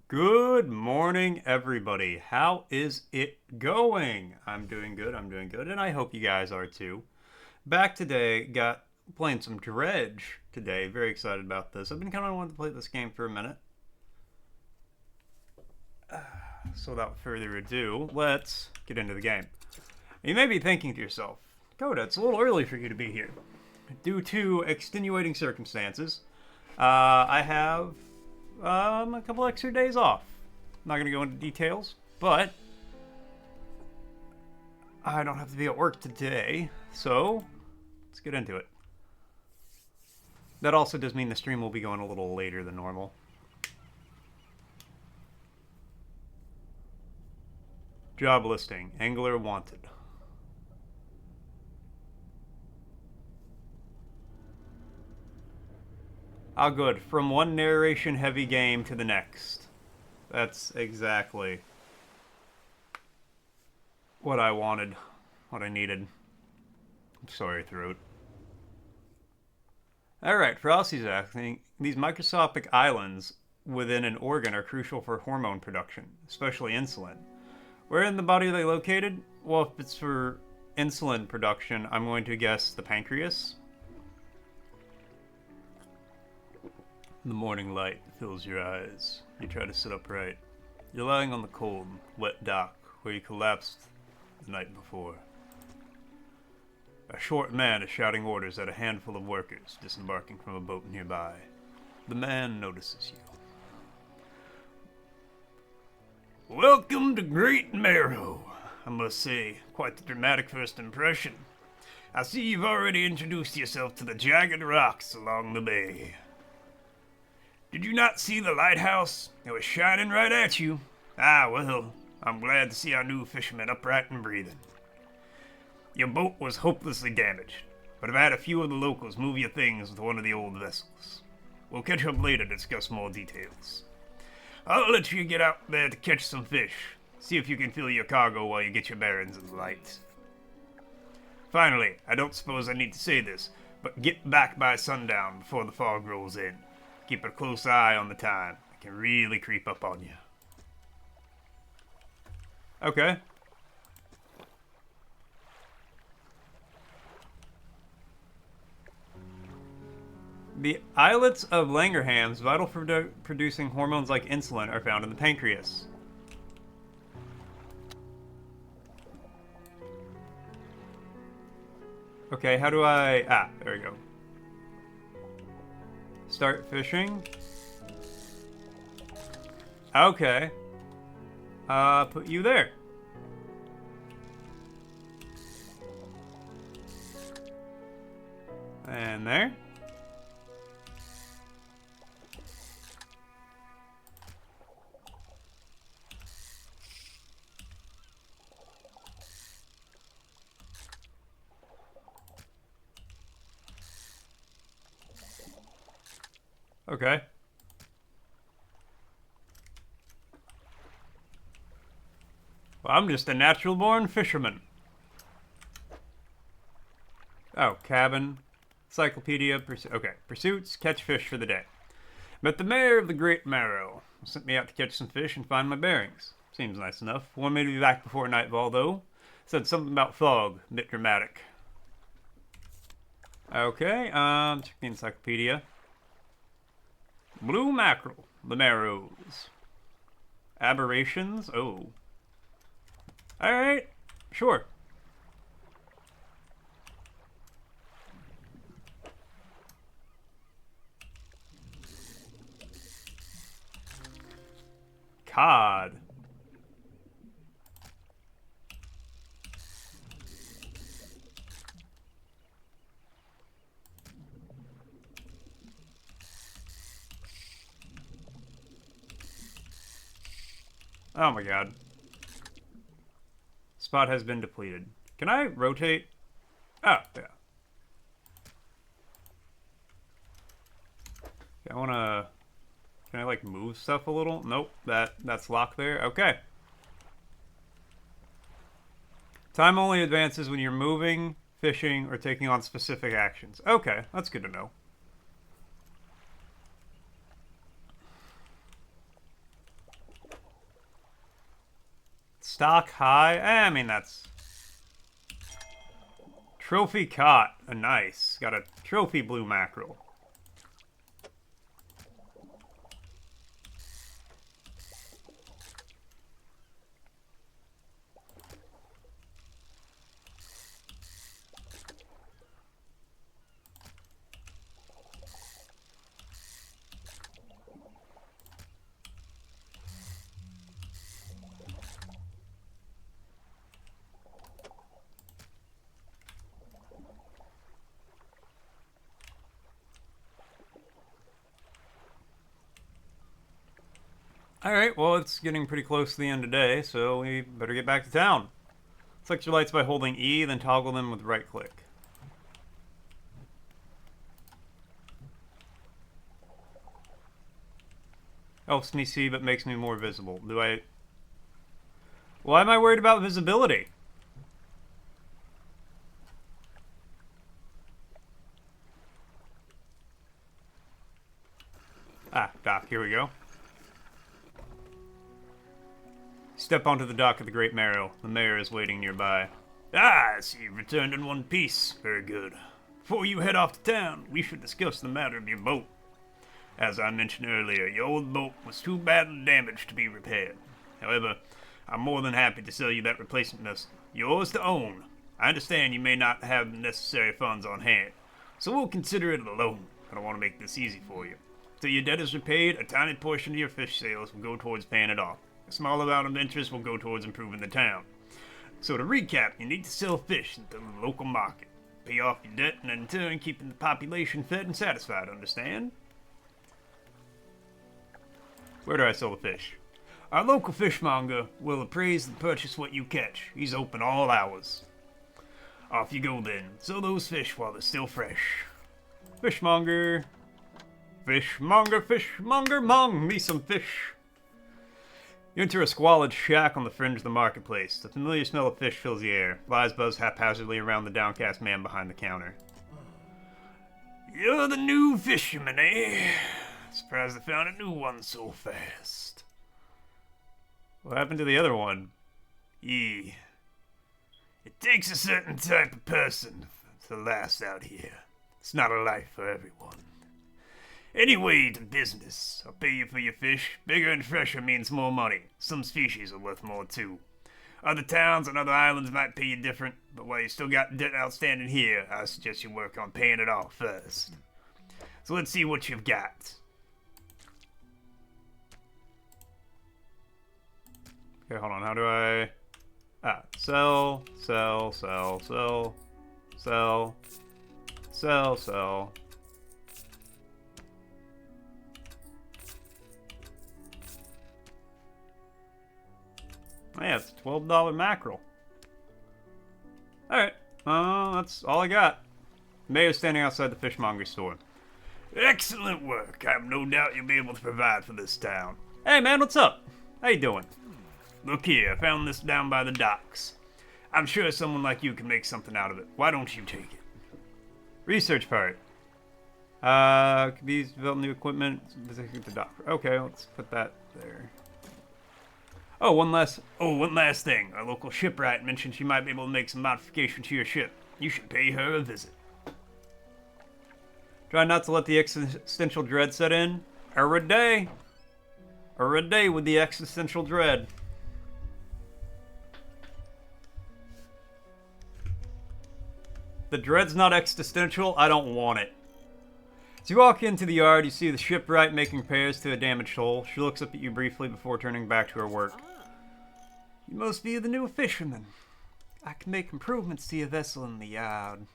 Good morning, everybody. How is it going? I'm doing good, and I hope you guys are too. Back today, got playing some Dredge today. Very excited about this. I've been kind of wanting to play this game for a minute. So without further ado, let's get into the game. You may be thinking to yourself, Coda, it's a little early for you to be here. Due to extenuating circumstances, I have a couple extra days off. I'm not going to go into details, but I don't have to be at work today, so let's get into it. That also does mean the stream will be going a little later than normal. Job listing, Angler wanted. Ah, good. From one narration-heavy game to the next. That's exactly what I wanted, what I needed. Sorry, throat. Alright, for Aussie's asking, these microscopic islands within an organ are crucial for hormone production, especially insulin. Where in the body are they located? Well, if it's for insulin production, I'm going to guess the pancreas. The morning light fills your eyes. You try to sit upright. You're lying on the cold, wet dock where you collapsed the night before. A short man is shouting orders at a handful of workers disembarking from a boat nearby. The man notices you. Welcome to Great Marrow. I must say, quite the dramatic first impression. I see you've already introduced yourself to the jagged rocks along the bay. Did you not see the lighthouse? It was shining right at you. Ah, well, I'm glad to see our new fisherman upright and breathing. Your boat was hopelessly damaged, but I've had a few of the locals move your things with one of the old vessels. We'll catch up later to discuss more details. I'll let you get out there to catch some fish. See if you can fill your cargo while you get your bearings in the light. Finally, I don't suppose I need to say this, but get back by sundown before the fog rolls in. Keep a close eye on the time. It can really creep up on you. Okay. The islets of Langerhans, vital for producing hormones like insulin, are found in the pancreas. Okay, how do I... Ah, there we go. Start fishing. Okay. Put you there. And there. Okay. Well, I'm just a natural-born fisherman. Oh, cabin, encyclopedia, okay. Pursuits, catch fish for the day. Met the mayor of the Great Marrow. Sent me out to catch some fish and find my bearings. Seems nice enough. Wanted me to be back before nightfall, though. Said something about fog. A bit dramatic. Okay, check the encyclopedia. Blue mackerel, the marrows. Aberrations, oh. Alright, sure. Cod. Oh my god. Spot has been depleted. Can I rotate? Oh, yeah. Okay, I wanna... Can I, like, move stuff a little? Nope, that's locked there. Okay. Time only advances when you're moving, fishing, or taking on specific actions. Okay, that's good to know. Stock high. I mean, that's... Trophy caught. Nice. Got a trophy blue mackerel. Alright, well, it's getting pretty close to the end of the day, so we better get back to town. Select your lights by holding E, then toggle them with right click. Helps me see, but makes me more visible. Do I... Why am I worried about visibility? Ah, dock, here we go. Step onto the dock of the Great Marrow. The mayor is waiting nearby. Ah, I see you've returned in one piece. Very good. Before you head off to town, we should discuss the matter of your boat. As I mentioned earlier, your old boat was too badly damaged to be repaired. However, I'm more than happy to sell you that replacement vessel. Yours to own. I understand you may not have the necessary funds on hand, so we'll consider it a loan. I don't want to make this easy for you. Till your debt is repaid, a tiny portion of your fish sales will go towards paying it off. A small amount of interest will go towards improving the town. So to recap, you need to sell fish into the local market, pay off your debt, and in turn keeping the population fed and satisfied, understand? Where do I sell the fish? Our local fishmonger will appraise and purchase what you catch. He's open all hours. Off you go then. Sell those fish while they're still fresh. Fishmonger. Fishmonger, fishmonger, mong me some fish. You enter a squalid shack on the fringe of the marketplace. The familiar smell of fish fills the air. Flies buzz haphazardly around the downcast man behind the counter. You're the new fisherman, eh? Surprised I found a new one so fast. What happened to the other one? It takes a certain type of person to last out here. It's not a life for everyone. Anyway, to business. I'll pay you for your fish. Bigger and fresher means more money. Some species are worth more too. Other towns and other islands might pay you different, but while you still got debt outstanding here, I suggest you work on paying it off first. So let's see what you've got. Okay, hold on, how do I... sell. Oh, yeah, it's a $12 mackerel. Alright, that's all I got. Mayor's standing outside the fishmonger store. Excellent work. I have no doubt you'll be able to provide for this town. Hey man, what's up? How you doing? Look here, I found this down by the docks. I'm sure someone like you can make something out of it. Why don't you take it? Research part. Could be used to develop new equipment. The dock. Okay, let's put that there. Oh, one last thing. Our local shipwright mentioned she might be able to make some modification to your ship. You should pay her a visit. Try not to let the existential dread set in. A day with the existential dread. The dread's not existential. I don't want it. As you walk into the yard, you see the shipwright making repairs to a damaged hull. She looks up at you briefly before turning back to her work. You must be the new fisherman. I can make improvements to your vessel in the yard.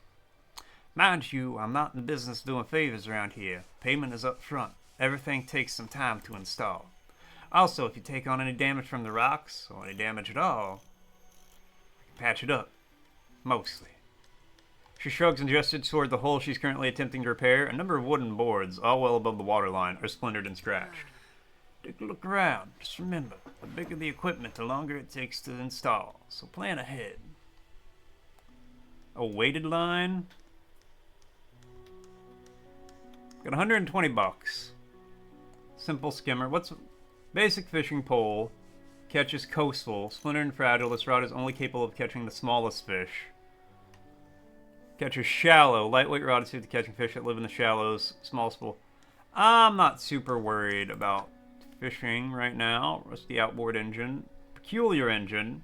Mind you, I'm not in the business of doing favors around here. Payment is up front. Everything takes some time to install. Also, if you take on any damage from the rocks, or any damage at all, I can patch it up. Mostly. She shrugs and gestures toward the hole she's currently attempting to repair. A number of wooden boards, all well above the waterline, are splintered and scratched. Take a look around. Just remember, the bigger the equipment, the longer it takes to install. So plan ahead. A weighted line. Got 120 bucks. Simple skimmer. What's basic fishing pole? Catches coastal. Splintered and fragile. This rod is only capable of catching the smallest fish. Catches shallow. Lightweight rod is suited to catching fish that live in the shallows. Small spool. I'm not super worried about fishing right now. Rusty outboard engine. Peculiar engine.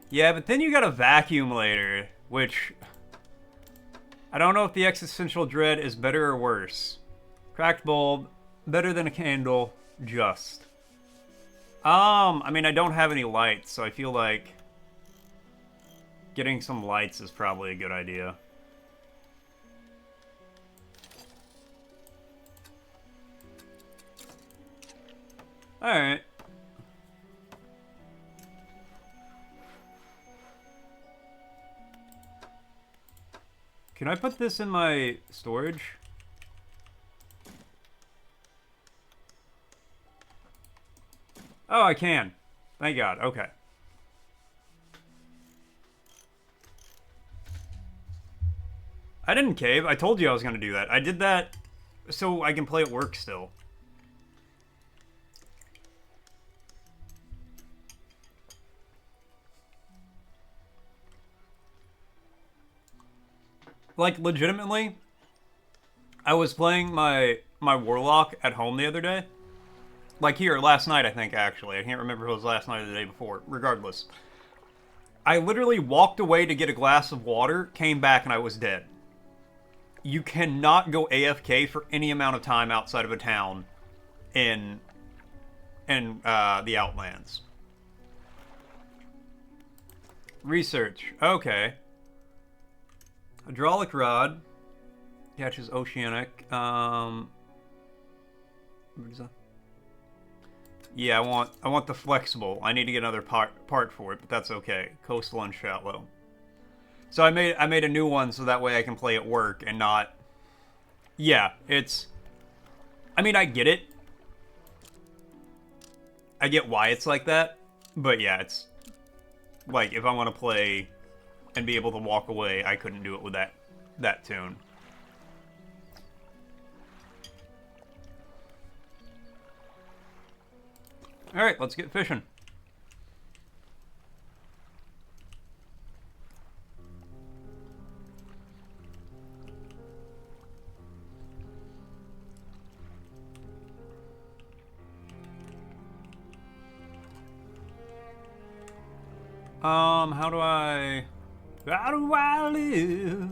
Yeah, but then you got a vacuum later, which I don't know if the existential dread is better or worse. Cracked bulb, better than a candle, just. I mean, I don't have any lights, so I feel like getting some lights is probably a good idea. Alright. Can I put this in my storage? Oh, I can. Thank God. Okay. I didn't cave. I told you I was going to do that. I did that so I can play at work still. Like, legitimately, I was playing my Warlock at home the other day. Like here, last night, I think, actually. I can't remember if it was last night or the day before. Regardless. I literally walked away to get a glass of water, came back, and I was dead. You cannot go AFK for any amount of time outside of a town in the Outlands. Research. Okay. Hydraulic rod. Catches oceanic. What is that? Yeah, I want the flexible. I need to get another part for it, but that's okay. Coastal and shallow. So I made a new one so that way I can play at work and not. Yeah, it's. I mean, I get it. I get why it's like that, but yeah, it's like if I want to play and be able to walk away, I couldn't do it with that tune. All right, let's get fishing. How do I live?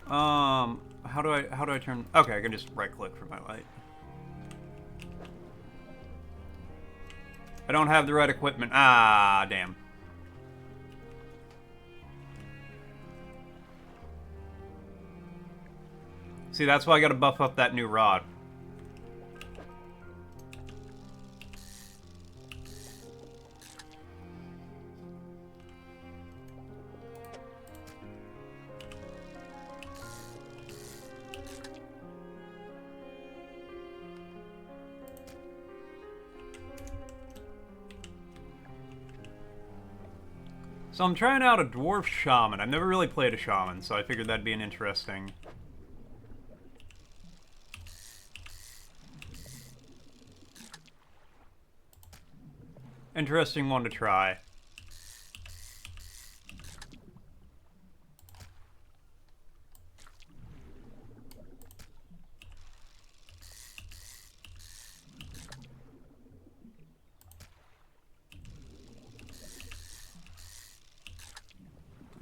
How do I turn? Okay, I can just right click for my light. I don't have the right equipment. Ah, damn. See, that's why I gotta buff up that new rod. So I'm trying out a dwarf shaman. I've never really played a shaman, so I figured that'd be an interesting one to try.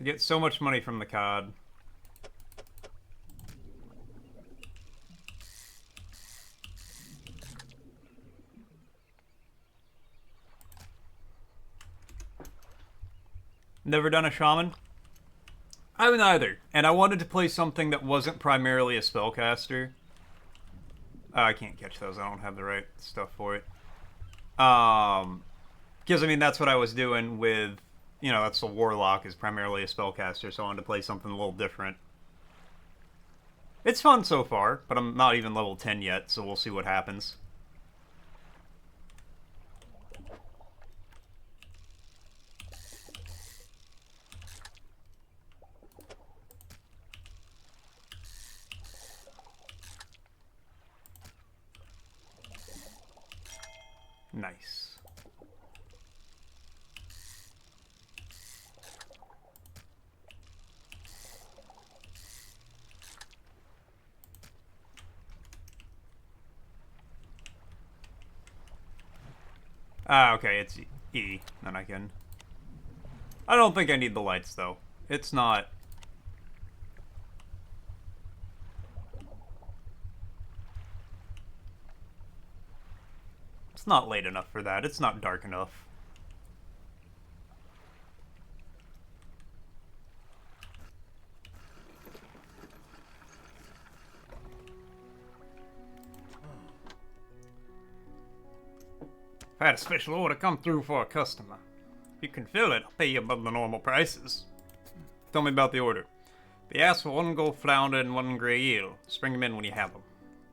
I get so much money from the cod. Never done a shaman? I haven't either. And I wanted to play something that wasn't primarily a spellcaster. I can't catch those. I don't have the right stuff for it. Because, I mean, that's what I was doing with... You know, that's the Warlock, is primarily a spellcaster, so I wanted to play something a little different. It's fun so far, but I'm not even level 10 yet, so we'll see what happens. Nice. Ah, okay, it's E. Then I can... I don't think I need the lights, though. It's not... It's not late enough for that. It's not dark enough. I had a special order come through for a customer. If you can fill it, I'll pay you above the normal prices. Tell me about the order. They asked for 1 gold flounder and 1 grey eel. Just bring them in when you have them.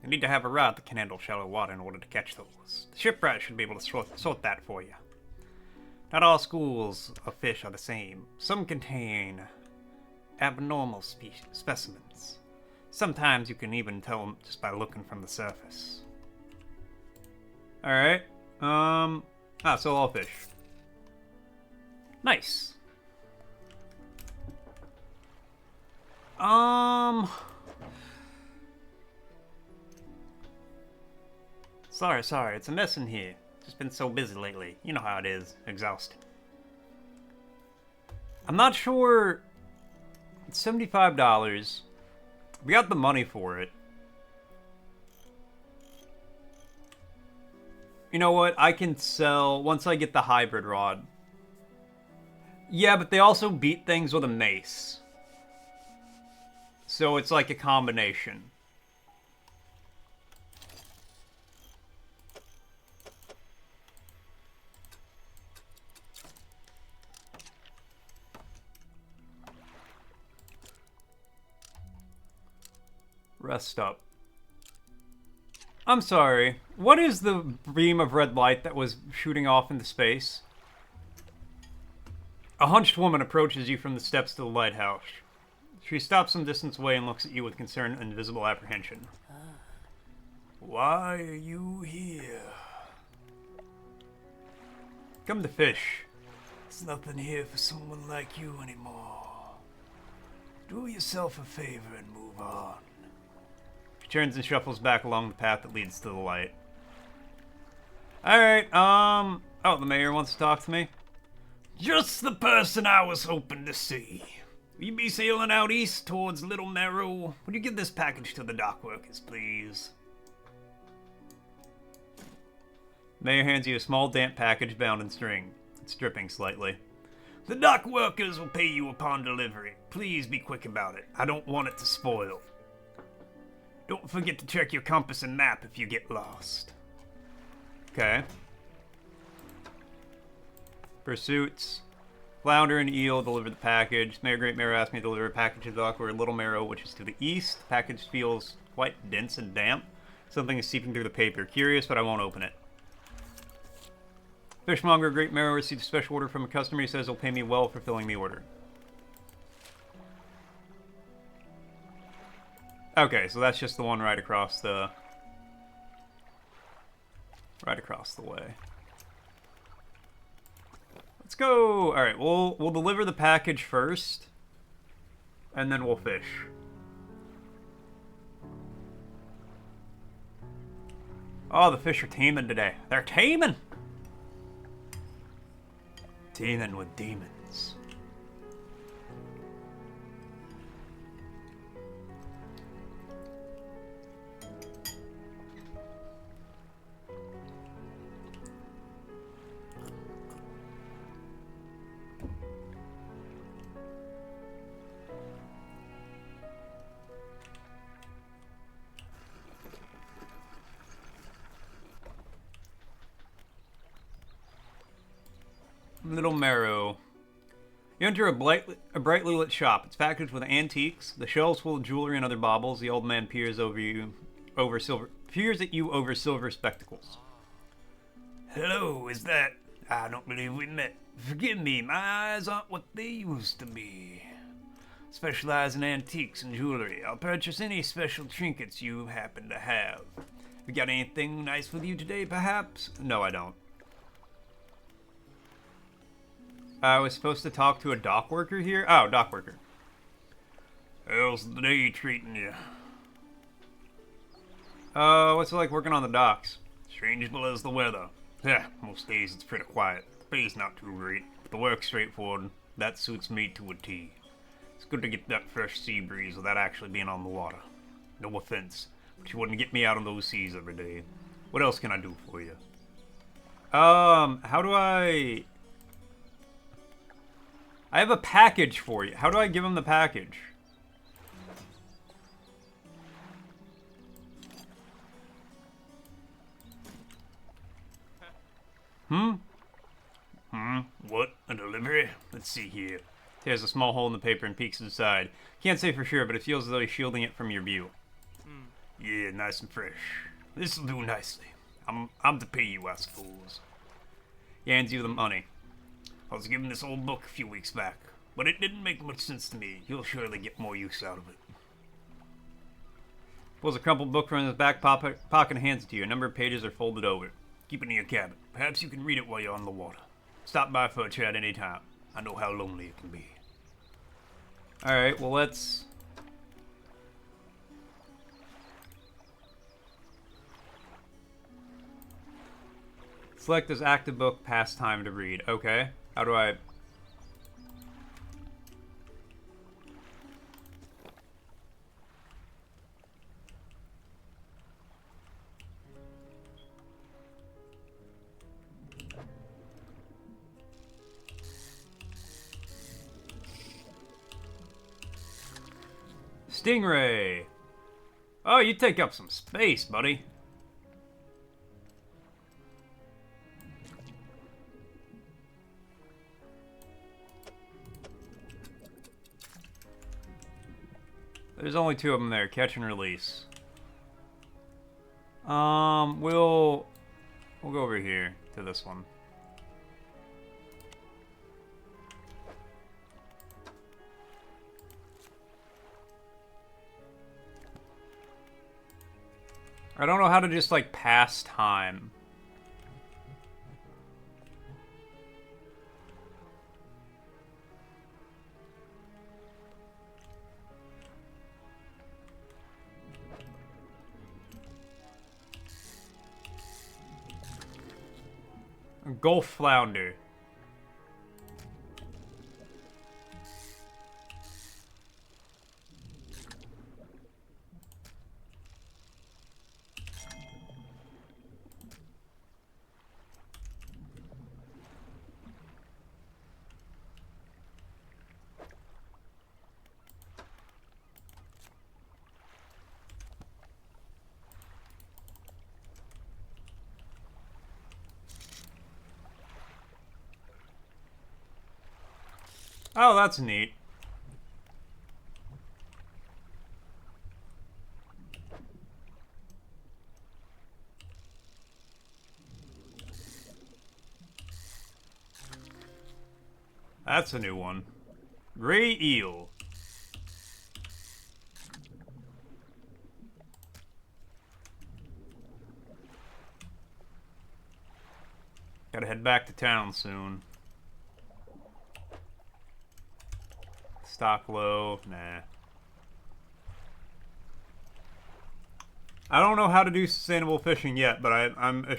You need to have a rod that can handle shallow water in order to catch those. The shipwright should be able to sort that for you. Not all schools of fish are the same. Some contain abnormal specimens. Sometimes you can even tell them just by looking from the surface. Alright. So all fish. Nice. Sorry, it's a mess in here. Just been so busy lately. You know how it is. Exhausting. I'm not sure... It's $75. We got the money for it. You know what? I can sell... Once I get the hybrid rod. Yeah, but they also beat things with a mace. So it's like a combination. Rest up. I'm sorry. What is the beam of red light that was shooting off into space? A hunched woman approaches you from the steps to the lighthouse. She stops some distance away and looks at you with concern and visible apprehension. Why are you here? Come to fish. There's nothing here for someone like you anymore. Do yourself a favor and move on. She turns and shuffles back along the path that leads to the light. Alright, oh, the mayor wants to talk to me? Just the person I was hoping to see. Will you be sailing out east towards Little Merrow? Would you give this package to the dock workers, please? Mayor hands you a small damp package bound in string. It's dripping slightly. The dock workers will pay you upon delivery. Please be quick about it. I don't want it to spoil. Don't forget to check your compass and map if you get lost. Okay. Pursuits. Flounder and eel deliver the package. Great Mayor asked me to deliver a package to the dock where Little Merrow, which is to the east. The package feels quite dense and damp. Something is seeping through the paper. Curious, but I won't open it. Fishmonger Great Merrow received a special order from a customer. He says he'll pay me well for filling the order. Okay, so that's just the one right across the... Right across the way. Let's go! Alright, we'll deliver the package first. And then we'll fish. Oh, the fish are teeming today. They're teeming! Teeming with demons. Little Merrow. You enter a brightly lit shop. It's packaged with antiques, the shelves full of jewelry and other baubles. The old man peers at you over silver spectacles. Hello, is that... I don't believe we met. Forgive me, my eyes aren't what they used to be. Specialize in antiques and jewelry. I'll purchase any special trinkets you happen to have. You got anything nice with you today, perhaps? No, I don't. I was supposed to talk to a dock worker here. Oh, dock worker. How's the day treating you? What's it like working on the docks? Changeable as the weather. Yeah, most days it's pretty quiet. The pay's not too great, but the work's straightforward. That suits me to a T. It's good to get that fresh sea breeze without actually being on the water. No offense, but you wouldn't get me out on those seas every day. What else can I do for you? How do I have a package for you. How do I give him the package? What? A delivery? Let's see here. Tears a small hole in the paper and peeks inside. Can't say for sure, but it feels as though he's shielding it from your view. Yeah, nice and fresh. This'll do nicely. I'm to pay you, I suppose. He hands you the money. I was given this old book a few weeks back, but it didn't make much sense to me. You'll surely get more use out of it. Pulls a crumpled book from his back pocket and hands it to you. A number of pages are folded over. Keep it in your cabin. Perhaps you can read it while you're on the water. Stop by for a chat any time. I know how lonely it can be. Alright, well let's... Select this active book, pastime to read. Okay. How do I... Stingray! Oh, you take up some space, buddy. There's only two of them there. Catch and release. We'll go over here to this one. I don't know how to just, like, pass time. Gulf flounder. Oh, that's neat. That's a new one. Gray eel. Gotta head back to town soon. Stock low. Nah. I don't know how to do sustainable fishing yet, but I'm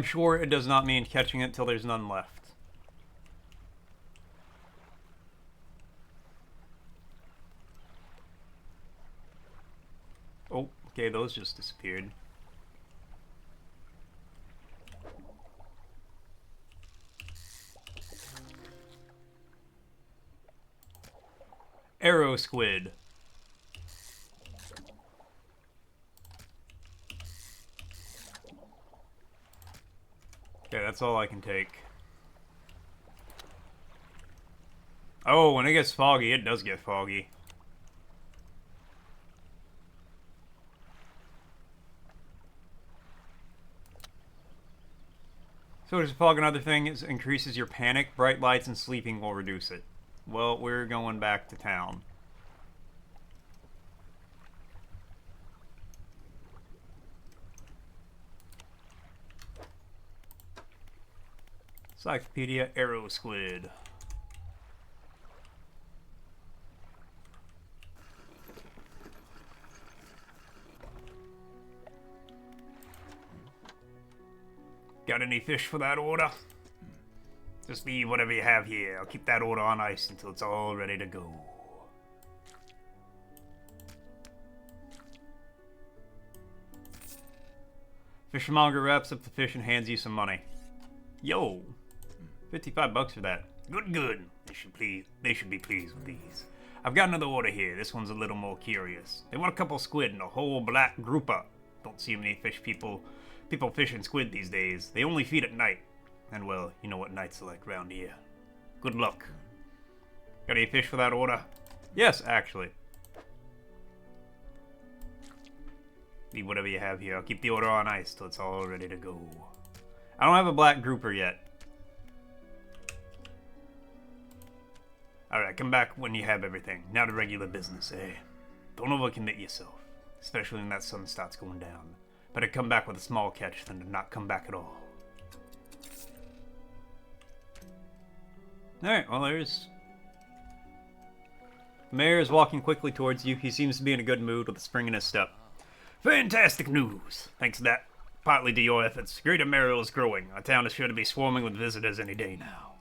sure it does not mean catching it till there's none left. Oh, okay, those just disappeared. Arrow squid. Okay, that's all I can take. Oh, when it gets foggy, it does get foggy. So does fog another thing is increases your panic. Bright lights and sleeping will reduce it. Well, we're going back to town. Encyclopedia Arrow Squid. Got any fish for that order? Just leave whatever you have here. I'll keep that order on ice until it's all ready to go. Fishmonger wraps up the fish and hands you some money. Yo, $55 for that. Good, good. They should be pleased with these. I've got another order here. This one's a little more curious. They want a couple squid and a whole black grouper. Don't see many people fishing squid these days. They only feed at night. And well, you know what nights are like around here. Good luck. Got any fish for that order? Yes, actually. Leave whatever you have here. I'll keep the order on ice till it's all ready to go. I don't have a black grouper yet. Alright, come back when you have everything. Now to regular business, eh? Don't overcommit yourself. Especially when that sun starts going down. Better come back with a small catch than to not come back at all. Alright, well there's... The mayor is walking quickly towards you. He seems to be in a good mood with a spring in his step. Fantastic news! Thanks to that, partly to your efforts, Greater Merrill is growing. Our town is sure to be swarming with visitors any day now.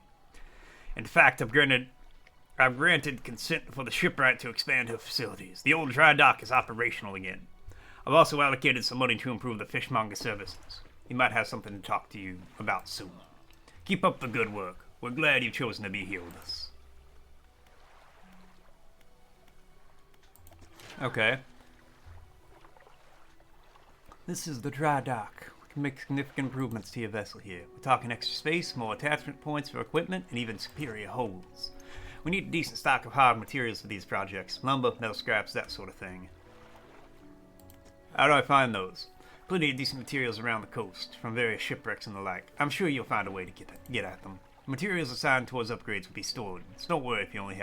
In fact, I've granted consent for the shipwright to expand her facilities. The old dry dock is operational again. I've also allocated some money to improve the fishmonger services. He might have something to talk to you about soon. Keep up the good work. We're glad you've chosen to be here with us. Okay. This is the dry dock. We can make significant improvements to your vessel here. We're talking extra space, more attachment points for equipment, and even superior holds. We need a decent stock of hard materials for these projects. Lumber, metal scraps, that sort of thing. How do I find those? Plenty of decent materials around the coast, from various shipwrecks and the like. I'm sure you'll find a way to get at them. Materials assigned towards upgrades will be stored, so don't worry if you only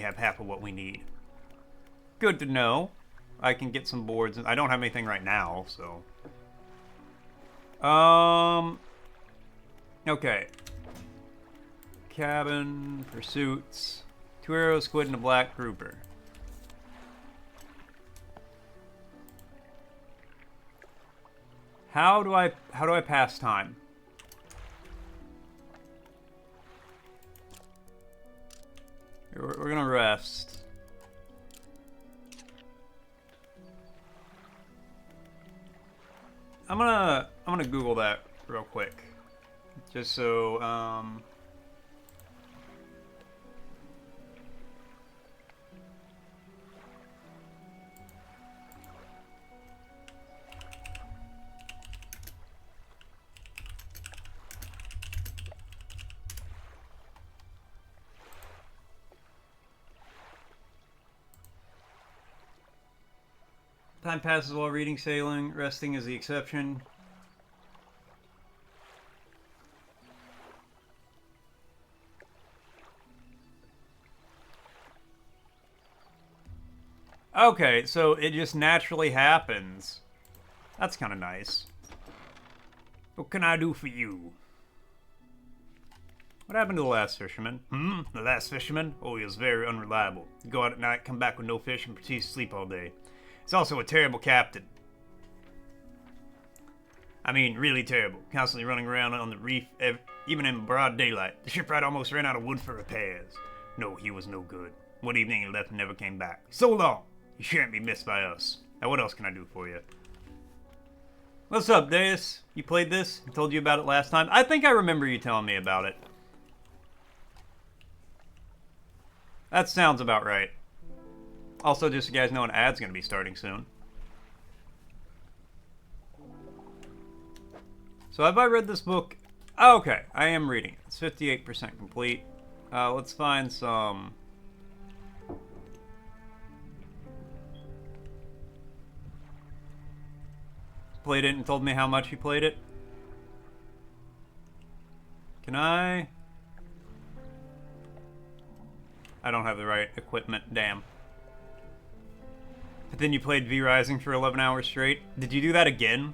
have half of what we need. Good to know. I can get some boards. I don't have anything right now, so... Okay. Cabin, pursuits, 2 arrows, squid, and a black grouper. How do I pass time? We're gonna rest. I'm gonna Google that real quick, just so time passes while reading, sailing, resting is the exception. Okay, so it just naturally happens. That's kind of nice. What can I do for you? What happened to the last fisherman? The last fisherman? Oh, he was very unreliable. He'd go out at night, come back with no fish, and proceed to sleep all day. He's also a terrible captain. I mean, really terrible. Constantly running around on the reef, even in broad daylight. The shipwright almost ran out of wood for repairs. No, he was no good. One evening he left and never came back. So long! You shan't be missed by us. Now what else can I do for you? What's up, Deus? You played this? I told you about it last time. I think I remember you telling me about it. That sounds about right. Also, just so you guys know, an ad's going to be starting soon. So have I read this book? Oh, okay, I am reading it. It's 58% complete. Let's find some... Played it and told me how much he played it. Can I don't have the right equipment, damn. But then you played V Rising for 11 hours straight. Did you do that again?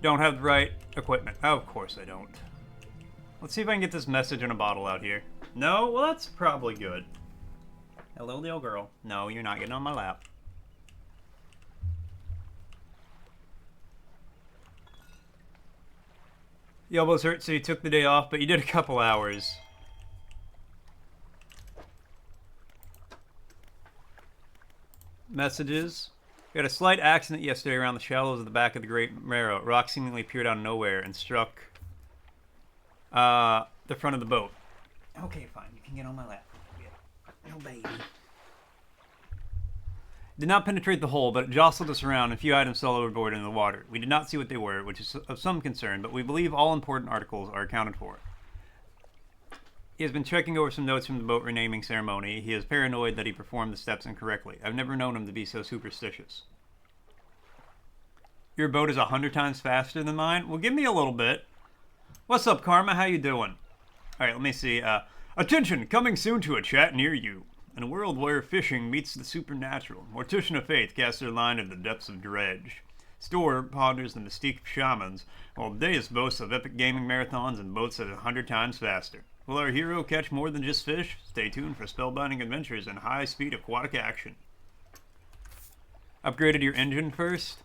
Don't have the right equipment. Oh, of course I don't. Let's see if I can get this message in a bottle out here. No? Well, that's probably good. Hello, little girl. No, you're not getting on my lap. The elbows hurt, so you took the day off, but you did a couple hours. Messages. We had a slight accident yesterday around the shallows of the back of the Great Marrow. Rock seemingly appeared out of nowhere and struck the front of the boat. Okay, fine. You can get on my lap. No baby. Did not penetrate the hull, but it jostled us around and a few items fell overboard into the water. We did not see what they were, which is of some concern, but we believe all important articles are accounted for. He has been checking over some notes from the boat renaming ceremony. He is paranoid that he performed the steps incorrectly. I've never known him to be so superstitious. Your boat is 100 times faster than mine? Well, give me a little bit. What's up, Karma? How you doing? Alright, let me see. Attention! Coming soon to a chat near you. In a world where fishing meets the supernatural, Mortician casts their line into the depths of Dredge. Store ponders the mystique of shamans, while Deus boasts of epic gaming marathons and boats that are 100 times faster. Will our hero catch more than just fish? Stay tuned for spellbinding adventures and high-speed aquatic action. Upgraded your engine first?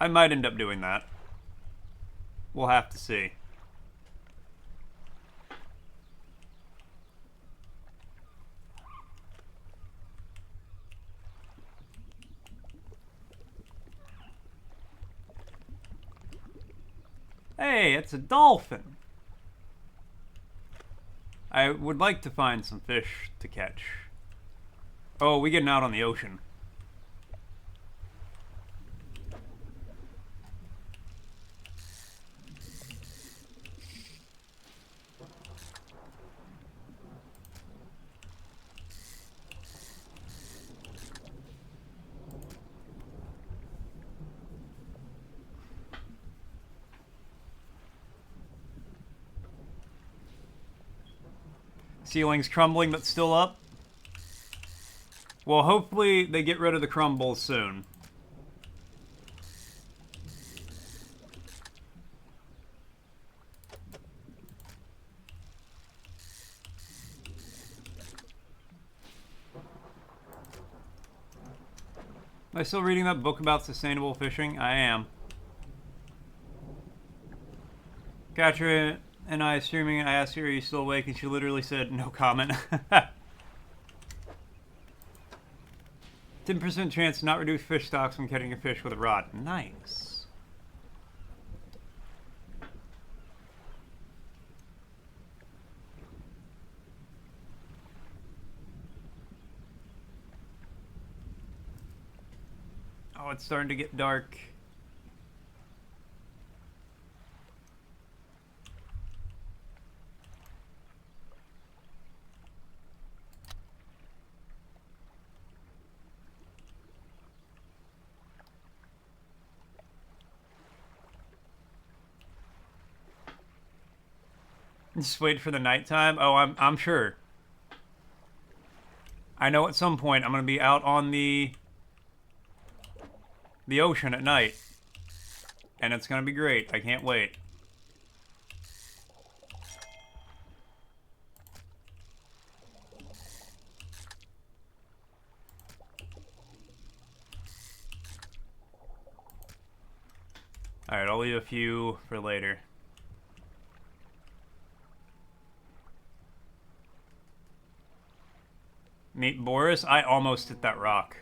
I might end up doing that. We'll have to see. Hey, it's a dolphin. I would like to find some fish to catch. Oh, we getting out on the ocean. Ceiling's crumbling, but still up. Well, hopefully they get rid of the crumbles soon. Am I still reading that book about sustainable fishing? I am. Gotcha. And I streaming, I asked her, are you still awake? And she literally said, no comment. 10% chance to not reduce fish stocks when catching a fish with a rod. Nice. Oh, it's starting to get dark. Just wait for the nighttime. Oh, I'm sure. I know at some point I'm gonna be out on the ocean at night, and it's gonna be great. I can't wait. All right, I'll leave a few for later. Meet Boris? I almost hit that rock.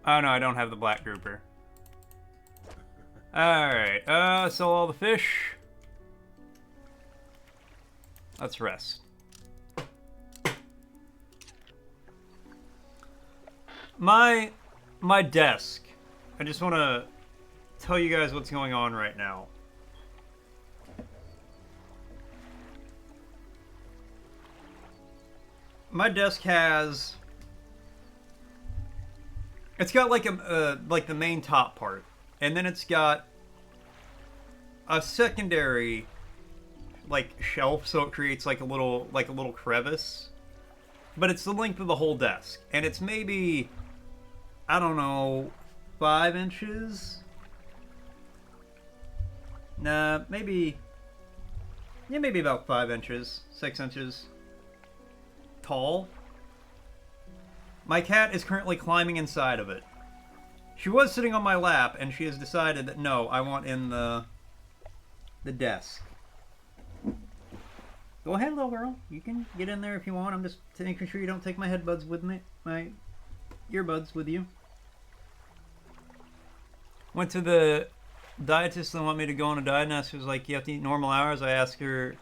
Oh no, I don't have the black grouper. Alright, sell all the fish. Let's rest. My desk. I just want to tell you guys what's going on right now. My desk has... It's got like like the main top part, and then it's got a secondary like shelf, so it creates like a little crevice. But it's the length of the whole desk, and it's maybe, I don't know, 5 inches. Nah, maybe, yeah, maybe about 5 inches, 6 inches tall. My cat is currently climbing inside of it. She was sitting on my lap, and she has decided that no, I want in the desk. Go ahead, little girl. You can get in there if you want. I'm just making sure you don't take my headbuds with me, my earbuds with you. Went to the dietist and want me to go on a diet, and I was like, you have to eat normal hours. I asked her,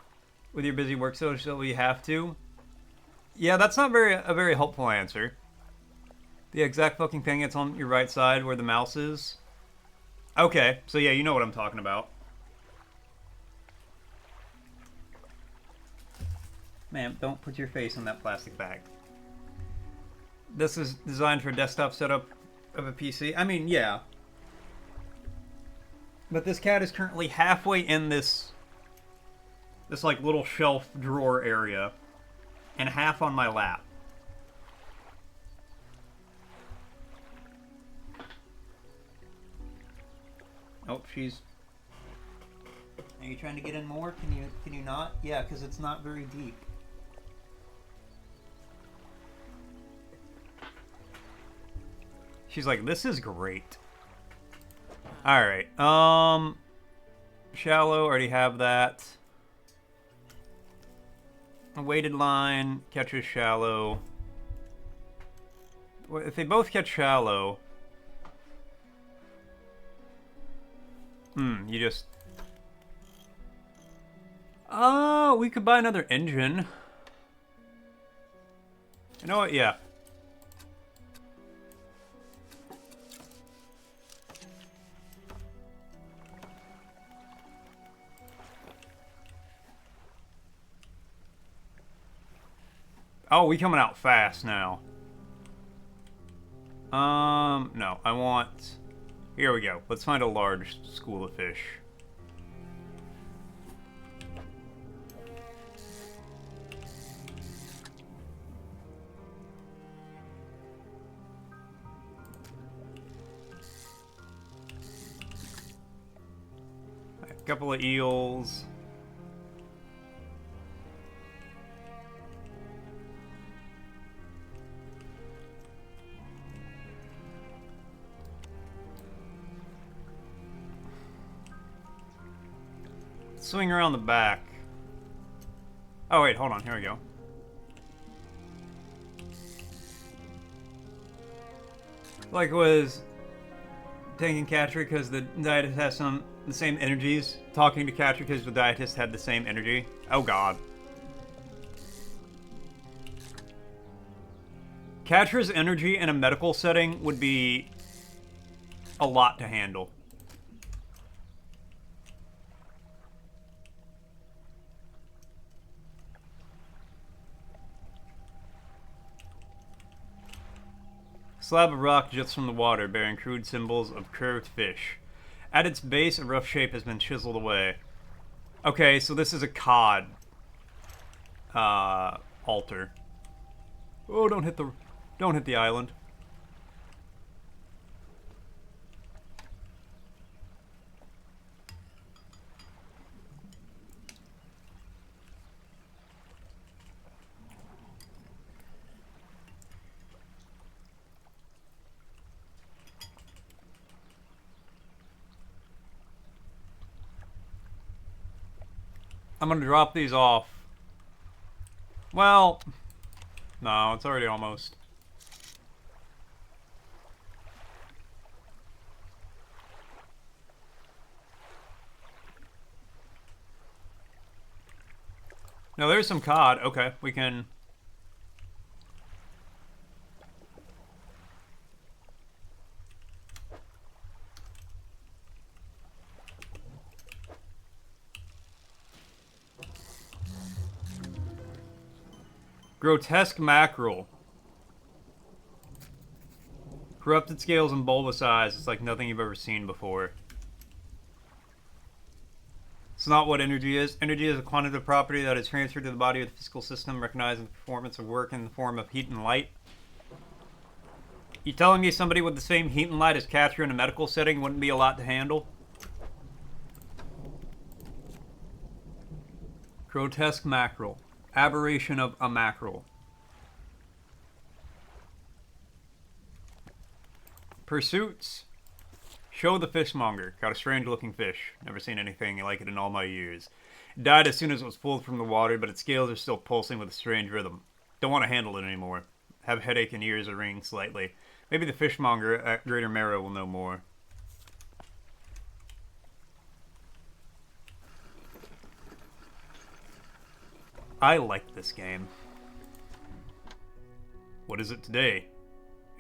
with your busy work schedule, you have to. Yeah, that's not a very helpful answer. The exact fucking thing that's on your right side where the mouse is. Okay, so yeah, you know what I'm talking about. Ma'am, don't put your face in that plastic bag. This is designed for a desktop setup of a PC. I mean, yeah. But this cat is currently halfway in this like little shelf drawer area and half on my lap. Oh, she's... Are you trying to get in more? Can you not? Yeah, because it's not very deep. She's like, this is great. Alright, shallow, already have that. A weighted line, catches shallow. If they both catch shallow... you just... Oh, we could buy another engine. You know what? Yeah. Oh, we coming out fast now. No, I want... Here we go. Let's find a large school of fish. A couple of eels. Swing around the back. Oh wait, hold on, here we go. Like it was taking Catcher because the dietist has the same energies. Talking to Catcher because the dietist had the same energy. Oh god. Catcher's energy in a medical setting would be a lot to handle. Slab of rock juts from the water, bearing crude symbols of curved fish. At its base, a rough shape has been chiseled away. Okay, so this is a cod altar. Oh, don't hit the island. I'm gonna drop these off. Well, no, it's already almost. No, there's some cod. Okay, we can... Grotesque mackerel. Corrupted scales and bulbous eyes. It's like nothing you've ever seen before. It's not what energy is. Energy is a quantitative property that is transferred to the body of the physical system, recognizing the performance of work in the form of heat and light. You telling me somebody with the same heat and light as Catcher in a medical setting wouldn't be a lot to handle? Grotesque mackerel. Aberration of a mackerel. Pursuits. Show the fishmonger. Got a strange looking fish. Never seen anything like it in all my years. It died as soon as it was pulled from the water, but its scales are still pulsing with a strange rhythm. Don't want to handle it anymore. Have a headache and ears are ringing slightly. Maybe the fishmonger at Greater Marrow will know more. I like this game. What is it today?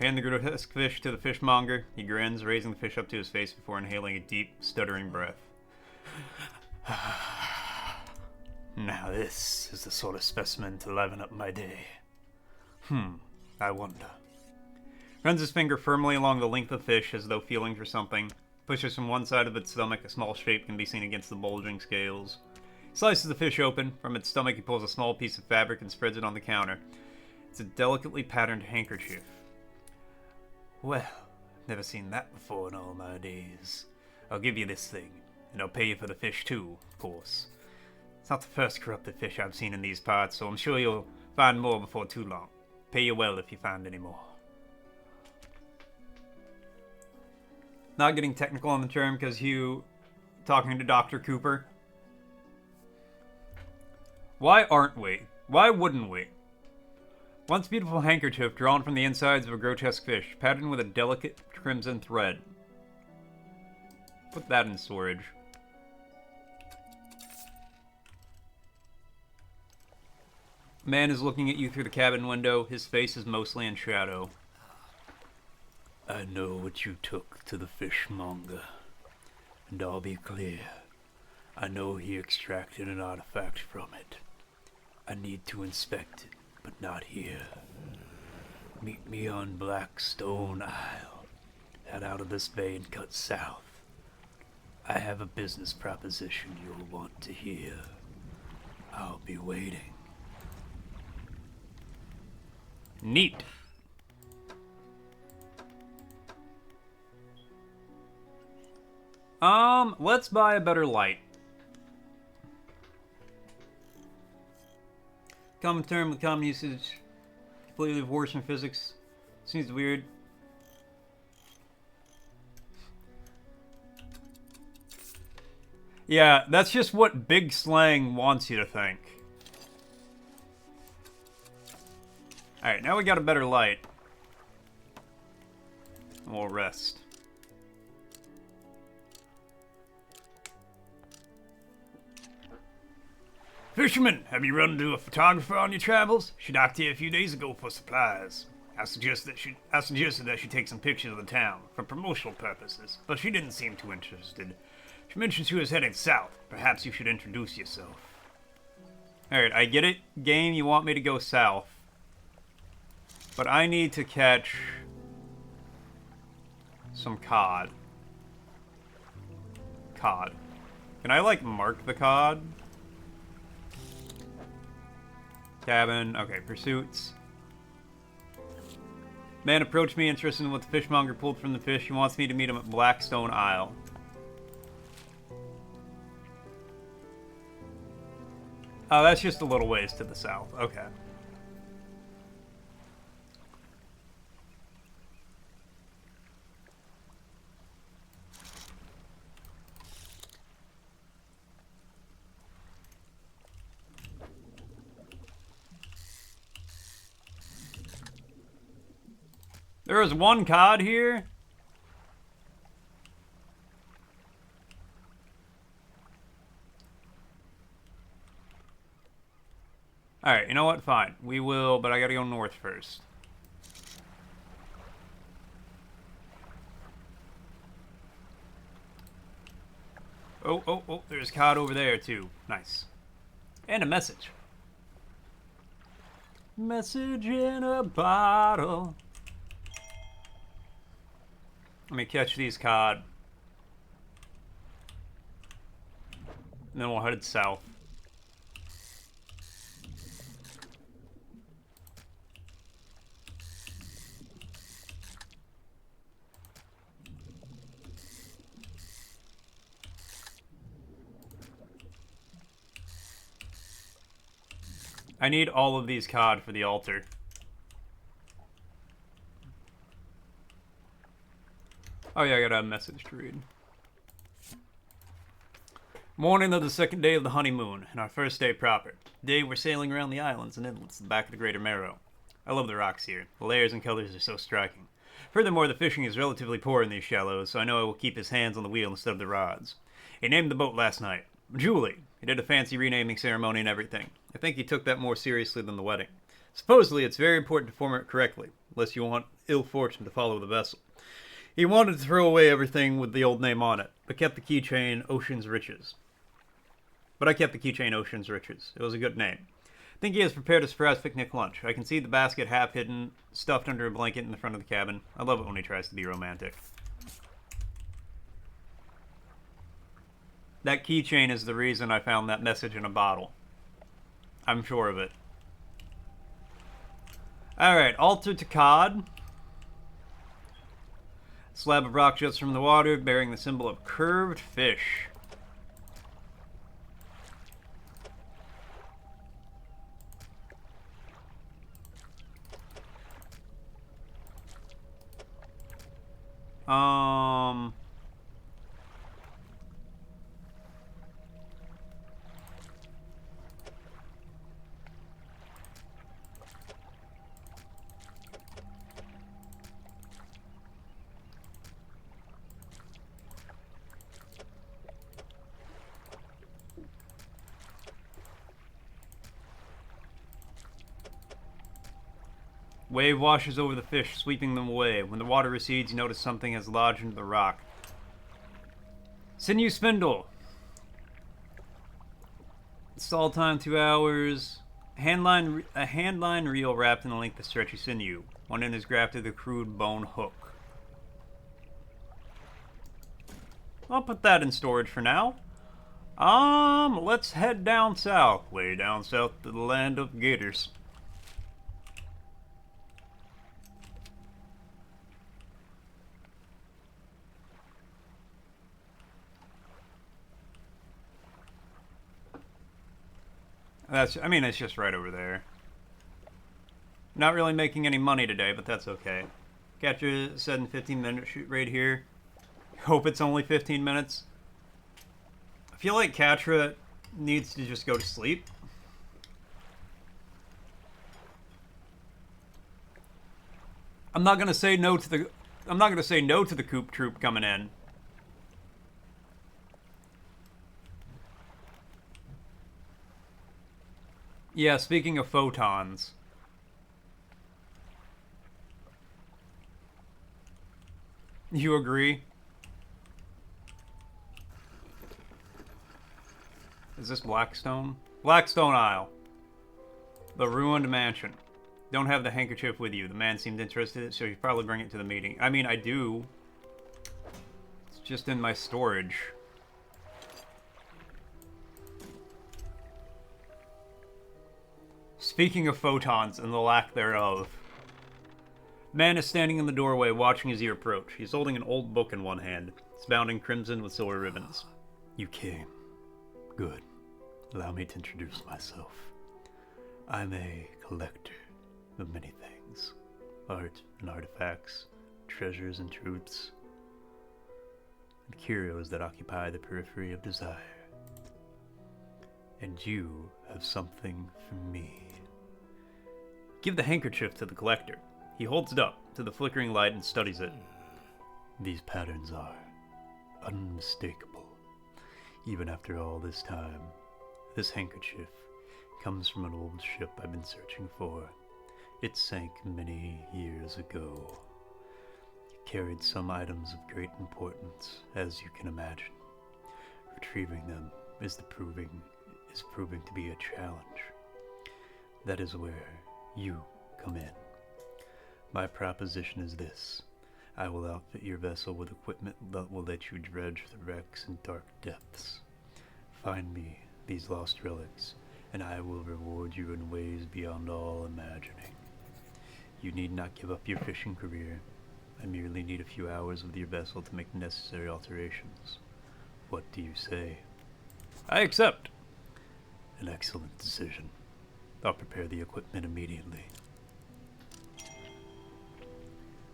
Hand the grotesque fish to the fishmonger. He grins, raising the fish up to his face before inhaling a deep, stuttering breath. Now this is the sort of specimen to liven up my day. I wonder. Runs his finger firmly along the length of the fish as though feeling for something. Pushes from one side of its stomach. A small shape can be seen against the bulging scales. He slices the fish open. From its stomach he pulls a small piece of fabric and spreads it on the counter. It's a delicately patterned handkerchief. Well, never seen that before in all my days. I'll give you this thing, and I'll pay you for the fish too, of course. It's not the first corrupted fish I've seen in these parts, so I'm sure you'll find more before too long. Pay you well if you find any more. Not getting technical on the term because you talking to Dr. Cooper. Why aren't we? Why wouldn't we? Once beautiful handkerchief drawn from the insides of a grotesque fish, patterned with a delicate crimson thread. Put that in storage. Man is looking at you through the cabin window. His face is mostly in shadow. I know what you took to the fishmonger, and I'll be clear. I know he extracted an artifact from it. I need to inspect it, but not here. Meet me on Blackstone Isle. Head out of this bay and cut south. I have a business proposition you'll want to hear. I'll be waiting. Neat. Let's buy a better light. Common term with common usage. Completely divorced from physics. Seems weird. Yeah, that's just what big slang wants you to think. Alright, now we got a better light. We'll rest. Fisherman, have you run into a photographer on your travels? She docked here a few days ago for supplies. I suggested that she take some pictures of the town for promotional purposes, but she didn't seem too interested. She mentioned she was heading south. Perhaps you should introduce yourself. Alright, I get it, game, you want me to go south. But I need to catch some cod. Cod. Can I, like, mark the cod? Cabin. Okay, pursuits. Man approached me interested in what the fishmonger pulled from the fish. He wants me to meet him at Blackstone Isle. Oh, that's just a little ways to the south. Okay. There is one cod here. Alright, you know what? Fine. We will, but I gotta go north first. Oh, there's cod over there too. Nice. And a message. Message in a bottle. Let me catch these cod. And then we'll head south. I need all of these cod for the altar. Oh yeah, I got a message to read. Morning of the second day of the honeymoon, and our first day proper. Today we're sailing around the islands and inlets at the back of the Greater Marrow. I love the rocks here. The layers and colors are so striking. Furthermore, the fishing is relatively poor in these shallows, so I know I will keep his hands on the wheel instead of the rods. He named the boat last night. Julie. He did a fancy renaming ceremony and everything. I think he took that more seriously than the wedding. Supposedly, it's very important to form it correctly, unless you want ill fortune to follow the vessel. He wanted to throw away everything with the old name on it, but kept the keychain Ocean's Riches. But I kept the keychain Ocean's Riches. It was a good name. I think he has prepared a surprise picnic lunch. I can see the basket half hidden, stuffed under a blanket in the front of the cabin. I love it when he tries to be romantic. That keychain is the reason I found that message in a bottle. I'm sure of it. Alright, altar to cod. Slab of rock juts from the water, bearing the symbol of curved fish. Wave washes over the fish, sweeping them away. When the water recedes, you notice something has lodged into the rock. Sinew spindle. Install time 2 hours. A handline reel wrapped in a length of stretchy sinew. One end is grafted to a crude bone hook. I'll put that in storage for now. Let's head down south. Way down south to the land of gators. It's just right over there. Not really making any money today, but that's okay. Catcher said in 15 minutes shoot right here. Hope it's only 15 minutes. I feel like Katra needs to just go to sleep. I'm not gonna say no to the Coop Troop coming in. Yeah, speaking of photons. You agree? Is this Blackstone? Blackstone Isle. The ruined mansion. Don't have the handkerchief with you. The man seemed interested, so you probably bring it to the meeting. I mean, I do. It's just in my storage. Speaking of photons and the lack thereof. Man is standing in the doorway watching as you approach. He's holding an old book in one hand. It's bound in crimson with silver ribbons. You came. Good. Allow me to introduce myself. I'm a collector of many things. Art and artifacts, treasures and truths, and curios that occupy the periphery of desire. And you have something for me. Give the handkerchief to the collector. He holds it up to the flickering light and studies it. These patterns are unmistakable. Even after all this time, this handkerchief comes from an old ship I've been searching for. It sank many years ago. It carried some items of great importance, as you can imagine. Retrieving them is proving to be a challenge. That is where You come in. My proposition is this. I will outfit your vessel with equipment that will let you dredge the wrecks in dark depths. Find me these lost relics, and I will reward you in ways beyond all imagining. You need not give up your fishing career. I merely need a few hours with your vessel to make the necessary alterations. What do you say? I accept. An excellent decision. I'll prepare the equipment immediately.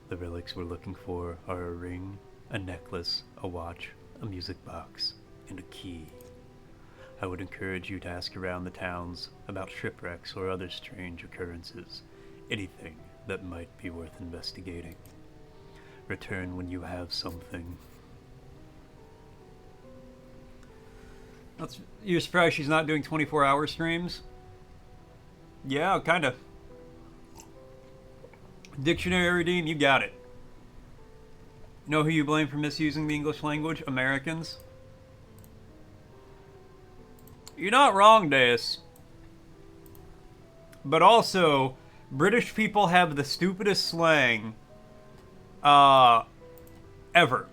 The relics we're looking for are a ring, a necklace, a watch, a music box, and a key. I would encourage you to ask around the towns about shipwrecks or other strange occurrences, anything that might be worth investigating. Return when you have something. You're surprised she's not doing 24-hour streams? Yeah, kinda. Dictionary Redeem, you got it. Know who you blame for misusing the English language? Americans. You're not wrong, Deus. But also, British people have the stupidest slang ever.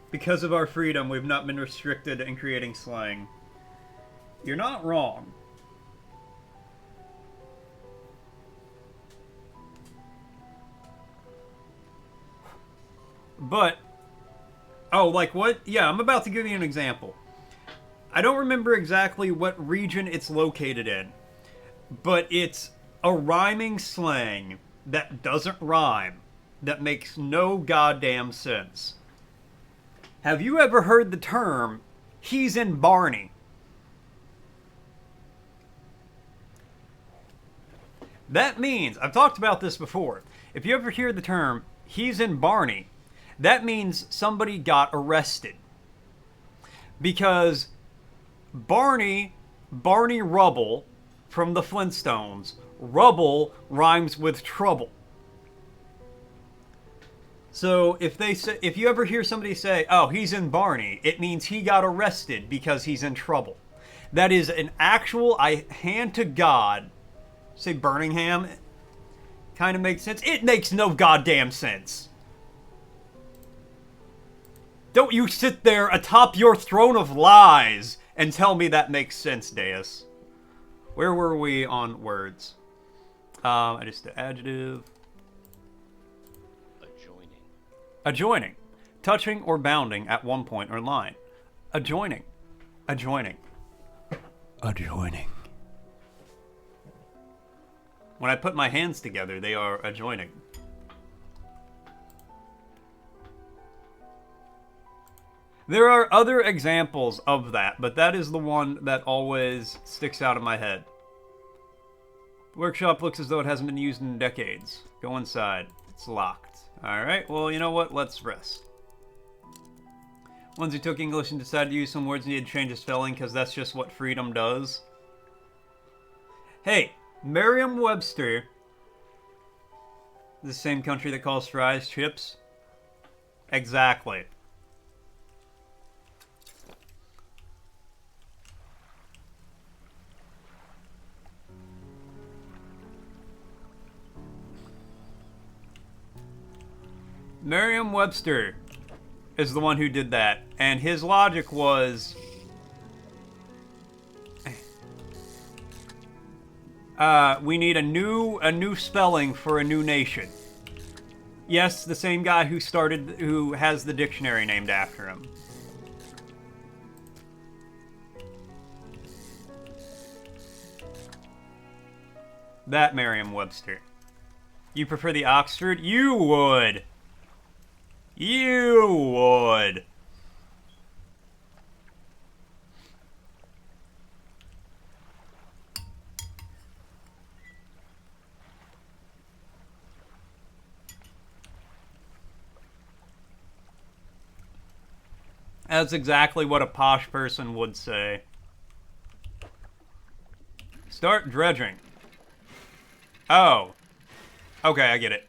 Because of our freedom, we've not been restricted in creating slang. You're not wrong. But, oh, like what? Yeah, I'm about to give you an example. I don't remember exactly what region it's located in, but it's a rhyming slang that doesn't rhyme, that makes no goddamn sense. Have you ever heard the term, he's in Barney? That means, I've talked about this before, if you ever hear the term, he's in Barney, that means somebody got arrested. Because Barney Rubble from the Flintstones, rubble rhymes with trouble. So if you ever hear somebody say, oh, he's in Barney, it means he got arrested because he's in trouble. That is an actual, I hand to God, say Birmingham, kind of makes sense. It makes no goddamn sense. Don't you sit there atop your throne of lies and tell me that makes sense, Deus. Where were we on words? I just the adjective. Adjoining. Touching or bounding at one point or line. Adjoining. Adjoining. Adjoining. When I put my hands together, they are adjoining. There are other examples of that, but that is the one that always sticks out in my head. The workshop looks as though it hasn't been used in decades. Go inside. It's locked. Alright, well, you know what? Let's rest. Ones who took English and decided to use some words needed to change the spelling because that's just what freedom does. Hey, Merriam-Webster, the same country that calls fries chips? Exactly. Merriam-Webster is the one who did that, and his logic was we need a new spelling for a new nation. Yes, the same guy who has the dictionary named after him. That Merriam-Webster. You prefer the Oxford? You would. You would. That's exactly what a posh person would say. Start dredging. Oh. Okay, I get it.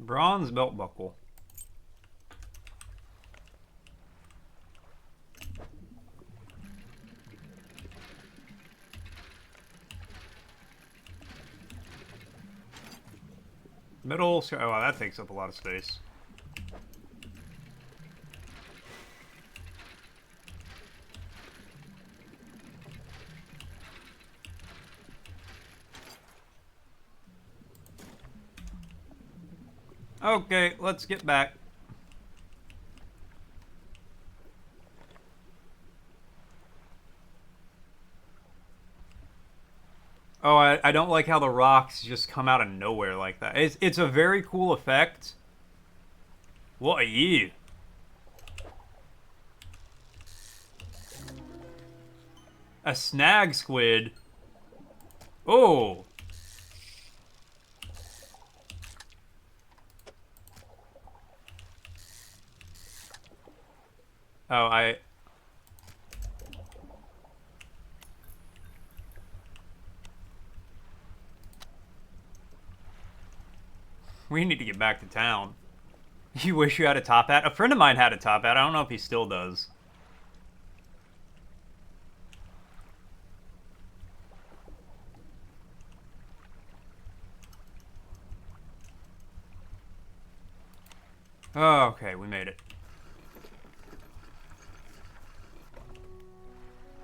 Bronze belt buckle. Middle. Oh, wow, that takes up a lot of space. Okay, let's get back. Oh, I don't like how the rocks just come out of nowhere like that. It's a very cool effect. What are you? A snag squid? Oh. Oh, we need to get back to town. You wish you had a top hat? A friend of mine had a top hat. I don't know if he still does. Oh, okay, we made it.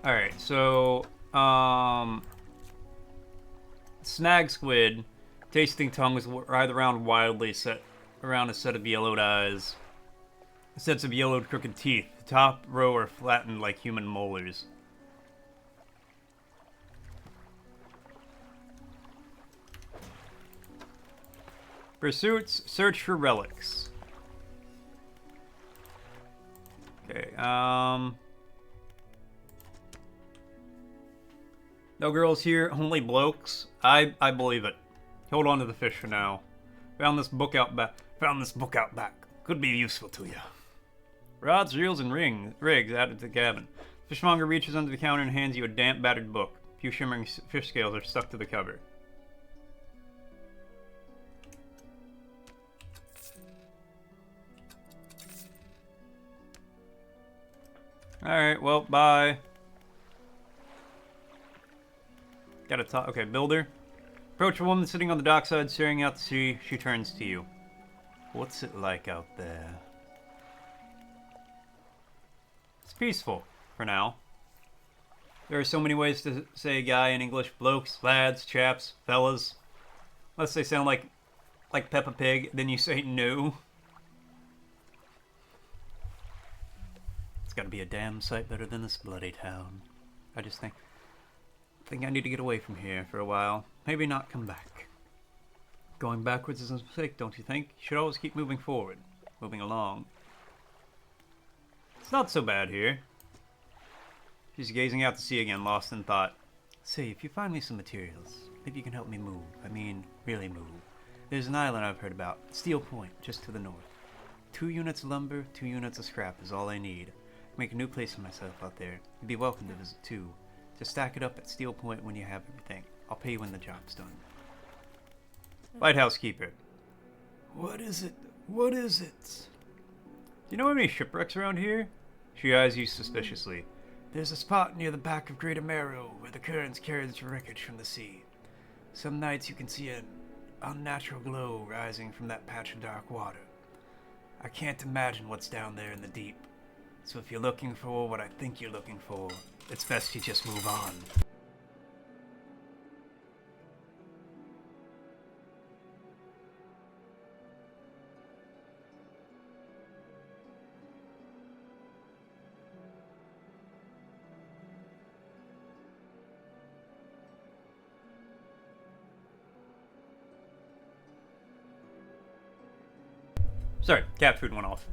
Alright, so, snag squid, tasting tongues writhe around wildly, set around a set of yellowed eyes. Sets of yellowed crooked teeth. The top row are flattened like human molars. Pursuits, search for relics. Okay, no girls here, only blokes. I believe it. Hold on to the fish for now. Found this book out back. Could be useful to you. Rods, reels, and rigs added to the cabin. Fishmonger reaches under the counter and hands you a damp, battered book. A few shimmering fish scales are stuck to the cover. Alright, well, bye. Gotta talk. Okay, builder. Approach a woman sitting on the dockside, staring out to sea. She turns to you. What's it like out there? It's peaceful, for now. There are so many ways to say guy in English. Blokes, lads, chaps, fellas. Unless they sound like Peppa Pig, then you say no. It's gotta be a damn sight better than this bloody town. I just think I need to get away from here for a while. Maybe not come back. Going backwards is a mistake, don't you think? You should always keep moving forward. Moving along. It's not so bad here. She's gazing out to sea again, lost in thought. Say, if you find me some materials, maybe you can help me move. I mean, really move. There's an island I've heard about. Steel Point, just to the north. 2 units of lumber, 2 units of scrap is all I need. Make a new place for myself out there. You'd be welcome to visit too. Just stack it up at Steel Point when you have everything. I'll pay you when the job's done. Lighthouse Keeper. What is it? What is it? Do you know any shipwrecks around here? She eyes you suspiciously. There's a spot near the back of Great Amaro where the currents carry the wreckage from the sea. Some nights you can see an unnatural glow rising from that patch of dark water. I can't imagine what's down there in the deep. So if you're looking for what I think you're looking for, it's best you just move on. Sorry, cat food went off.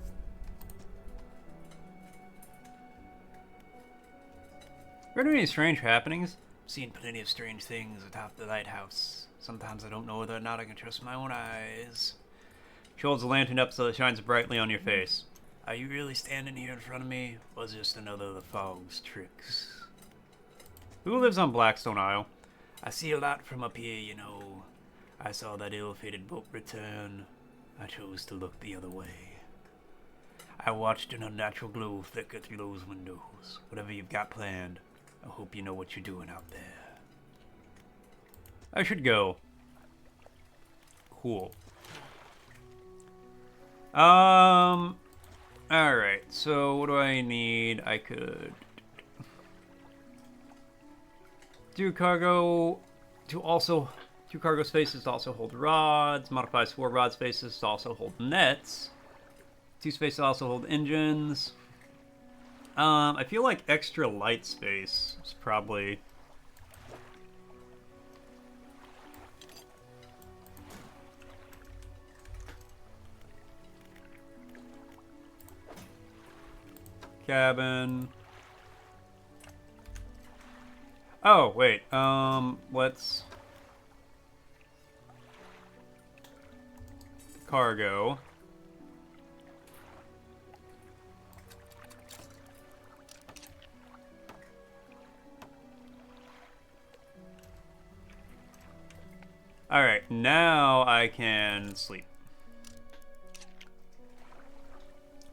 Heard any strange happenings? Seen plenty of strange things atop the lighthouse. Sometimes I don't know whether or not I can trust my own eyes. She holds the lantern up so it shines brightly on your face. Are you really standing here in front of me, or is it just another of the fog's tricks? Who lives on Blackstone Isle? I see a lot from up here, you know. I saw that ill-fated boat return. I chose to look the other way. I watched an unnatural glow flicker through those windows. Whatever you've got planned, I hope you know what you're doing out there. I should go. Cool. Alright, so what do I need? I could do cargo to also... 2 cargo spaces to also hold rods. Modifies 4 rod spaces to also hold nets. 2 spaces to also hold engines. I feel like extra light space is probably... Cabin. Oh, wait. Let's... Cargo. Alright, now I can sleep.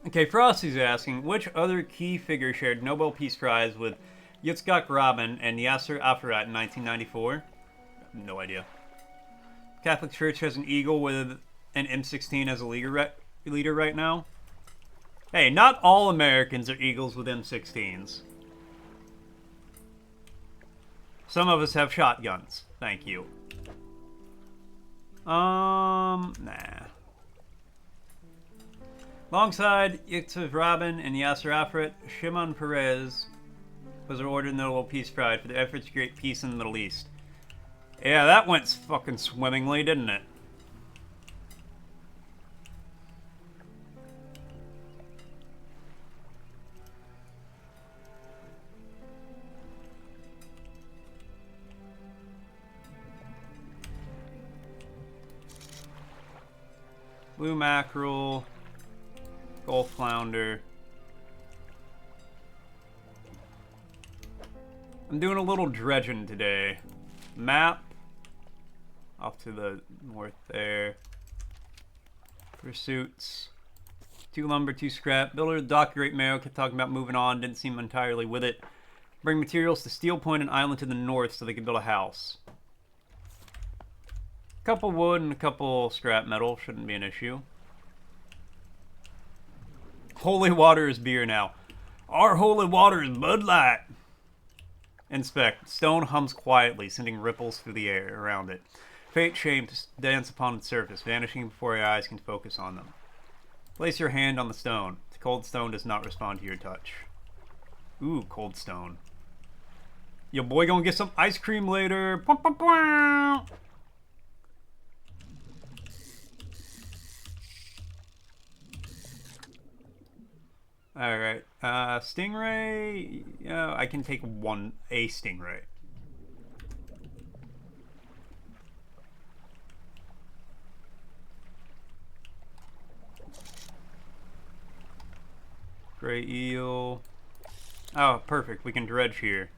Okay, Frosty's asking, which other key figure shared Nobel Peace Prize with Yitzhak Rabin and Yasser Arafat in 1994? No idea. Catholic Church has an eagle with an M16 as a leader right now. Hey, not all Americans are eagles with M16s. Some of us have shotguns. Thank you. Nah. Alongside Yitzhak Rabin and Yasser Arafat, Shimon Peres was awarded the Nobel Peace Prize for their efforts to create peace in the Middle East. Yeah, that went fucking swimmingly, didn't it? Blue mackerel, Gulf flounder. I'm doing a little dredging today. Map. Off to the north there. Pursuits. 2 lumber, 2 scrap. Builder of the dock, Great Marrow, kept talking about moving on. Didn't seem entirely with it. Bring materials to Steel Point and Island to the north so they could build a house. Couple wood and a couple scrap metal. Shouldn't be an issue. Holy water is beer now. Our holy water is Bud Light. Inspect. Stone hums quietly, sending ripples through the air around it. Faint shapes dance upon its surface, vanishing before your eyes can focus on them. Place your hand on the stone. The cold stone does not respond to your touch. Ooh, cold stone. Yo, boy, gonna get some ice cream later. Alright, stingray, yeah, I can take a stingray. Gray eel. Oh, perfect, we can dredge here.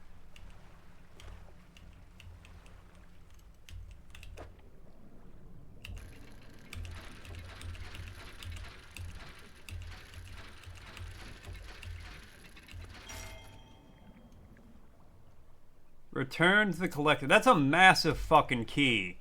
Return to the collector. That's a massive fucking key.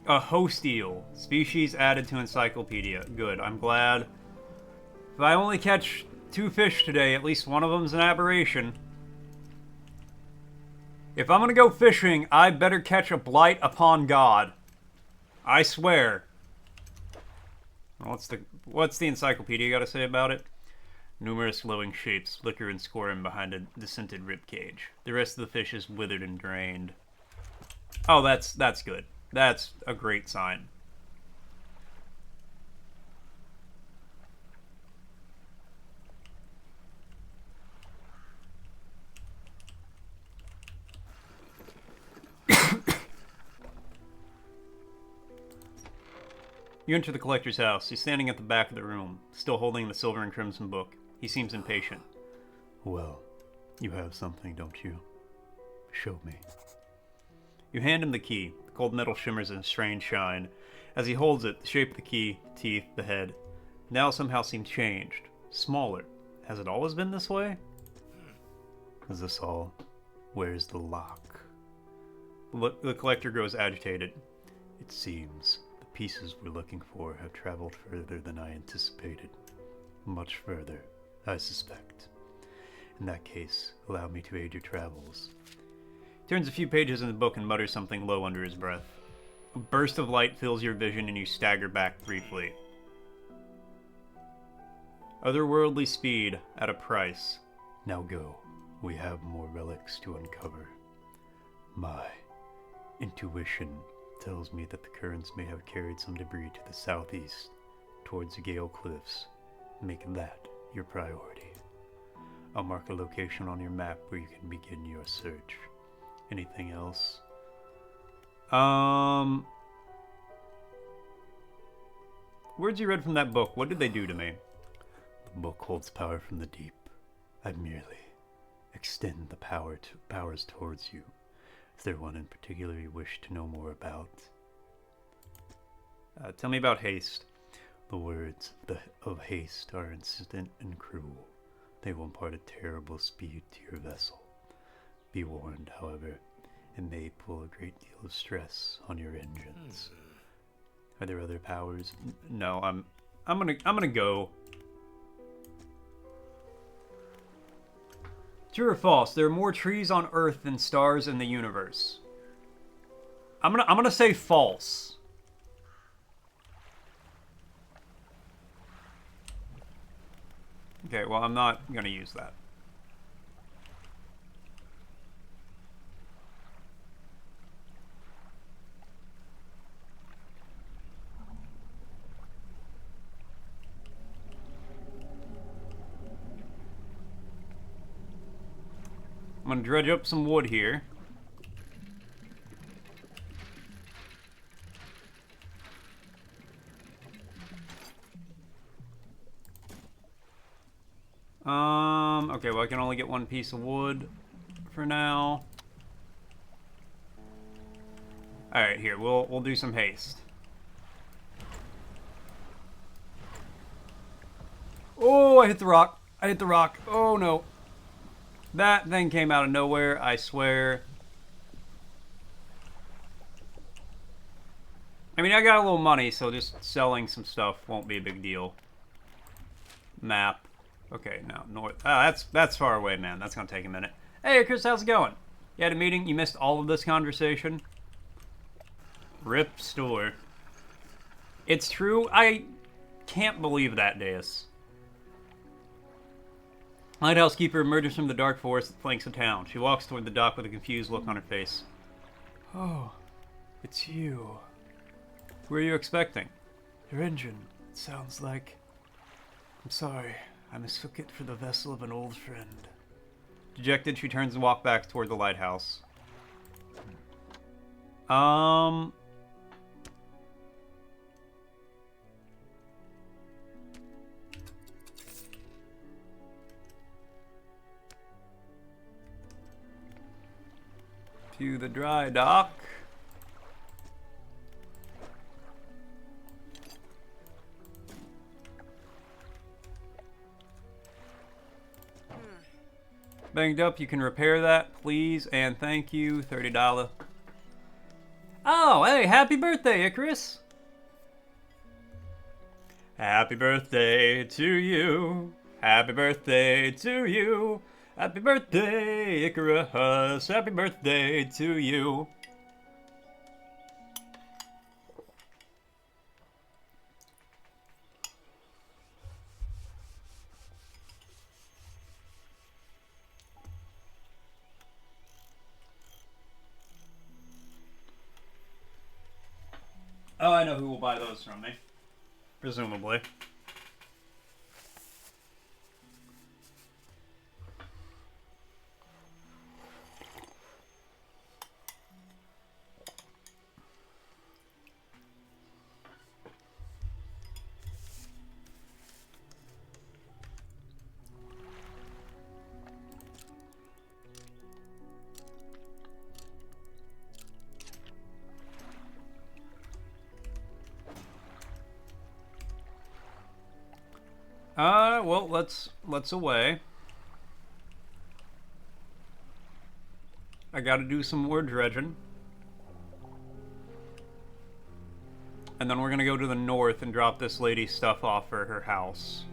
A host eel. Species added to encyclopedia. Good, I'm glad. If I only catch 2 fish today, at least one of them's an aberration. If I'm gonna go fishing, I better catch a blight upon God. I swear. What's the encyclopedia gotta say about it? Numerous glowing shapes flicker and squirm behind a descented ribcage. The rest of the fish is withered and drained. Oh, that's good. That's a great sign. You enter the collector's house. He's standing at the back of the room, still holding the silver and crimson book. He seems impatient. Well, you have something, don't you? Show me. You hand him the key. The cold metal shimmers in a strange shine. As he holds it, the shape of the key, the teeth, the head, now somehow seems changed. Smaller. Has it always been this way? Is this all? Where's the lock? The collector grows agitated. It seems the pieces we're looking for have traveled further than I anticipated. Much further, I suspect. In that case, allow me to aid your travels. He turns a few pages in the book and mutters something low under his breath. A burst of light fills your vision and you stagger back briefly. Otherworldly speed at a price. Now go. We have more relics to uncover. My intuition tells me that the currents may have carried some debris to the southeast, towards the Gale Cliffs. Make that your priority. I'll mark a location on your map where you can begin your search. Anything else? Words you read from that book, what did they do to me? The book holds power from the deep. I merely extend the powers towards you. Is there one in particular you wish to know more about? Tell me about haste. The words of haste are insistent and cruel. They will impart a terrible speed to your vessel. Be warned, however, it may pull a great deal of stress on your engines. Are there other powers? No, I'm gonna go. True or false? There are more trees on Earth than stars in the universe. I'm gonna say false. Okay, well I'm not gonna use that. I'm gonna dredge up some wood here. Okay, well I can only get one piece of wood for now. Alright, here, we'll do some haste. Oh, I hit the rock. I hit the rock. Oh no. That thing came out of nowhere, I swear. I mean, I got a little money, so just selling some stuff won't be a big deal. Map. Okay, now north. Ah, that's far away, man. That's gonna take a minute. Hey, Chris, how's it going? You had a meeting? You missed all of this conversation? Rip store. It's true. I can't believe that, Deus. Lighthouse keeper emerges from the dark forest that flanks the town. She walks toward the dock with a confused look on her face. Oh, it's you. Who are you expecting? Your engine. It sounds like... I'm sorry. I mistook it for the vessel of an old friend. Dejected, she turns and walks back toward the lighthouse. To the dry dock. Banged up, you can repair that, please, and thank you, $30. Oh, hey, happy birthday, Icarus! Happy birthday to you, happy birthday to you, happy birthday, Icarus, happy birthday to you. Oh, I know who will buy those from me. Presumably. Well, let's away. I gotta do some more dredging. And then we're gonna go to the north and drop this lady's stuff off for her house.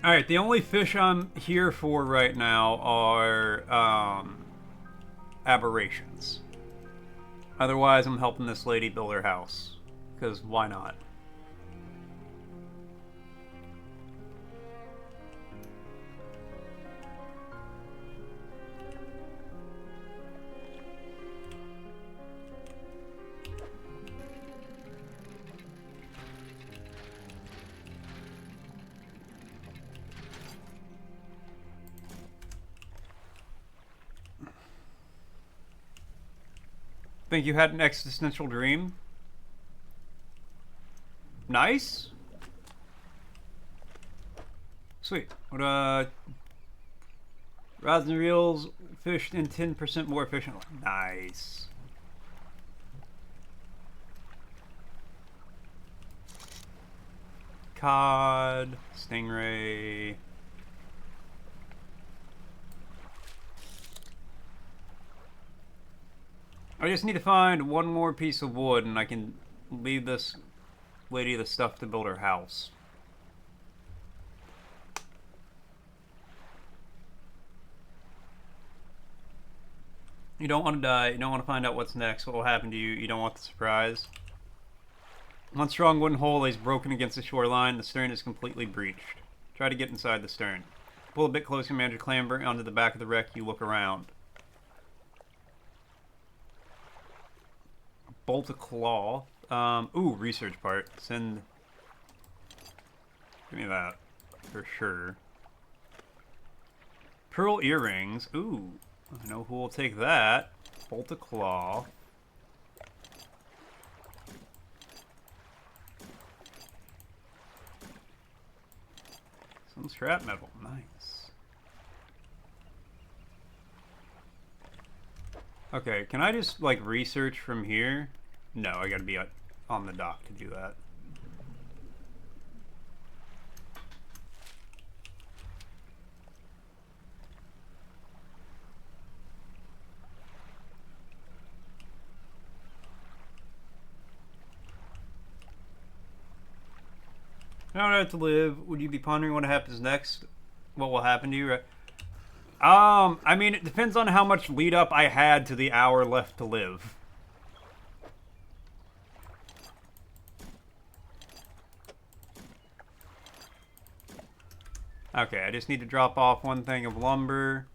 Alright, the only fish I'm here for right now are aberrations. Otherwise, I'm helping this lady build her house. Because why not? Think you had an existential dream? Nice. Sweet. What rods and reels fished in 10% more efficiently. Nice. Cod, stingray. I just need to find one more piece of wood and I can leave this lady the stuff to build her house. You don't want to die. You don't want to find out what's next, what will happen to you. You don't want the surprise. One strong wooden hull lays broken against the shoreline. The stern is completely breached. Try to get inside the stern. Pull a bit closer, manage to clamber onto the back of the wreck. You look around. Bolt of claw. Ooh, research part. Send. Give me that. For sure. Pearl earrings. Ooh. I know who will take that. Bolt of claw. Some scrap metal. Nice. Okay, can I just, like, research from here? No, I gotta be on the dock to do that. Now I have to live. Would you be pondering what happens next? What will happen to you? I mean, it depends on how much lead up I had to the hour left to live. Okay, I just need to drop off one thing of lumber.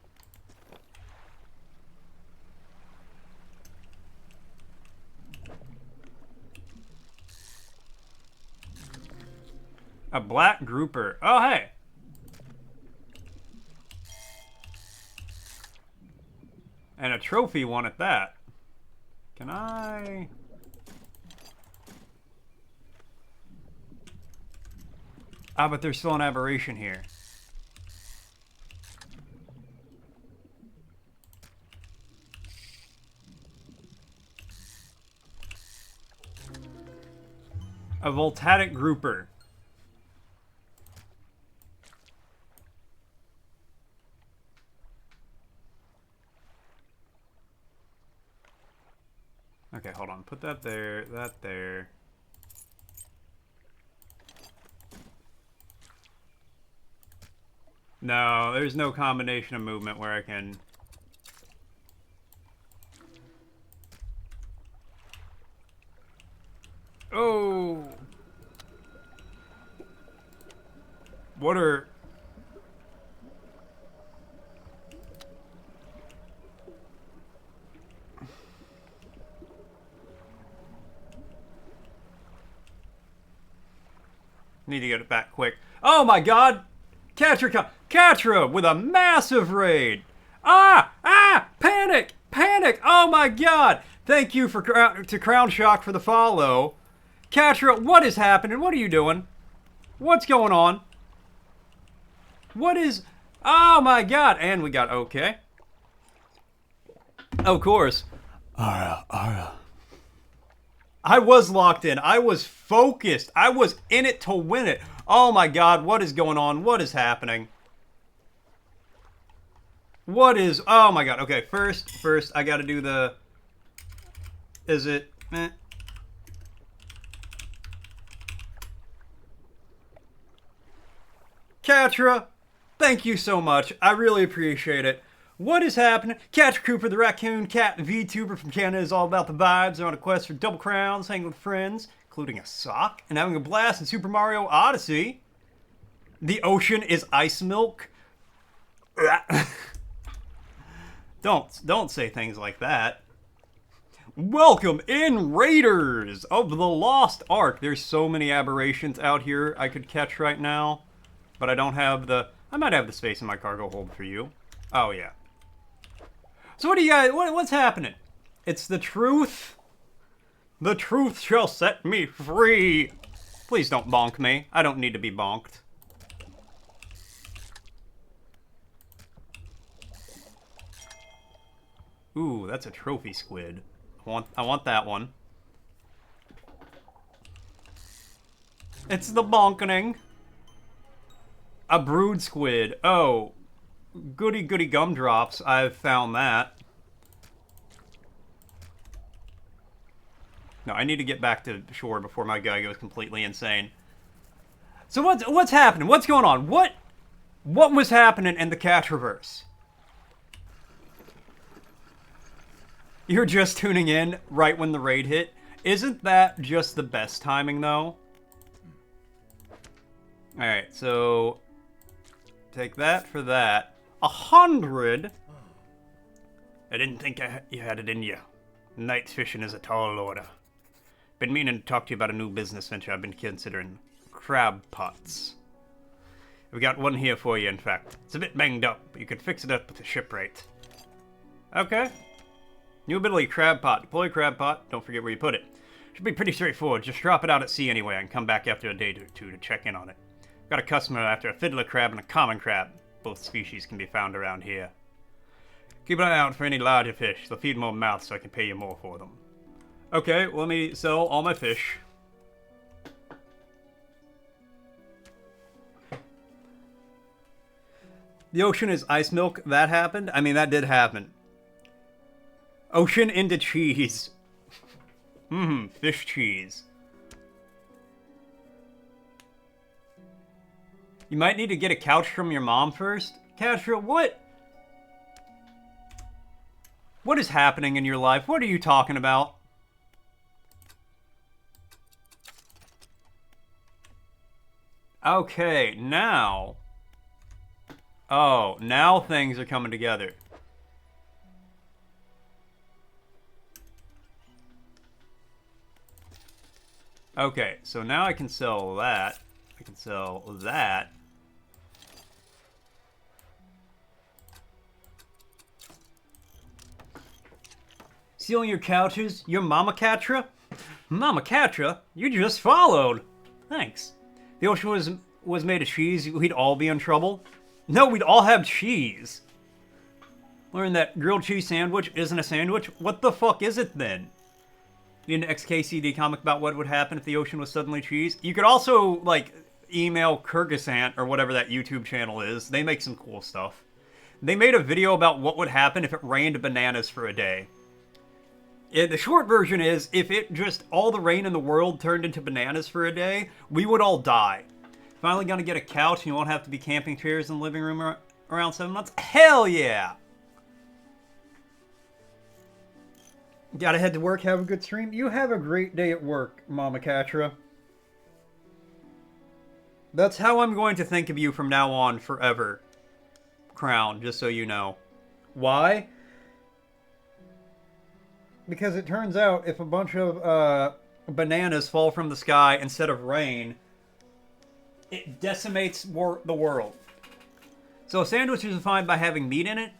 A black grouper. Oh, hey! And a trophy one at that. Can I... Ah, but there's still an aberration here. A voltaic grouper. Okay, hold on. Put that there, that there. No, there's no combination of movement where I can... Oh! What are... Need to get it back quick. Oh my god! Catra with a massive raid! Ah! Ah! Panic! Panic! Titanic! Oh my god! Thank you to Crown Shock for the follow. Catra, what is happening? What are you doing? What's going on? What is... Oh my god! And we got okay. Of course. Ara. I was locked in. I was focused. I was in it to win it. Oh my god, what is going on? What is happening? What is... Oh my god. Okay, first, I gotta do the... Is it... Catra, thank you so much. I really appreciate it. What is happening? Catra Cooper, the raccoon cat VTuber from Canada, is all about the vibes. They're on a quest for double crowns, hanging with friends, including a sock, and having a blast in Super Mario Odyssey. The ocean is ice milk. Don't say things like that. Welcome in, Raiders of the Lost Ark. There's so many aberrations out here I could catch right now, but I don't have the... I might have the space in my cargo hold for you. Oh, yeah. So what do you guys... What's happening? It's the truth. The truth shall set me free. Please don't bonk me. I don't need to be bonked. Ooh, that's a trophy squid. I want that one. It's the bonkening. A brood squid. Oh, goody gumdrops. I've found that. No, I need to get back to shore before my guy goes completely insane. So what's happening? What's going on? What was happening in the Catraverse? You're just tuning in right when the raid hit. Isn't that just the best timing, though? Alright, so... Take that for that. 100! I didn't think you had it in you. Night fishing is a tall order. Been meaning to talk to you about a new business venture I've been considering. Crab pots. We got one here for you, in fact. It's a bit banged up, but you could fix it up with a ship rate. Okay. New ability, crab pot. Deploy crab pot. Don't forget where you put it. Should be pretty straightforward. Just drop it out at sea anyway and come back after a day or two to check in on it. Got a customer after a fiddler crab and a common crab. Both species can be found around here. Keep an eye out for any larger fish. They'll feed more mouths so I can pay you more for them. Okay, let me sell all my fish. The ocean is ice milk. That happened? I mean, that did happen. Ocean into cheese. Fish cheese. You might need to get a couch from your mom first. Catra, what is happening in your life? What are you talking about? Okay, now... Oh, now things are coming together. Okay, so now I can sell that. I can sell that. Stealing your couches? Your Mama Catra? Mama Catra? You just followed. Thanks. The ocean was made of cheese, we'd all be in trouble. No, we'd all have cheese. Learn that grilled cheese sandwich isn't a sandwich? What the fuck is it then? Need an XKCD comic about what would happen if the ocean was suddenly cheese? You could also, like, email Kyrgyzstan or whatever that YouTube channel is. They make some cool stuff. They made a video about what would happen if it rained bananas for a day. The short version is, if it just, all the rain in the world turned into bananas for a day, we would all die. Finally gonna get a couch and you won't have to be camping chairs in the living room around 7 months? Hell yeah! Gotta head to work, have a good stream. You have a great day at work, Mama Catra. That's how I'm going to think of you from now on forever. Crown, just so you know. Why? Because it turns out if a bunch of bananas fall from the sky instead of rain, it decimates the world. So a sandwich is defined by having meat in it,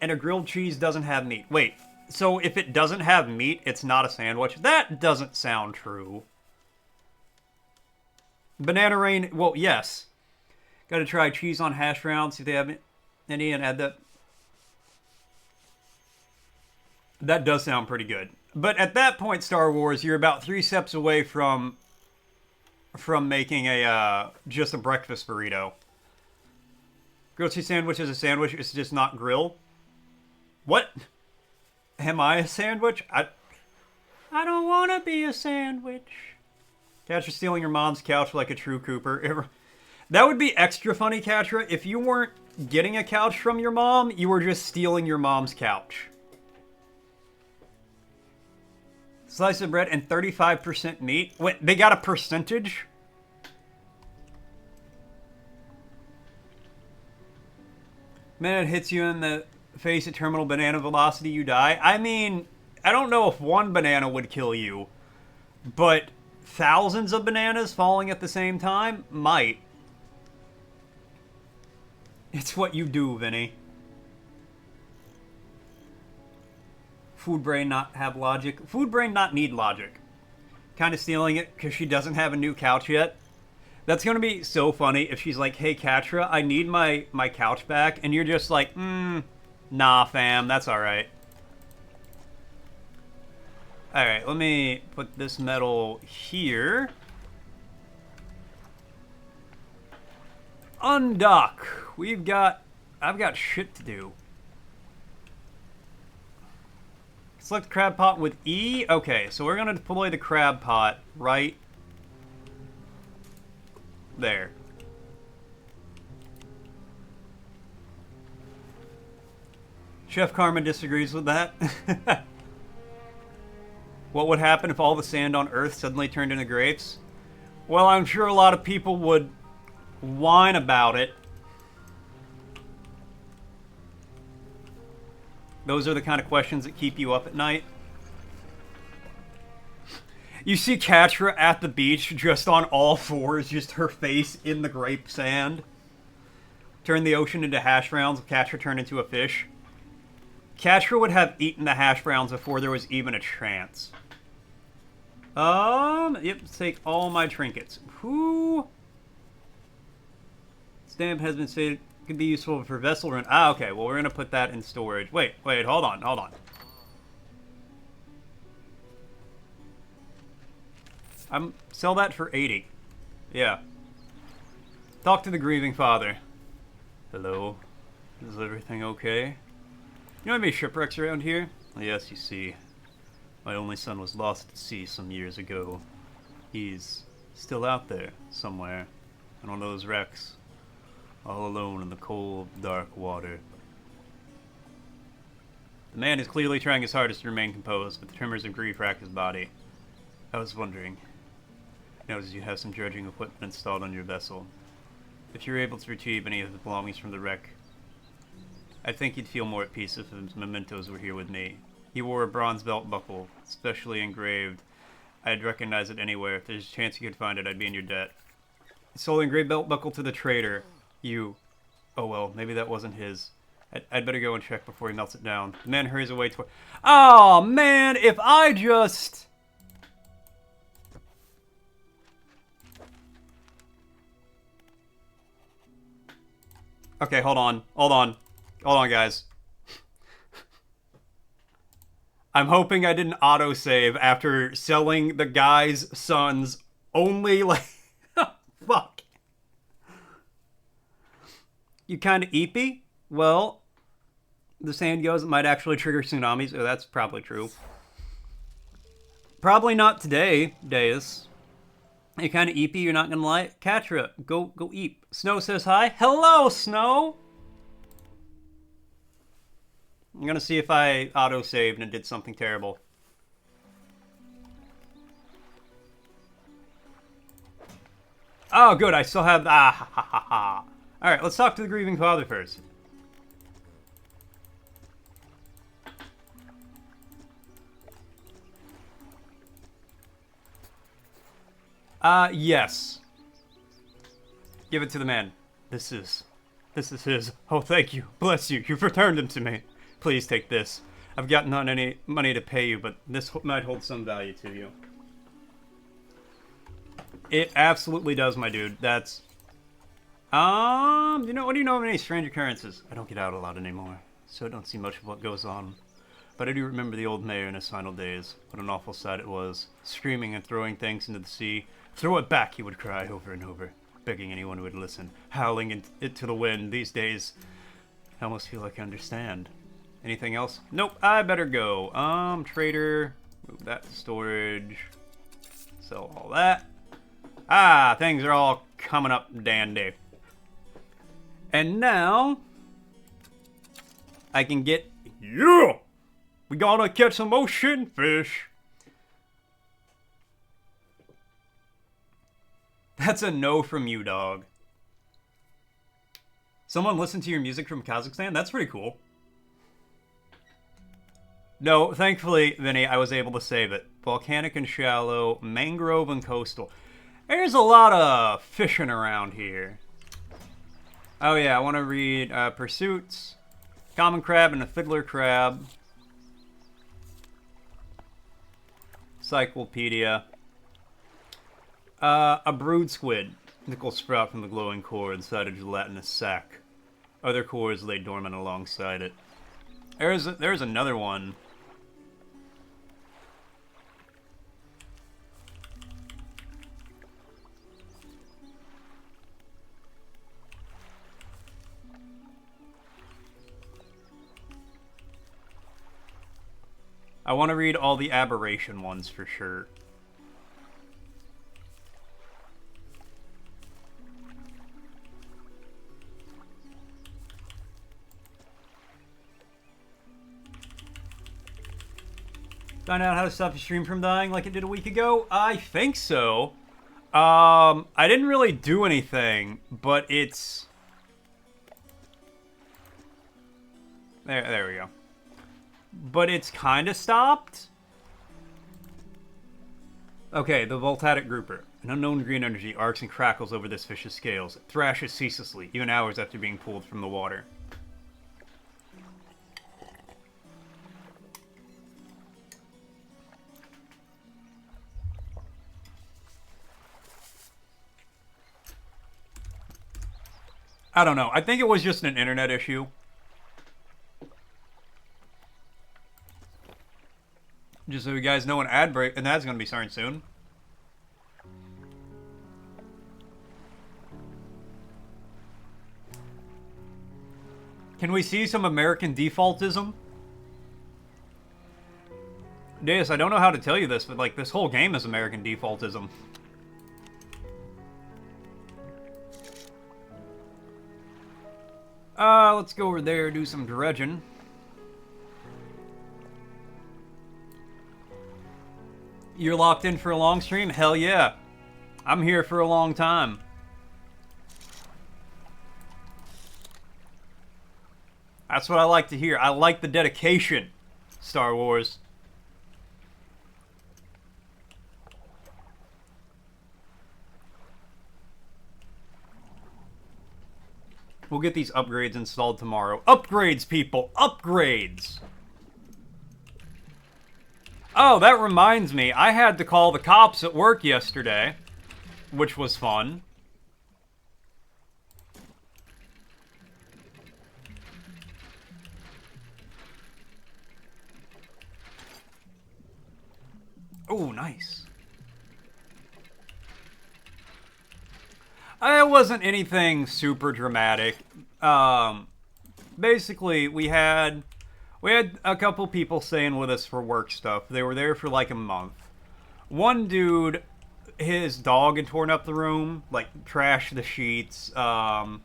and a grilled cheese doesn't have meat. Wait, So if it doesn't have meat, it's not a sandwich. That doesn't sound true. Banana rain, well, yes. Gotta try cheese on hash browns, see if they have any, and add that. That does sound pretty good. But at that point, Star Wars, you're about 3 steps away from making a just a breakfast burrito. Grilled cheese sandwich is a sandwich, it's just not grill. What? Am I a sandwich? I don't want to be a sandwich. Catra stealing your mom's couch like a true Cooper. That would be extra funny, Catra, if you weren't getting a couch from your mom, you were just stealing your mom's couch. Slice of bread and 35% meat? Wait, they got a percentage? Man, it hits you in the face at terminal banana velocity, you die. I mean, I don't know if one banana would kill you, but thousands of bananas falling at the same time might. It's what you do, Vinny. Food brain not have logic. Food brain not need logic. Kind of stealing it because she doesn't have a new couch yet. That's going to be so funny if she's like, hey, Catra, I need my couch back. And you're just like, nah, fam, that's all right. All right, let me put this metal here. Undock. I've got shit to do. Select crab pot with E. Okay, so we're going to deploy the crab pot right there. Chef Karma disagrees with that. What would happen if all the sand on Earth suddenly turned into grapes? Well, I'm sure a lot of people would whine about it. Those are the kind of questions that keep you up at night. You see Catra at the beach, just on all fours, just her face in the grape sand. Turn the ocean into hash browns, Catra turned into a fish. Catra would have eaten the hash browns before there was even a chance. Yep, take all my trinkets. Whoo. Stamp has been stated could be useful for vessel run. Ah, okay, well, we're going to put that in storage. Wait, hold on. Sell that for 80. Yeah. Talk to the grieving father. Hello? Is everything okay? You know any shipwrecks around here? Yes, you see. My only son was lost at sea some years ago. He's still out there, somewhere, in one of those wrecks. All alone in the cold, dark water. The man is clearly trying his hardest to remain composed, but the tremors of grief rack his body. I was wondering, notice you have some dredging equipment installed on your vessel. If you're able to retrieve any of the belongings from the wreck, I think you'd feel more at peace if his mementos were here with me. He wore a bronze belt buckle, specially engraved. I'd recognize it anywhere. If there's a chance you could find it, I'd be in your debt. Sold engraved belt buckle to the trader. Oh well, maybe that wasn't his. I'd better go and check before he melts it down. The man hurries away toward... Oh, man, if I just... Okay, hold on, guys. I'm hoping I didn't autosave after selling the guy's son's only, like... Fuck. You kind of eepy? Well, the saying goes it might actually trigger tsunamis. Oh, that's probably true. Probably not today, Deus. You kind of eepy, you're not gonna lie. Catra, go eep. Snow says hi. Hello, Snow! I'm gonna see if I auto-saved and did something terrible. Oh, good, I still have... Ah, ha, ha, ha, ha. Alright, let's talk to the grieving father first. Yes. Give it to the man. This is his. Oh, thank you. Bless you. You've returned him to me. Please take this. I've got not any money to pay you, but this might hold some value to you. It absolutely does, my dude. That's... what do you know of any strange occurrences? I don't get out a lot anymore, so I don't see much of what goes on. But I do remember the old mayor in his final days. What an awful sight it was. Screaming and throwing things into the sea. Throw it back, he would cry over and over, begging anyone who would listen. Howling it to the wind. These days, I almost feel like I understand. Anything else? Nope, I better go. Trader. Move that to storage. Sell all that. Ah, things are all coming up dandy. And now, I can get... Yeah! We gotta catch some ocean fish. That's a no from you, dog. Someone listened to your music from Kazakhstan? That's pretty cool. No, thankfully, Vinny, I was able to save it. Volcanic and shallow, mangrove and coastal. There's a lot of fishing around here. Oh yeah, I want to read Pursuits, Common Crab and a Fiddler Crab, Cyclopedia, a Brood Squid, nickel sprout from the glowing core inside a gelatinous sac. Other cores lay dormant alongside it. There's another one. I want to read all the aberration ones for sure. Find out how to stop your stream from dying like it did a week ago? I think so. I didn't really do anything, but it's... There we go. But it's kind of stopped. Okay, the Voltaic grouper. An unknown green energy arcs and crackles over this fish's scales. It thrashes ceaselessly, even hours after being pulled from the water. I don't know. I think it was just an internet issue. Just so you guys know, an ad break, and that's going to be starting soon. Can we see some American defaultism? Deus, I don't know how to tell you this, but like this whole game is American defaultism. Let's go over there, do some dredging. You're locked in for a long stream? Hell yeah. I'm here for a long time. That's what I like to hear. I like the dedication, Star Wars. We'll get these upgrades installed tomorrow. Upgrades, people! Upgrades! Oh, that reminds me. I had to call the cops at work yesterday, which was fun. Oh, nice. It wasn't anything super dramatic. Basically, we had a couple people staying with us for work stuff. They were there for like a month. One dude, his dog had torn up the room, like trashed the sheets. Americans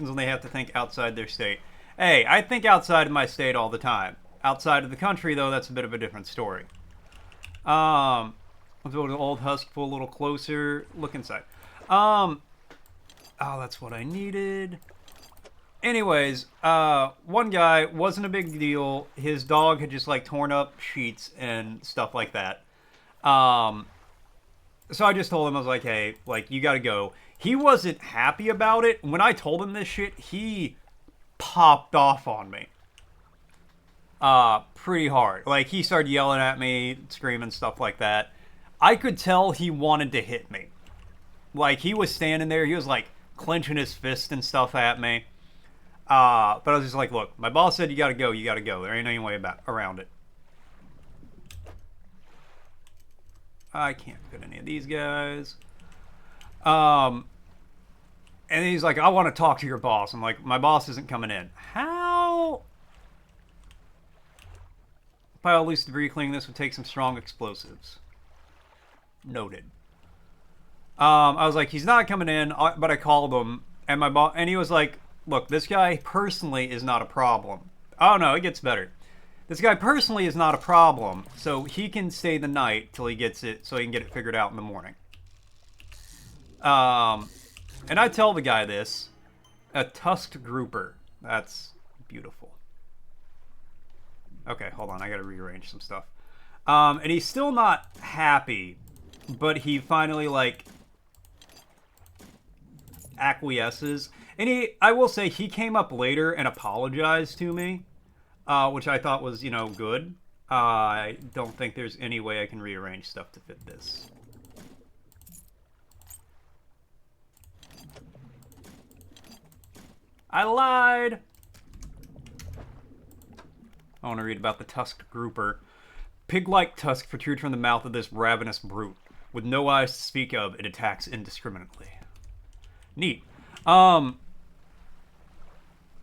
only have to think outside their state. Hey, I think outside of my state all the time. Outside of the country, though, that's a bit of a different story. Let's go to the old husk, pull a little closer. Look inside. Oh, that's what I needed. Anyways, one guy, wasn't a big deal. His dog had just, like, torn up sheets and stuff like that. So I just told him, I was like, hey, like, you gotta go. He wasn't happy about it. When I told him this shit, he popped off on me. pretty hard. Like, he started yelling at me, screaming, stuff like that. I could tell he wanted to hit me. Like, he was standing there, he was, like, clenching his fist and stuff at me. But I was just like, look, my boss said you gotta go, you gotta go. There ain't any way around it. I can't fit any of these guys. And he's like, I want to talk to your boss. I'm like, my boss isn't coming in. How? Pile loose debris cleaning this would take some strong explosives. Noted. I was like, he's not coming in, but I called him, and my boss, and he was like, look, this guy personally is not a problem. Oh no, it gets better. This guy personally is not a problem, so he can stay the night till he gets it, so he can get it figured out in the morning. And I tell the guy this, a tusked grouper. That's beautiful. Okay, hold on, I gotta rearrange some stuff. And he's still not happy, but he finally, like, acquiesces. And I will say, he came up later and apologized to me, which I thought was, you know, good. I don't think there's any way I can rearrange stuff to fit this. I lied! I want to read about the tusked grouper. Pig-like tusk protrude from the mouth of this ravenous brute. With no eyes to speak of, it attacks indiscriminately. Neat. But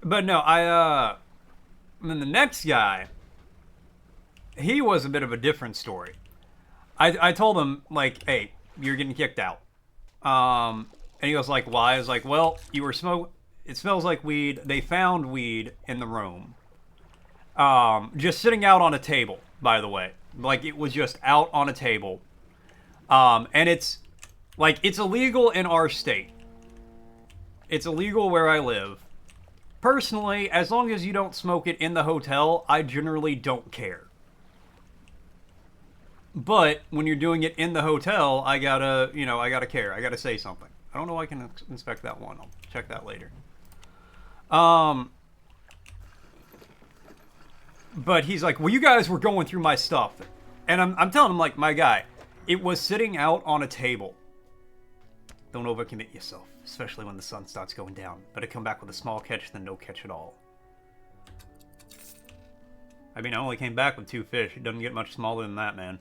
no, and then the next guy, he was a bit of a different story. I told him, like, hey, you're getting kicked out. And he was like, why? I was like, well, you were it smells like weed. They found weed in the room. Just sitting out on a table, by the way. Like, it was just out on a table. And it's, like, it's illegal in our state. It's illegal where I live. Personally, as long as you don't smoke it in the hotel, I generally don't care. But when you're doing it in the hotel, I gotta, you know, I gotta care. I gotta say something. I don't know if I can inspect that one. I'll check that later. But he's like, well, you guys were going through my stuff. And I'm telling him, like, my guy, it was sitting out on a table. Don't overcommit yourself, especially when the sun starts going down. Better come back with a small catch than no catch at all. I mean, I only came back with 2 fish. It doesn't get much smaller than that, man.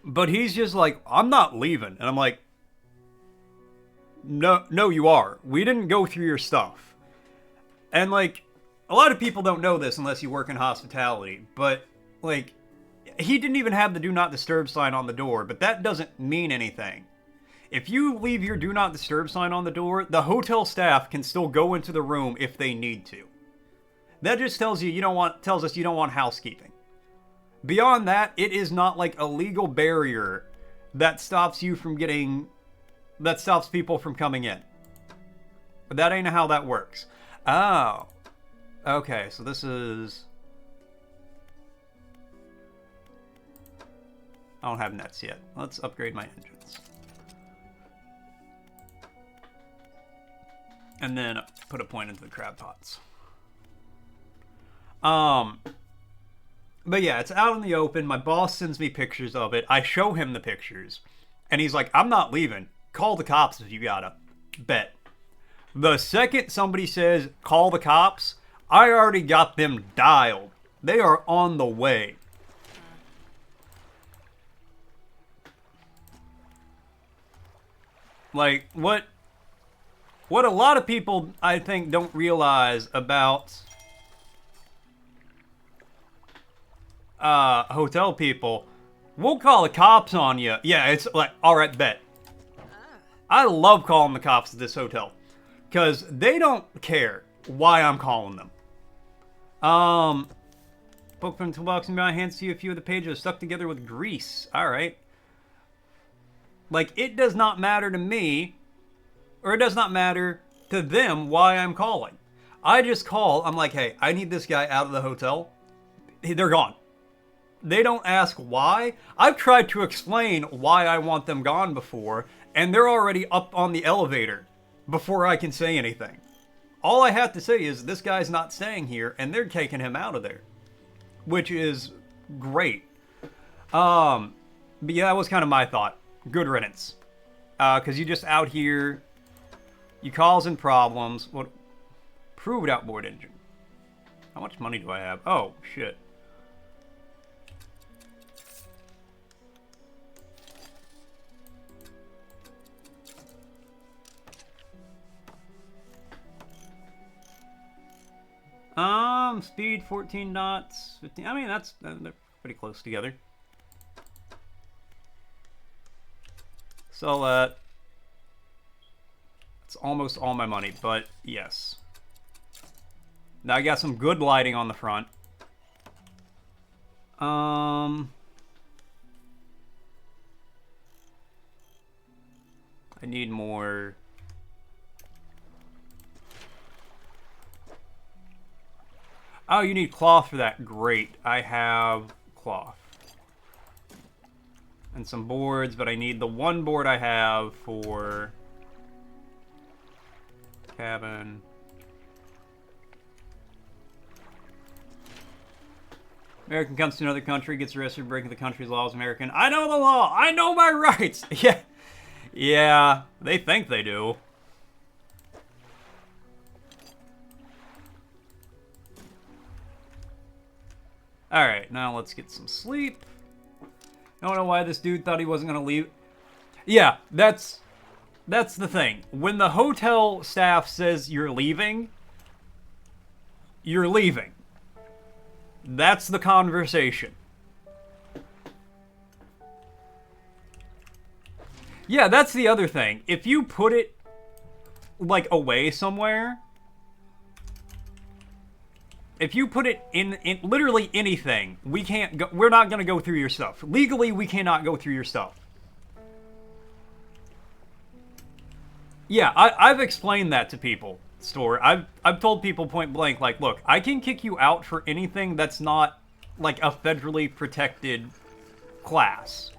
But he's just like, I'm not leaving. And I'm like, no, you are. We didn't go through your stuff. And, like, a lot of people don't know this unless you work in hospitality. But, like, he didn't even have the Do Not Disturb sign on the door. But that doesn't mean anything. If you leave your Do Not Disturb sign on the door, the hotel staff can still go into the room if they need to. That just tells us you don't want housekeeping. Beyond that, it is not like a legal barrier that stops people from coming in. But that ain't how that works. Oh. Okay, so this is... I don't have nets yet. Let's upgrade my engines. And then put a point into the crab pots. But yeah, it's out in the open. My boss sends me pictures of it. I show him the pictures. And he's like, I'm not leaving. Call the cops if you gotta. Bet. The second somebody says, call the cops, I already got them dialed. They are on the way. Like, what a lot of people, I think, don't realize about hotel people, we'll call the cops on you. Yeah, it's like, alright, bet. I love calling the cops at this hotel. Because they don't care why I'm calling them. Book from the toolbox in my hands to you a few of the pages stuck together with grease. Alright. Like, it does not matter to me, or it does not matter to them why I'm calling. I just call, I'm like, hey, I need this guy out of the hotel. They're gone. They don't ask why. I've tried to explain why I want them gone before, and they're already up on the elevator before I can say anything. All I have to say is this guy's not staying here, and they're taking him out of there, which is great. But yeah, that was kind of my thought. Good riddance. Because you just out here, you causing problems. What? Proved outboard engine. How much money do I have? Oh, shit. Speed 14 knots, 15. I mean, they're pretty close together. Sell that. It's almost all my money, but yes. Now I got some good lighting on the front. I need more. Oh, you need cloth for that. Great. I have cloth. And some boards, but I need the one board I have for cabin. American comes to another country, gets arrested for breaking the country's laws. American, I know the law. I know my rights. Yeah. Yeah, they think they do. Alright, now let's get some sleep. I don't know why this dude thought he wasn't going to leave. Yeah, that's the thing. When the hotel staff says you're leaving, you're leaving. That's the conversation. Yeah, that's the other thing. If you put it, like, away somewhere... If you put it in literally anything, we're not going to go through your stuff. Legally, we cannot go through your stuff. Yeah, I've explained that to people, Store. I've told people point blank, like, look, I can kick you out for anything that's not, like, a federally protected class.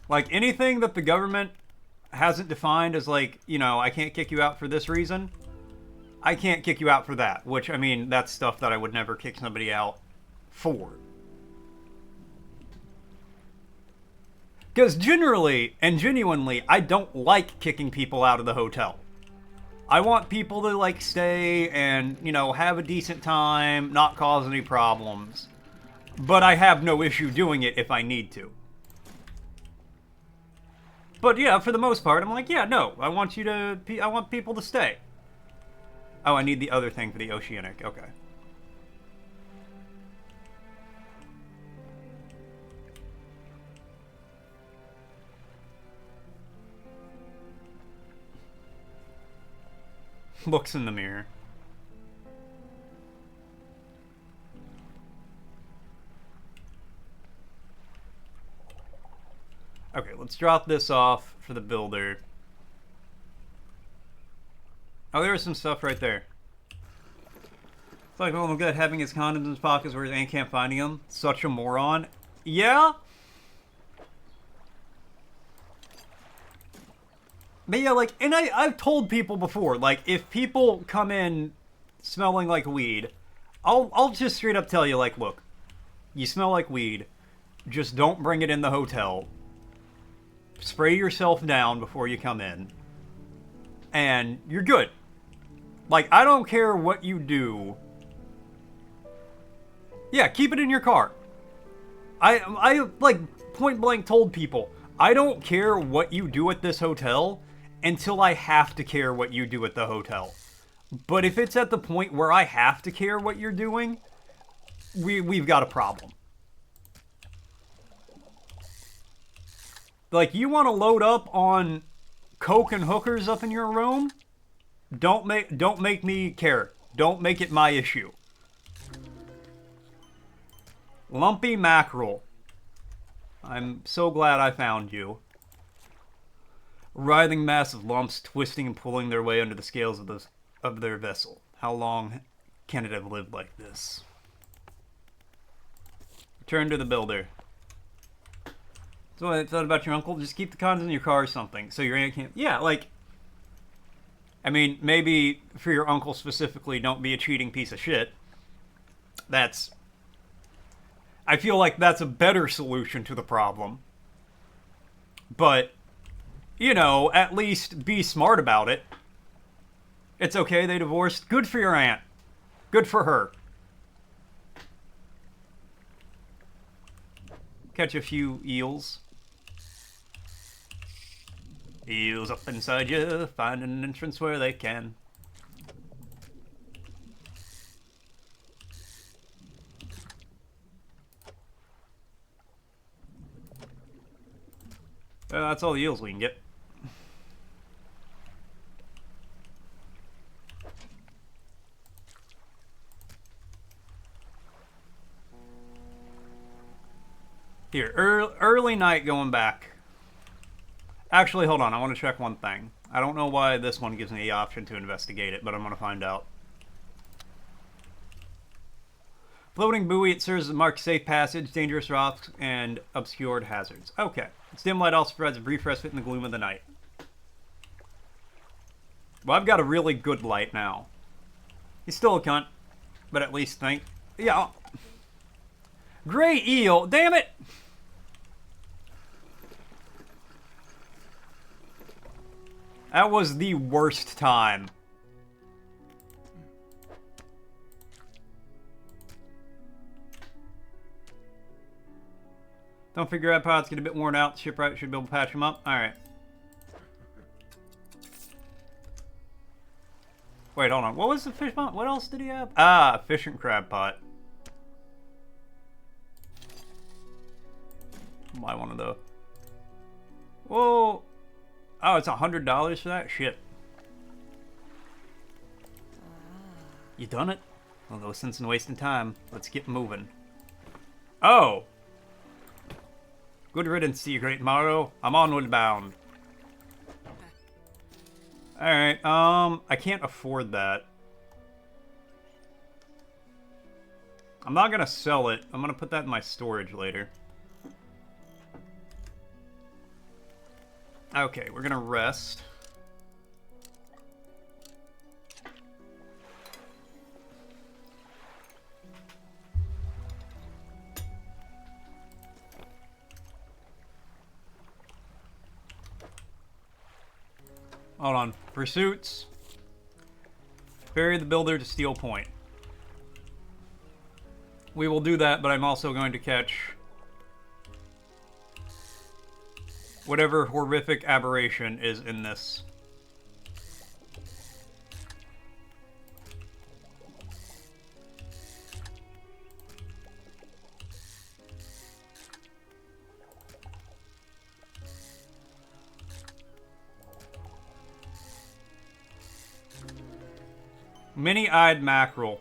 Like, anything that the government hasn't defined as, like, you know, I can't kick you out for this reason, I can't kick you out for that. Which, I mean, that's stuff that I would never kick somebody out for. Because generally, and genuinely, I don't like kicking people out of the hotel. I want people to, like, stay and, you know, have a decent time, not cause any problems. But I have no issue doing it if I need to. But yeah, for the most part, I'm like, yeah, no, I want people to stay. Oh, I need the other thing for the oceanic, okay. Looks in the mirror. Okay, let's drop this off for the builder. Oh, there was some stuff right there. It's like, oh my god, having his condoms in his pockets where and can't finding them. Such a moron. Yeah? But yeah, like, and I've told people before, like, if people come in smelling like weed, I'll just straight up tell you, like, look, you smell like weed, just don't bring it in the hotel. Spray yourself down before you come in. And you're good. Like, I don't care what you do. Yeah, keep it in your car. I like, point blank told people, I don't care what you do at this hotel until I have to care what you do at the hotel. But if it's at the point where I have to care what you're doing, we've got a problem. Like, you want to load up on coke and hookers up in your room? Don't make me care. Don't make it my issue. Lumpy mackerel. I'm so glad I found you. Writhing mass of lumps twisting and pulling their way under the scales of their vessel. How long can it have lived like this? Return to the builder. So I thought about your uncle. Just keep the cons in your car or something, so your aunt can't. Yeah, like. I mean, maybe for your uncle specifically, don't be a cheating piece of shit. That's. I feel like that's a better solution to the problem. But, you know, at least be smart about it. It's okay, they divorced. Good for your aunt. Good for her. Catch a few eels. Eels up inside you, find an entrance where they can. Well, that's all the eels we can get. Here, early night going back. Actually, hold on. I want to check one thing. I don't know why this one gives me the option to investigate it, but I'm going to find out. Floating buoy, it serves as a marked safe passage, dangerous rocks, and obscured hazards. Okay. Its dim light also provides a brief respite in the gloom of the night. Well, I've got a really good light now. He's still a cunt, but at least think. Yeah. Gray eel, damn it! That was the worst time. Don't figure out pilots get a bit worn out. The shipwright should be able to patch them up. Alright. Wait, hold on. What was the fish pot? What else did he have? Ah, fish and crab pot. Buy one of those. Whoa. Oh, it's $100 for that? Shit. You done it? Well, no sense in wasting time. Let's get moving. Oh! Good riddance to you, great Morrow. I'm onward bound. Alright, I can't afford that. I'm not gonna sell it. I'm gonna put that in my storage later. Okay, we're gonna rest. Hold on. Pursuits. Ferry the builder to Steel Point. We will do that, but I'm also going to catch whatever horrific aberration is in this. Many-eyed mackerel.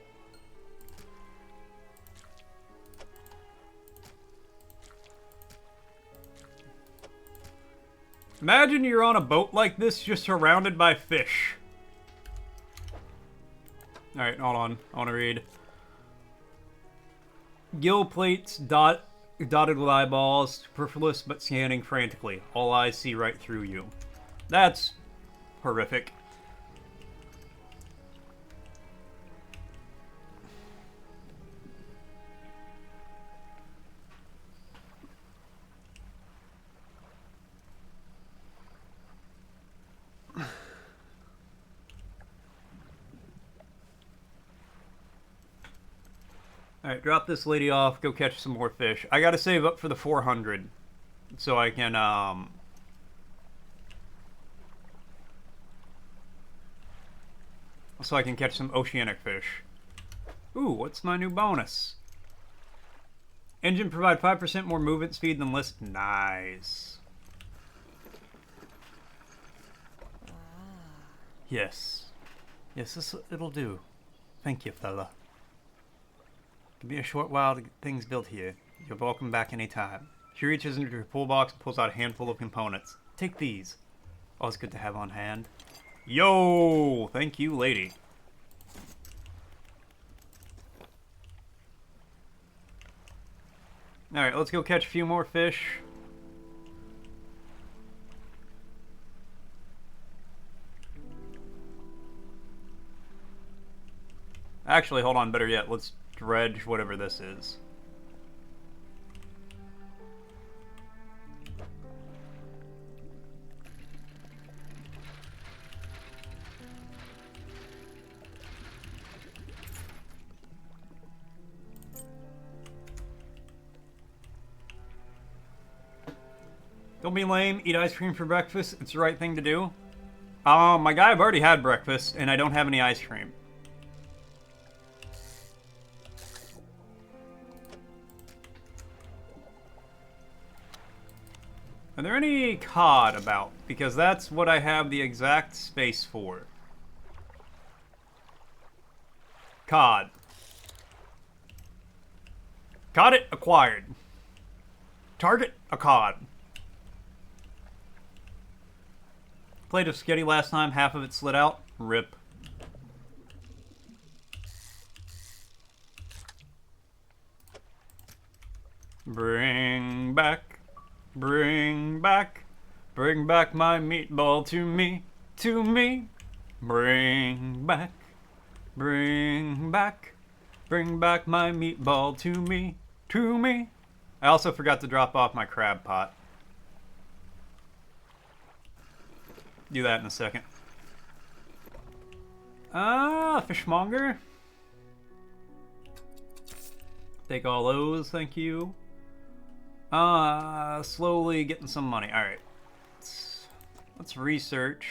Imagine you're on a boat like this, just surrounded by fish. Alright, hold on. I want to read. Gill plates dotted with eyeballs, superfluous but scanning frantically. All eyes see right through you. That's horrific. Alright, drop this lady off, go catch some more fish. I gotta save up for the 400. So I can, so I can catch some oceanic fish. Ooh, what's my new bonus? Engine provide 5% more movement speed than list. Nice. Yes. Yes, it'll do. Thank you, fella. Give me a short while to get things built here. You're welcome back anytime. She reaches into her pull box and pulls out a handful of components. Take these. Always good to have on hand. Yo! Thank you, lady. Alright, let's go catch a few more fish. Actually, hold on, better yet, let's dredge whatever this is. Don't be lame, eat ice cream for breakfast, it's the right thing to do. My guy, I've already had breakfast, and I don't have any ice cream. Are there any cod about? Because that's what I have the exact space for. Cod. Caught it, acquired. Target, a cod. Plate of spaghetti last time, half of it slid out. Rip. Bring back my meatball to me, to me. Bring back my meatball to me, to me. I also forgot to drop off my crab pot. Do that in a second. Fishmonger. Take all those, thank you. Slowly getting some money. Alright. Let's research.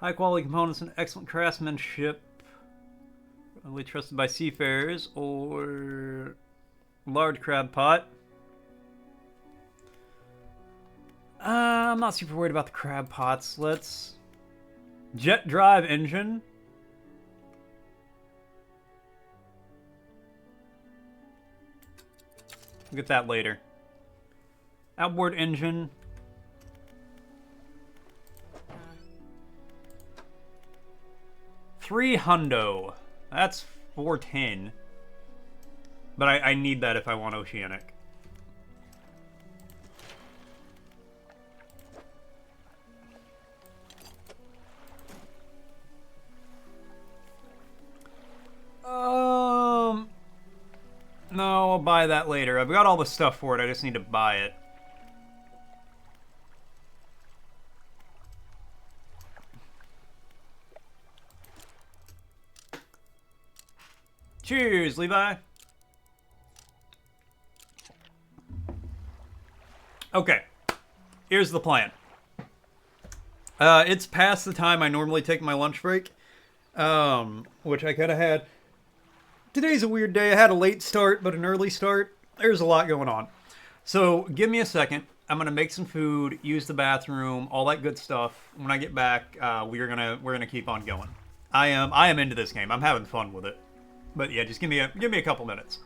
High quality components and excellent craftsmanship. Only trusted by seafarers, or large crab pot. I'm not super worried about the crab pots. Let's jet drive engine. We'll get that later. Outboard engine. $300. That's $410. But I need that if I want oceanic. No, I'll buy that later. I've got all the stuff for it. I just need to buy it. Cheers, Levi. Okay. Here's the plan. It's past the time I normally take my lunch break. Which I kind of had. Today's a weird day. I had a late start, but an early start. There's a lot going on. So give me a second. I'm gonna make some food, use the bathroom, all that good stuff. When I get back, we're gonna keep on going. I am into this game. I'm having fun with it. But yeah, just give me a couple minutes.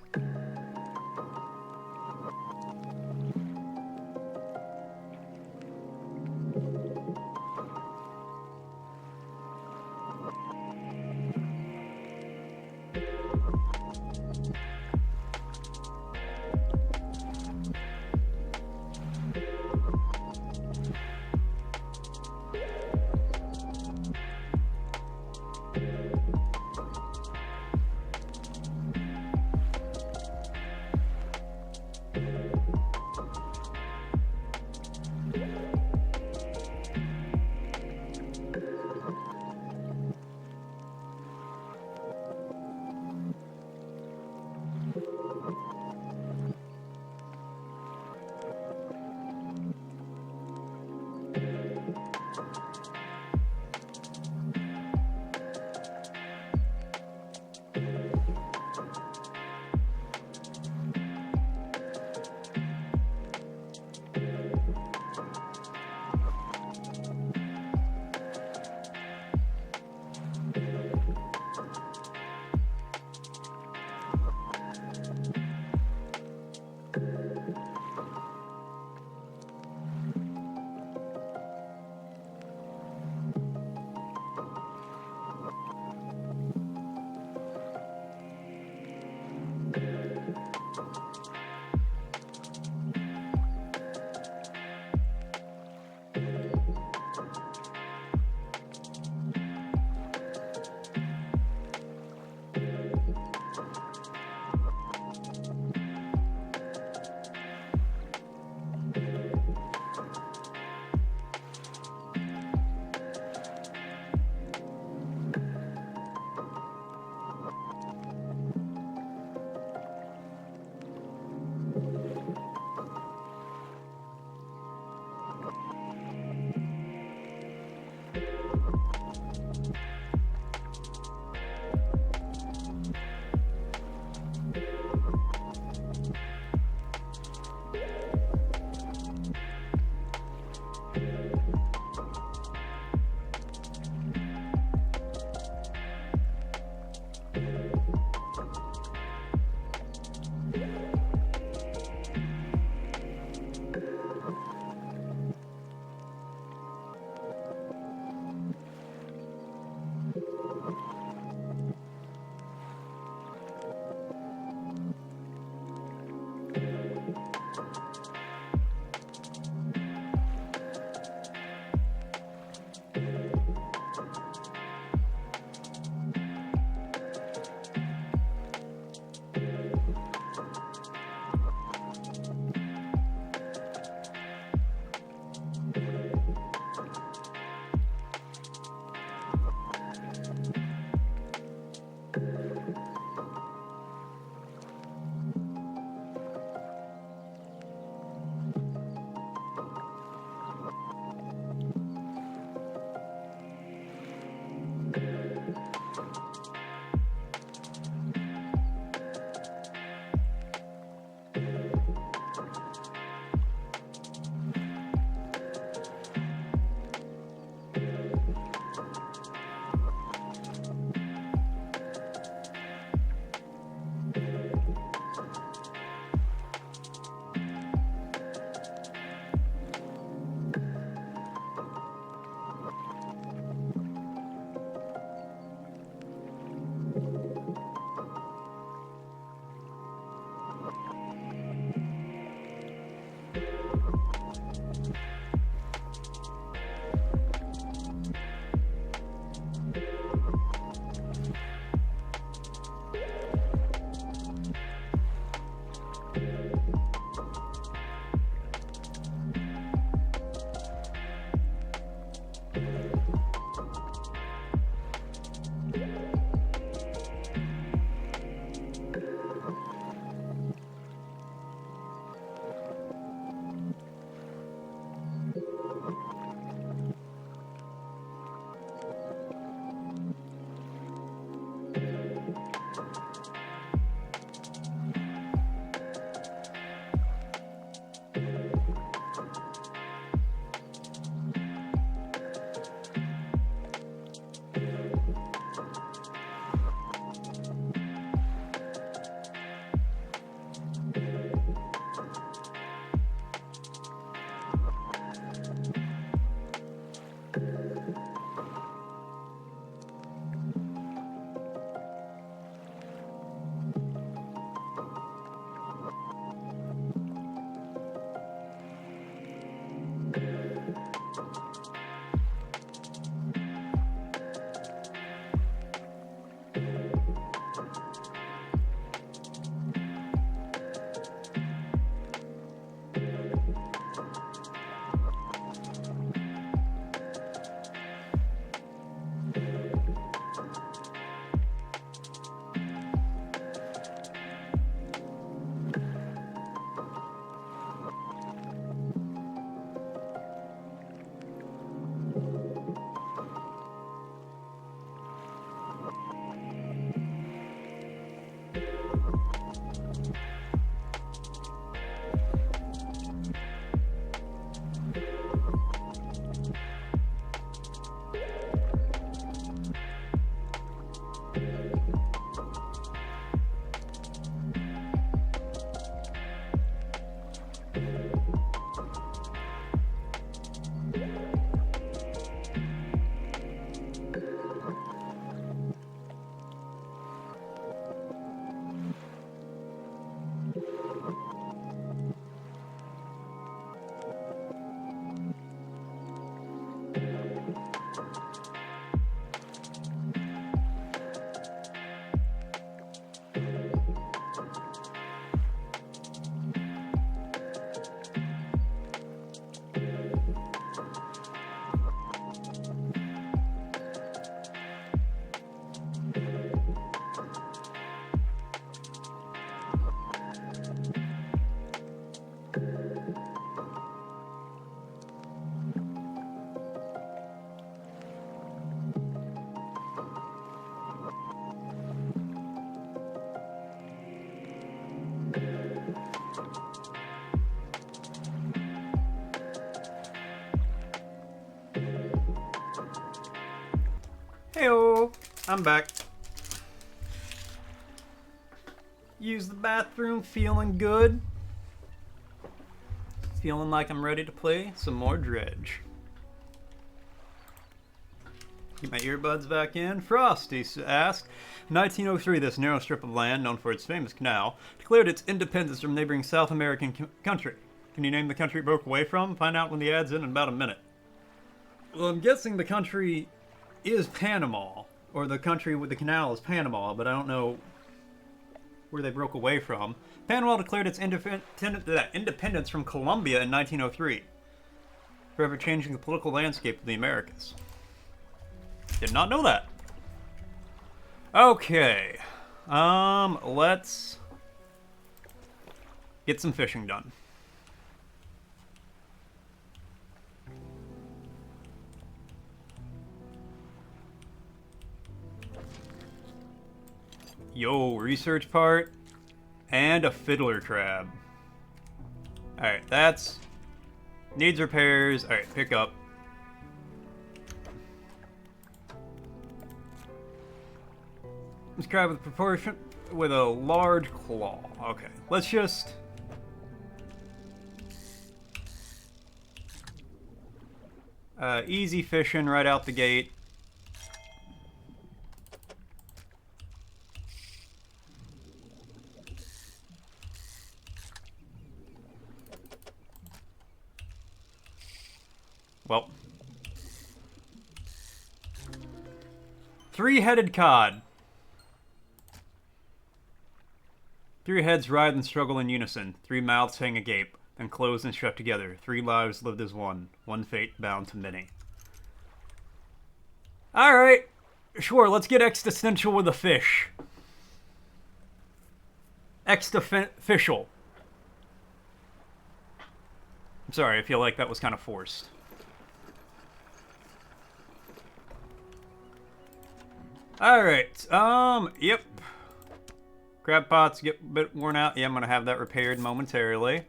Heyo, I'm back. Use the bathroom, feeling good. Feeling like I'm ready to play some more Dredge. Get my earbuds back in. Frosty asked, in 1903, this narrow strip of land, known for its famous canal, declared its independence from neighboring South American country. Can you name the country it broke away from? Find out when the ad's in about a minute. Well, I'm guessing the country is Panama, or the country with the canal is Panama, but I don't know where they broke away from. Panama declared its independence from Colombia in 1903, forever changing the political landscape of the Americas. Did not know that. Okay. Let's get some fishing done. Yo, research part. And a fiddler crab. Alright, that's... needs repairs. Alright, pick up. This crab with proportion... with a large claw. Okay, let's just... easy fishing right out the gate. Well. Three-headed cod. Three heads writhe and struggle in unison. Three mouths hang agape, then close and shut together. Three lives lived as one. One fate bound to many. Alright. Sure, let's get existential with a fish. Extra-official. I'm sorry, I feel like that was kind of forced. Alright, yep. Crab pots get a bit worn out. Yeah, I'm gonna have that repaired momentarily.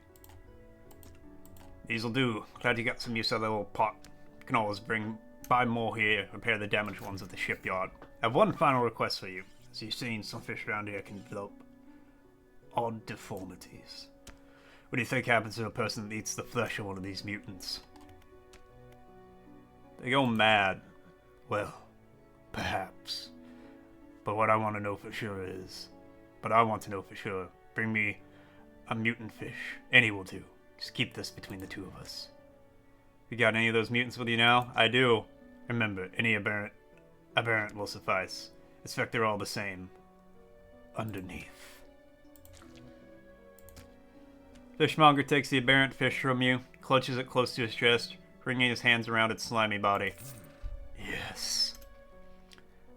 These'll do. Glad you got some use of that little pot. You can always buy more here, repair the damaged ones at the shipyard. I have one final request for you. As you've seen, some fish around here can develop odd deformities. What do you think happens to a person that eats the flesh of one of these mutants? They go mad. Well, perhaps. But what I want to know for sure is... bring me a mutant fish. Any will do. Just keep this between the two of us. You got any of those mutants with you now? I do. Remember, any aberrant will suffice. In fact, they're all the same. Underneath. Fishmonger takes the aberrant fish from you, clutches it close to his chest, wringing his hands around its slimy body. Yes.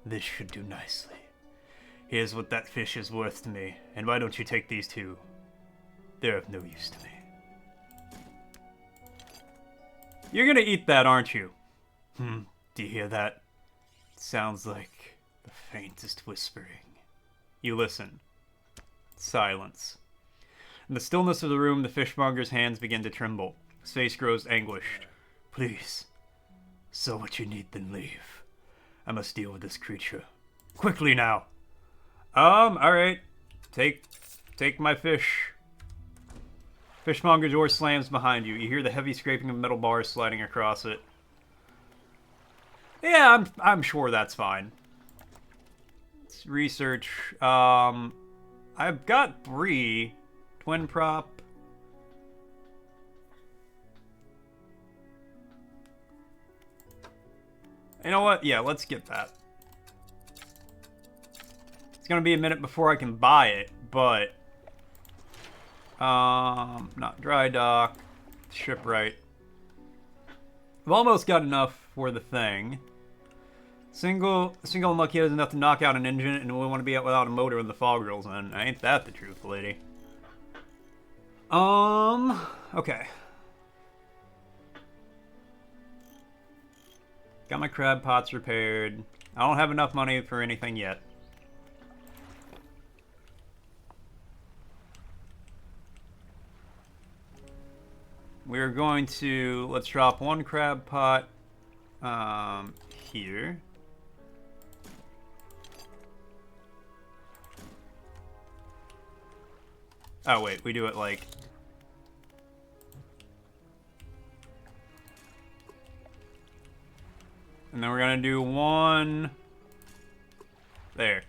This should do nicely. Here's what that fish is worth to me, and why don't you take these two? They're of no use to me. You're gonna eat that, aren't you? Do you hear that? It sounds like the faintest whispering. You listen. Silence. In the stillness of the room, the fishmonger's hands begin to tremble. His face grows anguished. Please. Sell what you need, then leave. I must deal with this creature. Quickly now. Alright. Take my fish. Fishmonger door slams behind you. You hear the heavy scraping of metal bars sliding across it. Yeah, I'm sure that's fine. Let's research. I've got 3. Twin prop. You know what? Yeah, let's get that. It's gonna be a minute before I can buy it, but not dry dock, shipwright. I've almost got enough for the thing. Single unlucky has enough to knock out an engine, and we want to be out without a motor when the fog rolls in. Ain't that the truth, lady? Okay. Got my crab pots repaired. I don't have enough money for anything yet. We're going to, let's drop one crab pot here. Oh, wait, we do it like... And then we're gonna do one... There.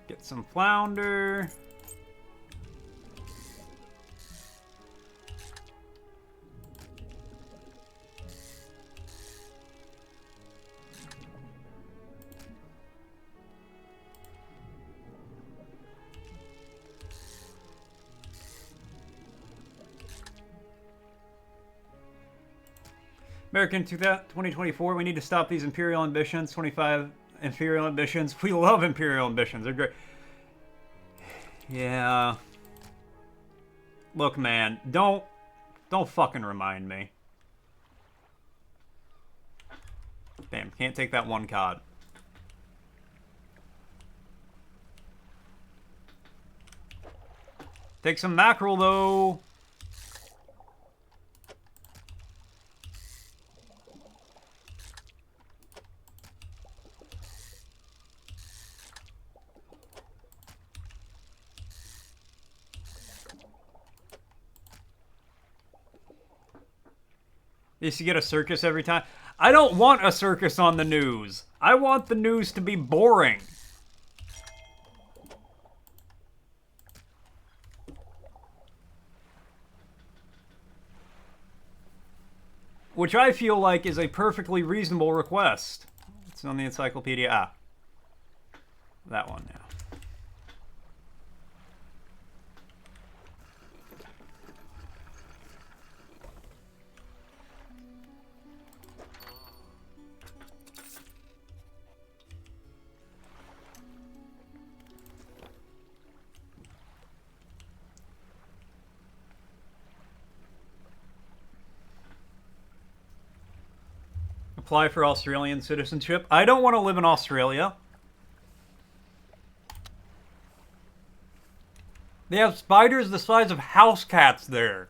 Get some flounder. American 2024, we need to stop these Imperial ambitions. 25 Imperial ambitions. We love Imperial ambitions. They're great. Yeah. Look, man, don't fucking remind me. Damn, can't take that one cod. Take some mackerel, though. Used to get a circus every time. I don't want a circus on the news. I want the news to be boring. Which I feel like is a perfectly reasonable request. It's on the encyclopedia. Ah. That one now. Apply for Australian citizenship. I don't want to live in Australia. They have spiders the size of house cats there.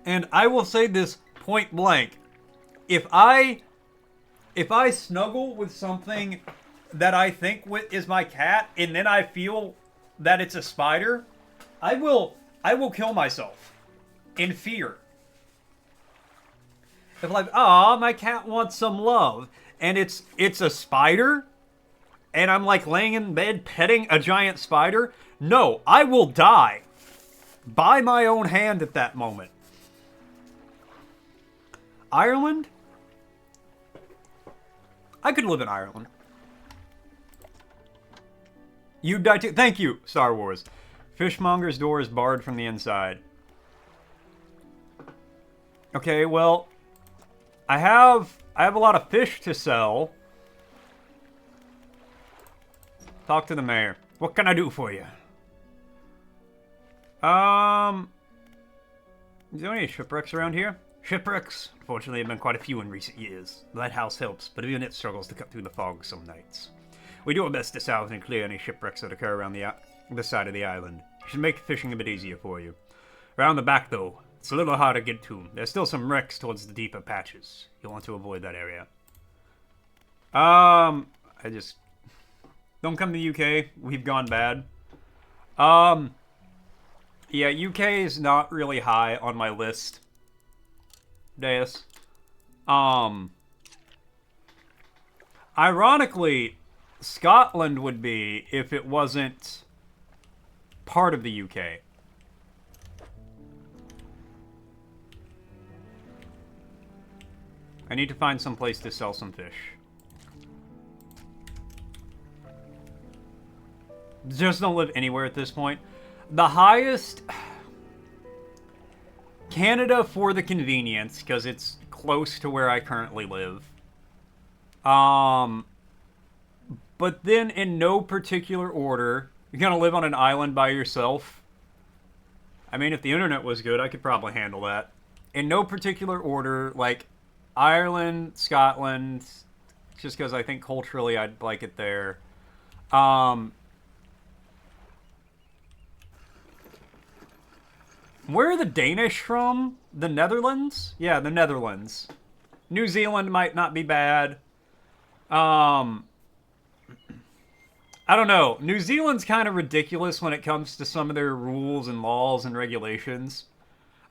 And I will say this point blank. If I snuggle with something that I think is my cat and then I feel that it's a spider, I will kill myself in fear. If like, ah, my cat wants some love, and it's a spider, and I'm like laying in bed petting a giant spider, no, I will die by my own hand at that moment. Ireland? I could live in Ireland. You'd die too. Thank you, Star Wars. Fishmonger's door is barred from the inside. Okay, well, I have a lot of fish to sell. Talk to the mayor. What can I do for you? Is there any shipwrecks around here? Shipwrecks? Unfortunately, there have been quite a few in recent years. The lighthouse helps, but even it struggles to cut through the fog some nights. We do our best to salvage and clear any shipwrecks that occur around the side of the island. It should make fishing a bit easier for you. Around the back, though, it's a little harder to get to. There's still some wrecks towards the deeper patches. You'll want to avoid that area. I just... Don't come to the UK. We've gone bad. Yeah, UK is not really high on my list. Deus. Ironically, Scotland would be if it wasn't part of the UK. I need to find some place to sell some fish. Just don't live anywhere at this point. The highest... Canada for the convenience, because it's close to where I currently live. But then in no particular order, you're gonna live on an island by yourself. I mean, if the internet was good, I could probably handle that. In no particular order, like Ireland, Scotland, just because I think culturally I'd like it there. Where are the Danish from? The Netherlands? Yeah, the Netherlands. New Zealand might not be bad. I don't know. New Zealand's kind of ridiculous when it comes to some of their rules and laws and regulations.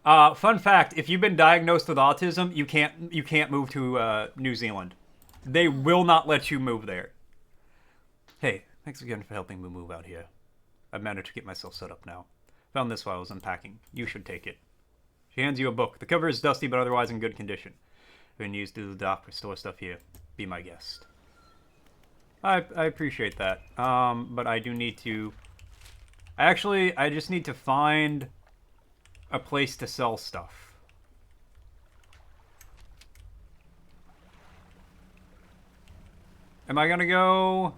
Fun fact, if you've been diagnosed with autism, you can't move to New Zealand. They will not let you move there. Hey, thanks again for helping me move out here. I've managed to get myself set up now. Found this while I was unpacking. You should take it. She hands you a book. The cover is dusty, but otherwise in good condition. Been used to the dock or store stuff here. Be my guest. I appreciate that. But I do need to... Actually, I just need to find a place to sell stuff. Am I gonna go...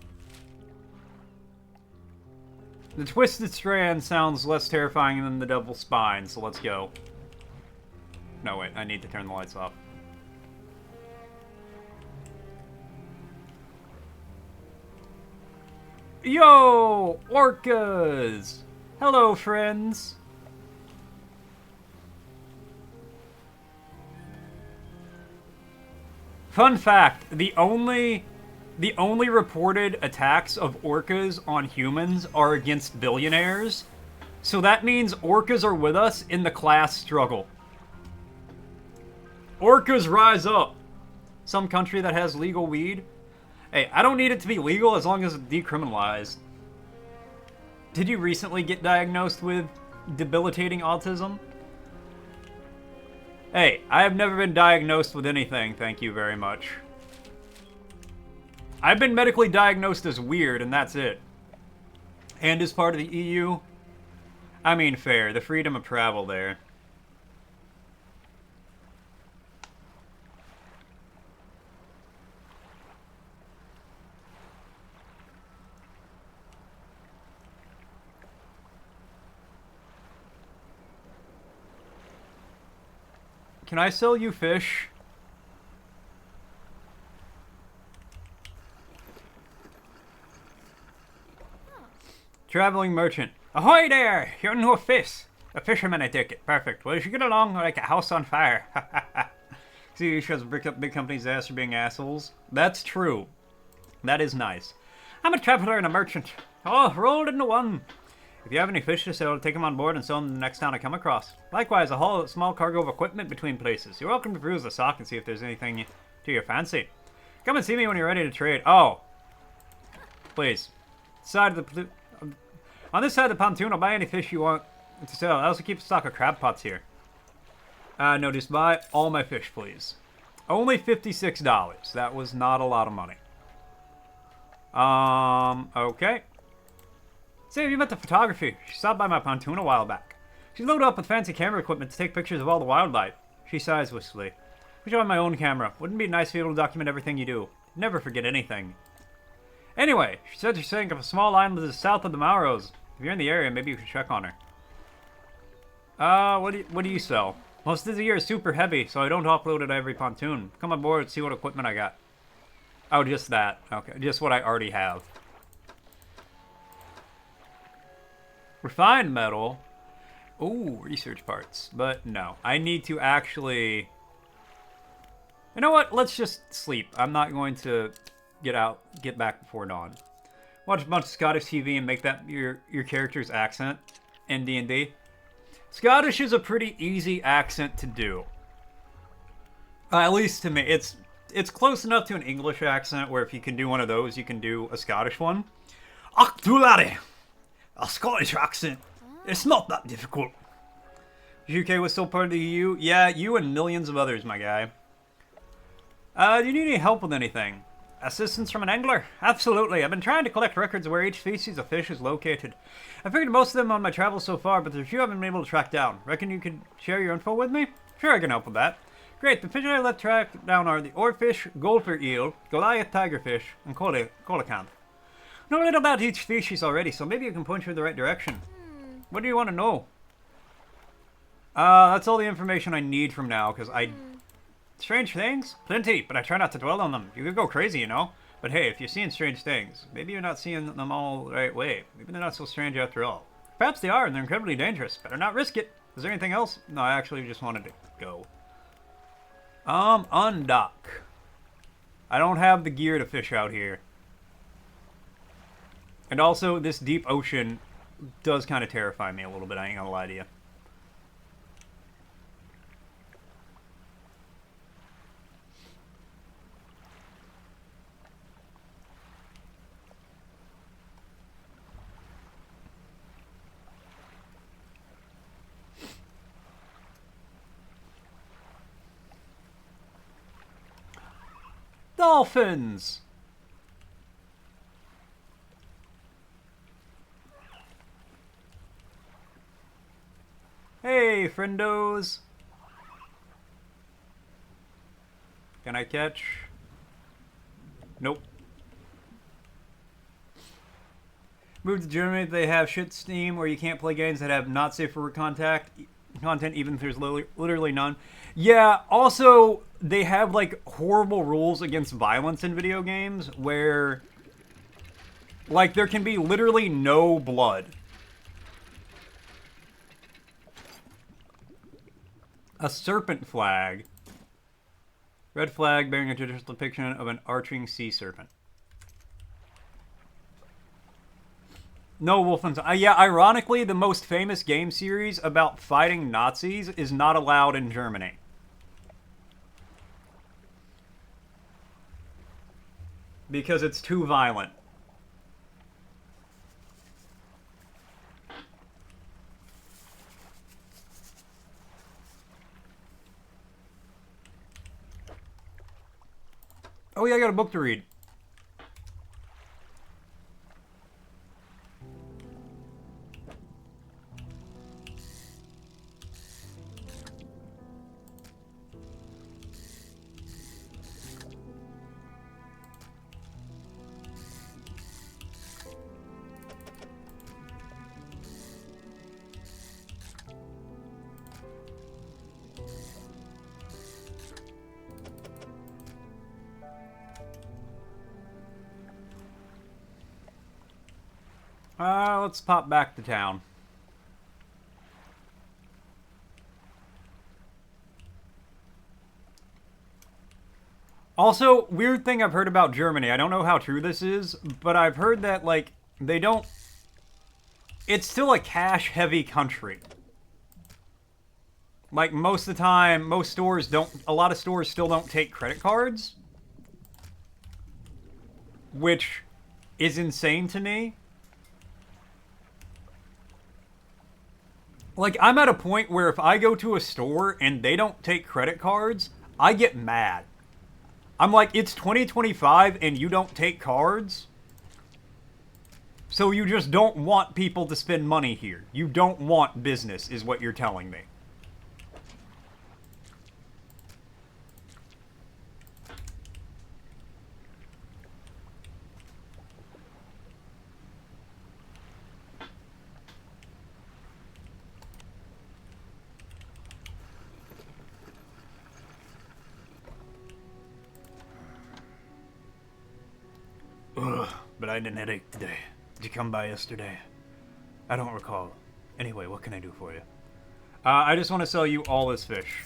The Twisted Strand sounds less terrifying than the Devil's Spine, so let's go. No, wait, I need to turn the lights off. Yo! Orcas! Hello, friends! Fun fact, the only reported attacks of orcas on humans are against billionaires. So that means orcas are with us in the class struggle. Orcas rise up! Some country that has legal weed. Hey, I don't need it to be legal as long as it's decriminalized. Did you recently get diagnosed with debilitating autism? Hey, I have never been diagnosed with anything, thank you very much. I've been medically diagnosed as weird, and that's it. And as part of the EU? I mean, fair. The freedom of travel there. Can I sell you fish? Traveling merchant. Ahoy there! You're no fish. A fisherman, I take it. Perfect. Well, you should get along like a house on fire. See, you should brick up big companies' ass for being assholes. That's true. That is nice. I'm a traveler and a merchant. Oh, rolled into one. If you have any fish to sell, take them on board and sell them to the next town I come across. Likewise, I'll haul a small cargo of equipment between places. You're welcome to peruse the stock and see if there's anything to your fancy. Come and see me when you're ready to trade. Oh. Please. On this side of the pontoon, I'll buy any fish you want to sell. I also keep a stock of crab pots here. No, just buy all my fish, please. Only $56. That was not a lot of money. Okay. Say, have you met the photography? She stopped by my pontoon a while back. She's loaded up with fancy camera equipment to take pictures of all the wildlife. She sighs wistfully. Wish I had my own camera. Wouldn't it be nice to be able to document everything you do? Never forget anything. Anyway, she said she's staying up a small island to the south of the Mauros. If you're in the area, maybe you should check on her. What do you sell? Most of the year is super heavy, so I don't offload it at every pontoon. Come on board and see what equipment I got. Oh, just that. Okay, just what I already have. Refined metal. Ooh, research parts. But no, I need to actually... You know what? Let's just sleep. I'm not going to get back before dawn. Watch a bunch of Scottish TV and make that your character's accent in D&D. Scottish is a pretty easy accent to do. At least to me. It's close enough to an English accent where if you can do one of those, you can do a Scottish one. Ach, du laddie! A Scottish accent. It's not that difficult. The UK was still part of the EU? Yeah, you and millions of others, my guy. Do you need any help with anything? Assistance from an angler? Absolutely. I've been trying to collect records of where each species of fish is located. I figured most of them on my travels so far, but there's a few I haven't been able to track down. Reckon you could share your info with me? Sure, I can help with that. Great. The fish I left tracked down are the oarfish, gopher eel, Goliath tigerfish, and coelacanth. Know a little about each species already, so maybe you can point you in the right direction. What do you want to know? That's all the information I need from now, because Strange things? Plenty, but I try not to dwell on them. You could go crazy, you know? But hey, if you're seeing strange things, maybe you're not seeing them all the right way. Maybe they're not so strange after all. Perhaps they are, and they're incredibly dangerous. Better not risk it. Is there anything else? No, I actually just wanted to go. Undock. I don't have the gear to fish out here. And also, this deep ocean does kind of terrify me a little bit, I ain't gonna lie to you. Dolphins! Hey, friendos! Can I catch? Nope. Moved to Germany, they have shit Steam where you can't play games that have not safe for content, even if there's literally none. Yeah, also, they have, like, horrible rules against violence in video games where, like, there can be literally no blood. A serpent flag. Red flag bearing a traditional depiction of an arching sea serpent. No, Wolfenstein. Yeah, ironically, the most famous game series about fighting Nazis is not allowed in Germany. Because it's too violent. Oh yeah, I got a book to read. Let's pop back to town. Also, weird thing I've heard about Germany. I don't know how true this is, but I've heard that, like, they don't... It's still a cash-heavy country. Like, most of the time, most stores don't... A lot of stores still don't take credit cards. Which is insane to me. Like, I'm at a point where if I go to a store and they don't take credit cards, I get mad. I'm like, it's 2025 and you don't take cards? So you just don't want people to spend money here. You don't want business, is what you're telling me. Ugh, but I had a headache today. Did you come by yesterday? I don't recall. Anyway, what can I do for you? I just want to sell you all this fish.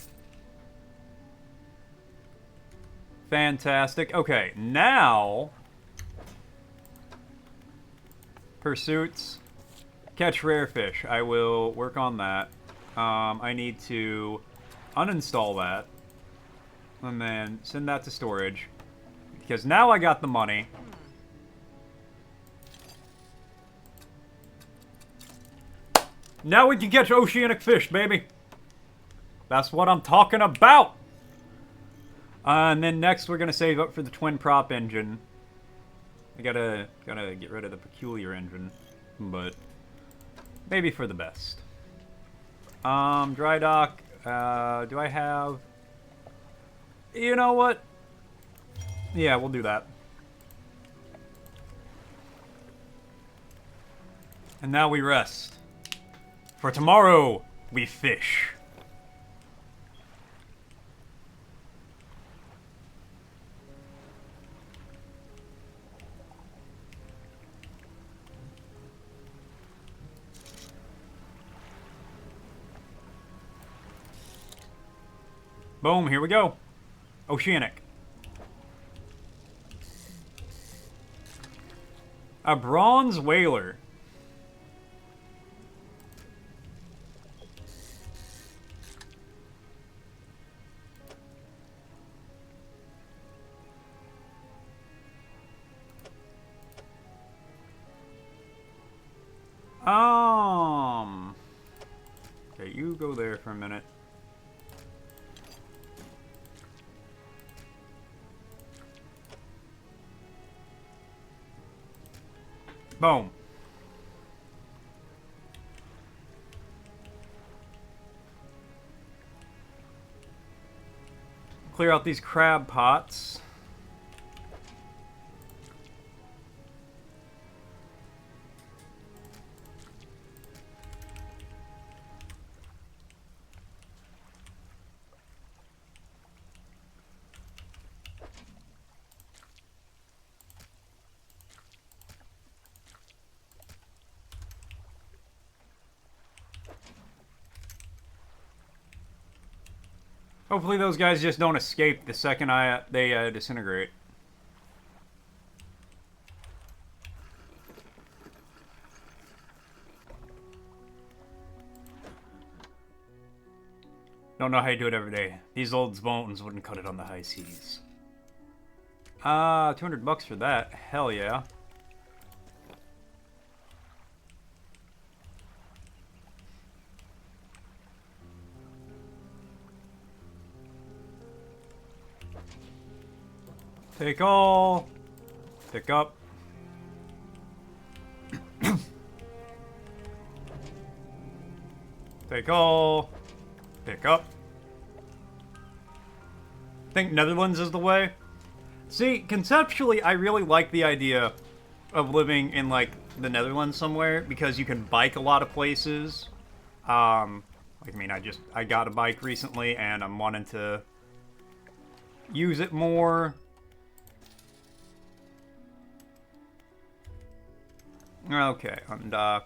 Fantastic. Okay, now... Pursuits. Catch rare fish. I will work on that. I need to uninstall that. And then send that to storage. Because now I got the money. Now we can catch oceanic fish, baby. That's what I'm talking about. And then next we're gonna save up for the twin prop engine. I gotta get rid of the peculiar engine, but maybe for the best. Dry dock. Do I have? You know what? Yeah, we'll do that. And now we rest. For tomorrow, we fish. Boom, here we go. Oceanic. A bronze whaler. Okay, you go there for a minute. Boom. Clear out these crab pots. Hopefully those guys just don't escape the second they disintegrate. Don't know how you do it every day. These old bones wouldn't cut it on the high seas. 200 bucks for that. Hell yeah. Take all. Pick up. Take all. Pick up. Think Netherlands is the way? See, conceptually, I really like the idea of living in, like, the Netherlands somewhere, because you can bike a lot of places. I mean, I got a bike recently, and I'm wanting to use it more. Okay, undock.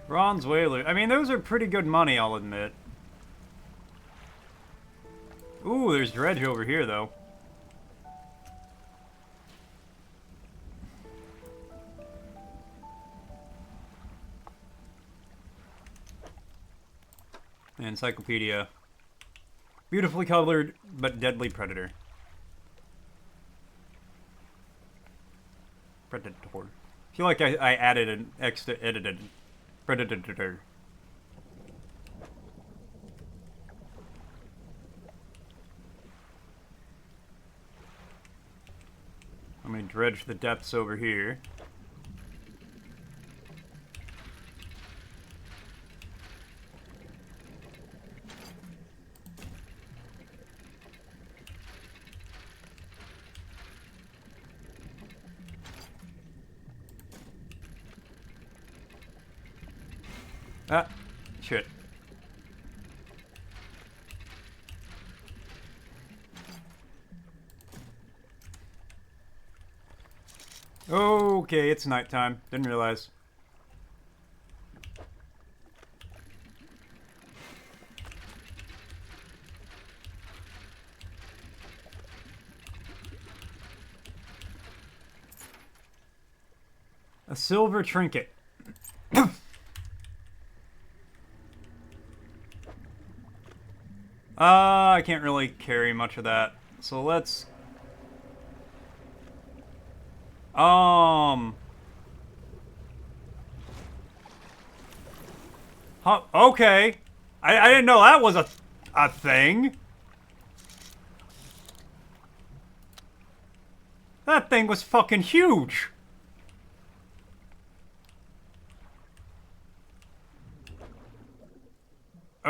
Bronze whaler. I mean, those are pretty good money, I'll admit. Ooh, there's Dredge over here, though. Encyclopedia. Beautifully colored, but deadly predator. Predator. I feel like I added an extra edited predator. I'm gonna dredge the depths over here. Ah, shit. Okay, it's nighttime. Didn't realize. A silver trinket. I can't really carry much of that. So let's... Huh, okay. I didn't know that was a thing. That thing was fucking huge.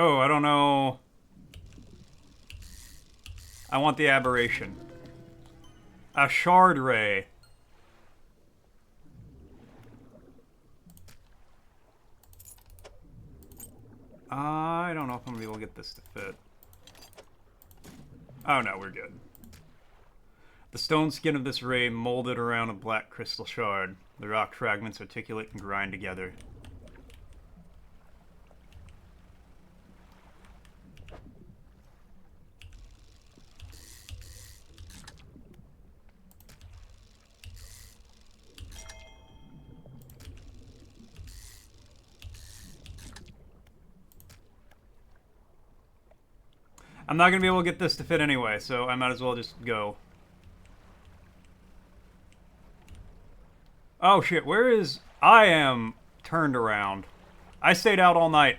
Oh, I don't know. I want the aberration. A shard ray. I don't know if I'm gonna be able to get this to fit. Oh no, we're good. The stone skin of this ray molded around a black crystal shard. The rock fragments articulate and grind together. I'm not gonna be able to get this to fit anyway, so I might as well just go. Oh shit, where is... I am turned around. I stayed out all night.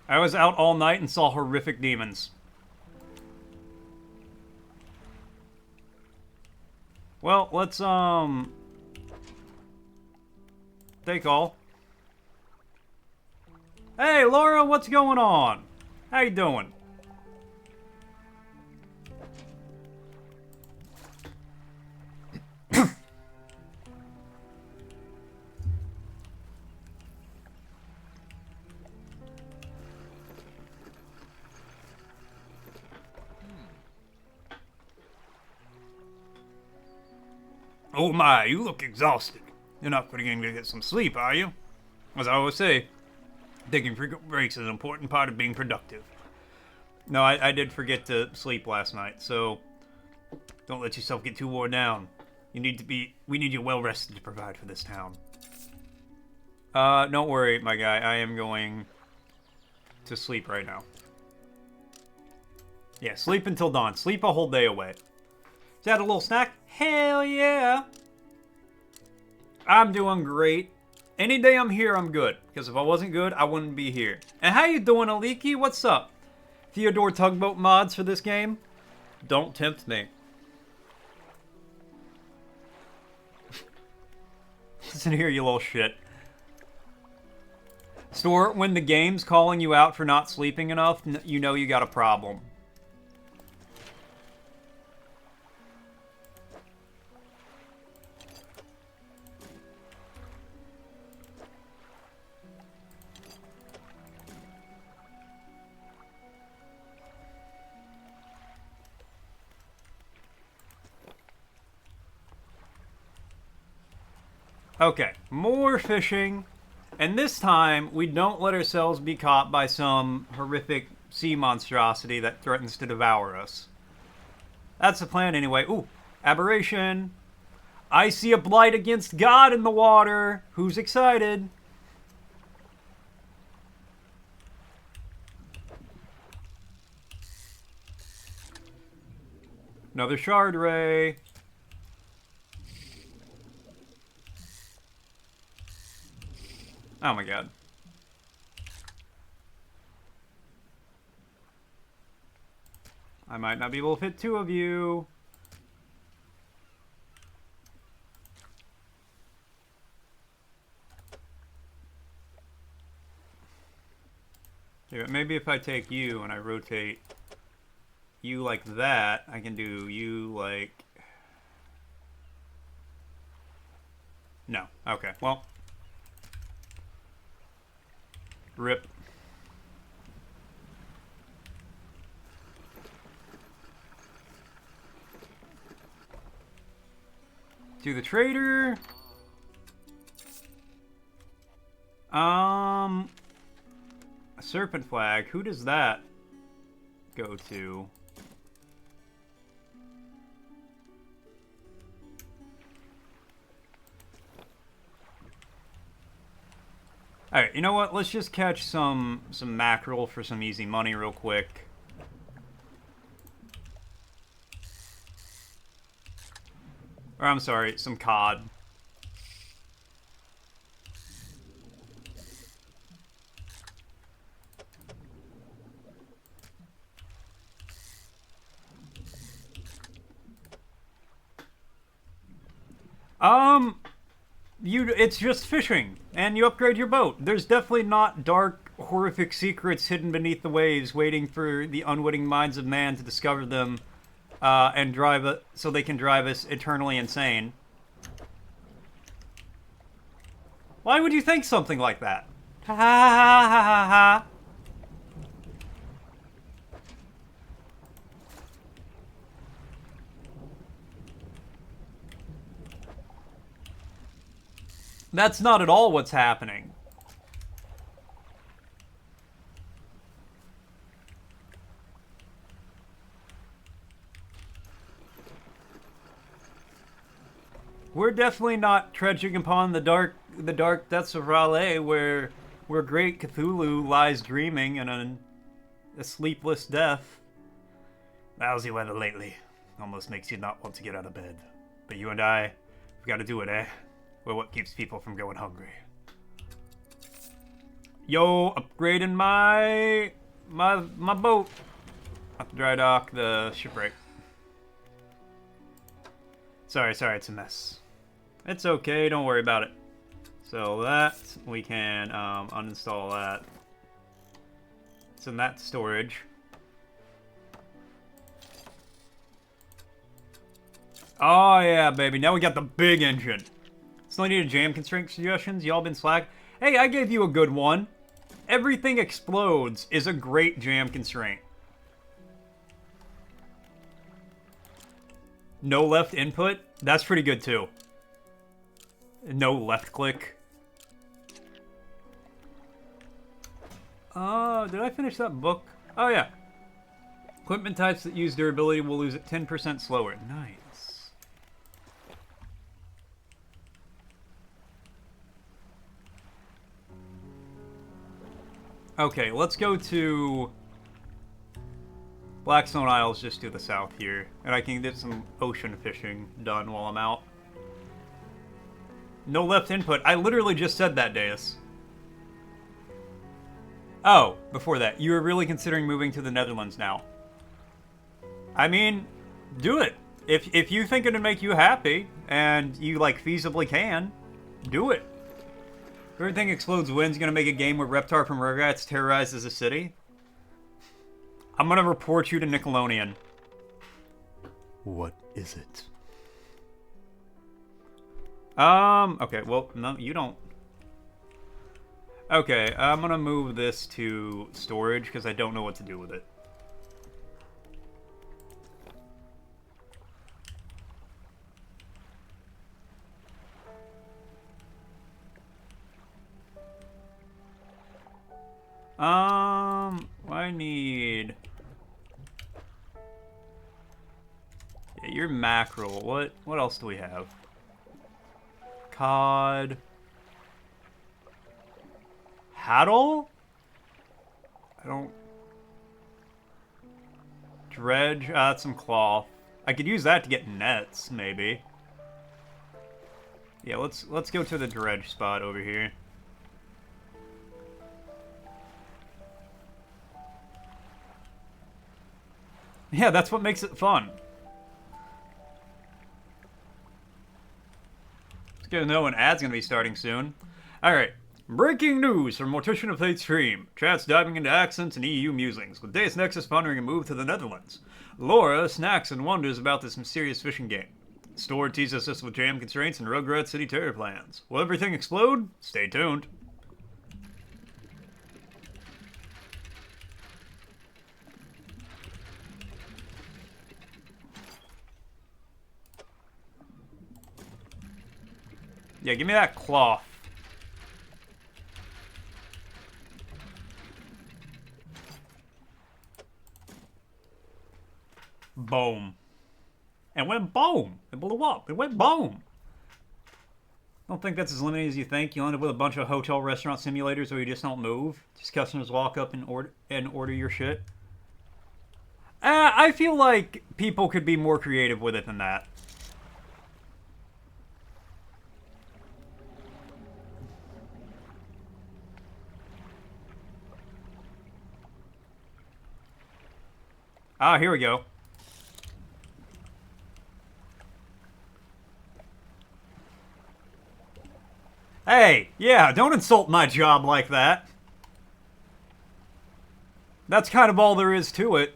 I was out all night and saw horrific demons. Well, let's, take all. Hey, Laura, what's going on? How you doing? Oh my, you look exhausted. You're not beginning to get some sleep, are you? As I always say, Taking frequent breaks is an important part of being productive. no, I did forget to sleep last night, so Don't let yourself get too worn down. We need you well rested to provide for this town. don't worry, my guy. I am going to sleep right now. Yeah, sleep until dawn. Sleep a whole day away. Is that a little snack? Hell yeah! I'm doing great. Any day I'm here, I'm good. Because if I wasn't good, I wouldn't be here. And how you doing, Aliki? What's up? Theodore Tugboat mods for this game? Don't tempt me. Listen here, you little shit. Stuart, when the game's calling you out for not sleeping enough, you know you got a problem. Okay, more fishing. And this time, we don't let ourselves be caught by some horrific sea monstrosity that threatens to devour us. That's the plan anyway. Ooh, aberration. I see a blight against God in the water. Who's excited? Another shard ray. Oh my god. I might not be able to fit two of you. Okay, but maybe if I take you and I rotate you like that, I can do you like... No. Okay, well... Rip. To the trader. A serpent flag. Who does that go to? Alright, you know what? Let's just catch some mackerel for some easy money real quick. Or, I'm sorry, some cod. it's just fishing, and you upgrade your boat. There's definitely not dark, horrific secrets hidden beneath the waves, waiting for the unwitting minds of man to discover them, and drive it so they can drive us eternally insane. Why would you think something like that? Ha ha ha ha ha ha. That's not at all what's happening. We're definitely not trudging upon the dark depths of Raleigh, where great Cthulhu lies dreaming in a sleepless death. Lousy weather lately. Almost makes you not want to get out of bed. But you and I, we've got to do it, eh? We're what keeps people from going hungry. Yo, upgrading my boat. At the dry dock, the shipwreck. Sorry, it's a mess. It's okay, don't worry about it. So that, we can uninstall that. It's in that storage. Oh yeah, baby, now we got the big engine. Still needed jam constraint suggestions? Y'all been slack? Hey, I gave you a good one. Everything explodes is a great jam constraint. No left input? That's pretty good too. No left click. Did I finish that book? Oh yeah. Equipment types that use durability will lose it 10% slower. Nice. Okay, let's go to Blackstone Isles just to the south here. And I can get some ocean fishing done while I'm out. No left input. I literally just said that, Deus. Oh, before that, you were really considering moving to the Netherlands now. I mean, do it. If you think it'll make you happy, and you, like, feasibly can, do it. If Everything Explodes Wins gonna make a game where Reptar from Rugrats terrorizes a city? I'm gonna report you to Nickelodeon. What is it? Okay, well, no, you don't. Okay, I'm gonna move this to storage because I don't know what to do with it. I need... Yeah, your mackerel. What else do we have? Cod. Haddle? I don't... Dredge? That's some cloth. I could use that to get nets, maybe. Yeah, let's go to the dredge spot over here. Yeah, that's what makes it fun. It's good to know an ad's gonna be starting soon. Alright. Breaking news from Mortician of Faith stream. Chat's diving into accents and EU musings, with Deus Nexus pondering a move to the Netherlands. Laura snacks and wonders about this mysterious fishing game. Store teases us with jam constraints and Rugrat City terror plans. Will everything explode? Stay tuned. Yeah, give me that cloth. Boom. And went boom. It blew up. It went boom. Don't think that's as limited as you think. You'll end up with a bunch of hotel restaurant simulators where you just don't move. Just customers walk up and order your shit. I feel like people could be more creative with it than that. Ah, here we go. Hey, yeah, don't insult my job like that. That's kind of all there is to it.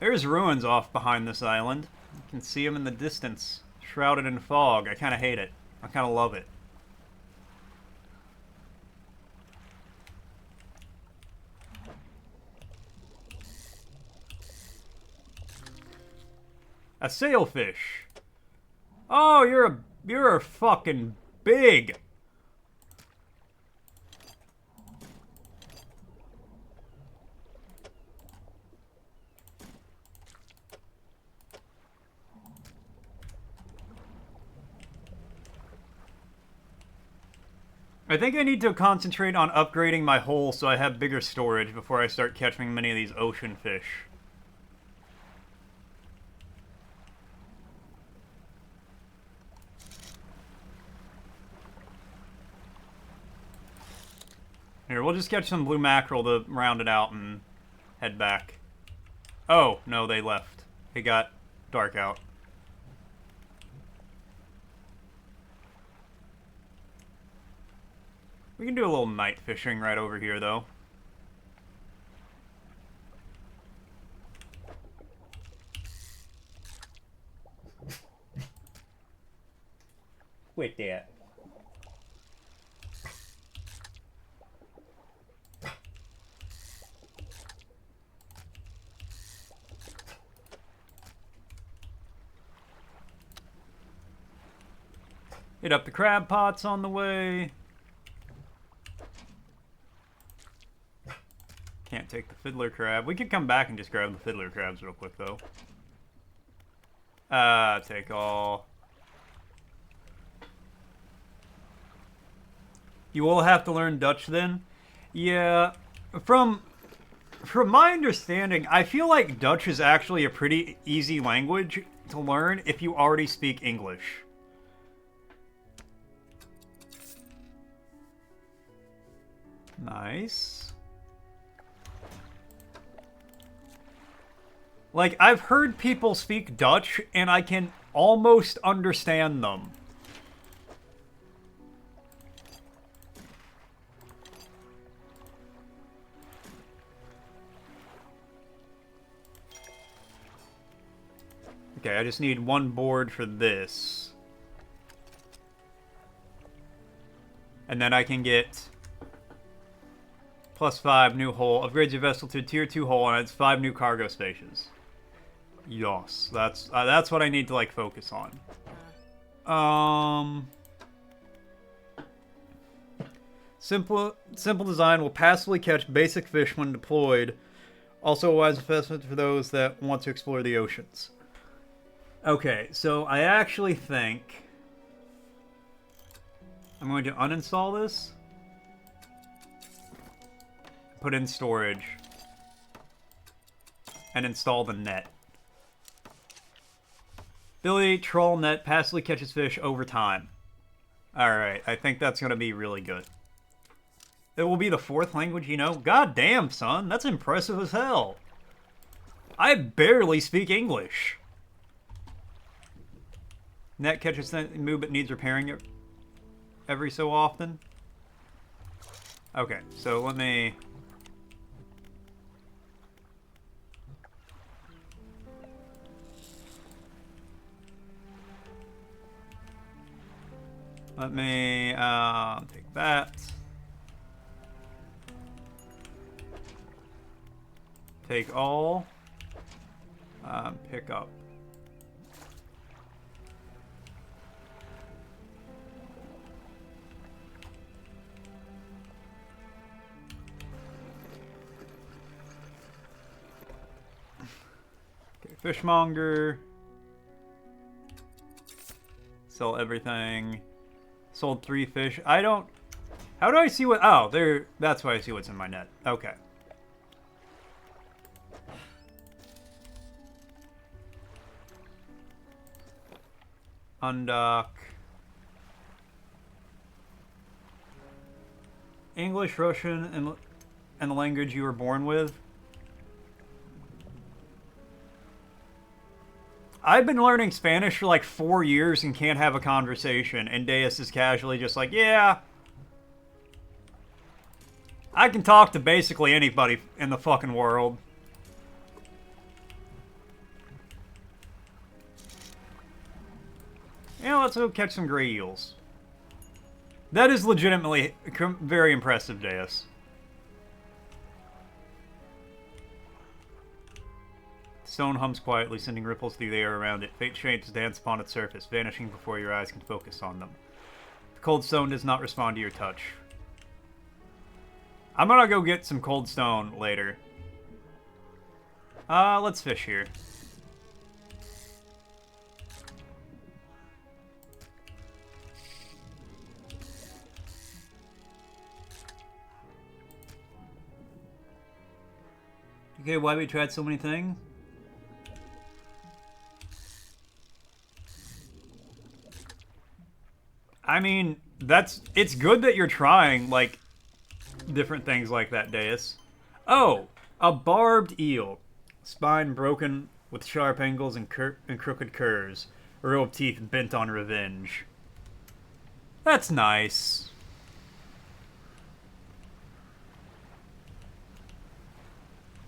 There's ruins off behind this island. You can see them in the distance, shrouded in fog. I kind of hate it. I kind of love it. A sailfish. Oh, you're fucking big. I think I need to concentrate on upgrading my hull so I have bigger storage before I start catching many of these ocean fish. Here, we'll just catch some blue mackerel to round it out and head back. Oh, no, they left. It got dark out. We can do a little night fishing right over here, though. Quit that. Hit up the crab pots on the way. Can't take the fiddler crab. We could come back and just grab the fiddler crabs real quick, though. Take all. You will have to learn Dutch then? Yeah, from my understanding, I feel like Dutch is actually a pretty easy language to learn if you already speak English. Nice. Like, I've heard people speak Dutch, and I can almost understand them. Okay, I just need one board for this. And then I can get +5 new hull. Upgrades your vessel to a tier 2 hull, and it's 5 new cargo spaces. Yes, that's what I need to, like, focus on. Simple design will passively catch basic fish when deployed. Also a wise investment for those that want to explore the oceans. Okay, so I actually think I'm going to uninstall this. Put in storage. And install the net. Ability, troll net, passively catches fish over time. Alright, I think that's going to be really good. It will be the 4th language, you know? God damn, son, that's impressive as hell. I barely speak English. Net catches move but needs repairing every so often. Okay, so let me... take that. Take all. Pick up. Okay, fishmonger. Sell everything. Sold 3 fish. I don't... How do I see what... Oh, there... That's why I see what's in my net. Okay. Undock. English, Russian, and the language you were born with. I've been learning Spanish for like 4 years and can't have a conversation, and Deus is casually just like, yeah, I can talk to basically anybody in the fucking world. Yeah, let's go catch some gray eels. That is legitimately very impressive, Deus. Stone hums quietly, sending ripples through the air around it. Faint shapes dance upon its surface, vanishing before your eyes can focus on them. The cold stone does not respond to your touch. I'm gonna go get some cold stone later. Let's fish here. Okay, why we tried so many things? I mean, it's good that you're trying, like, different things like that, Deus. Oh, a barbed eel. Spine broken with sharp angles and crooked curves. A row of teeth bent on revenge. That's nice.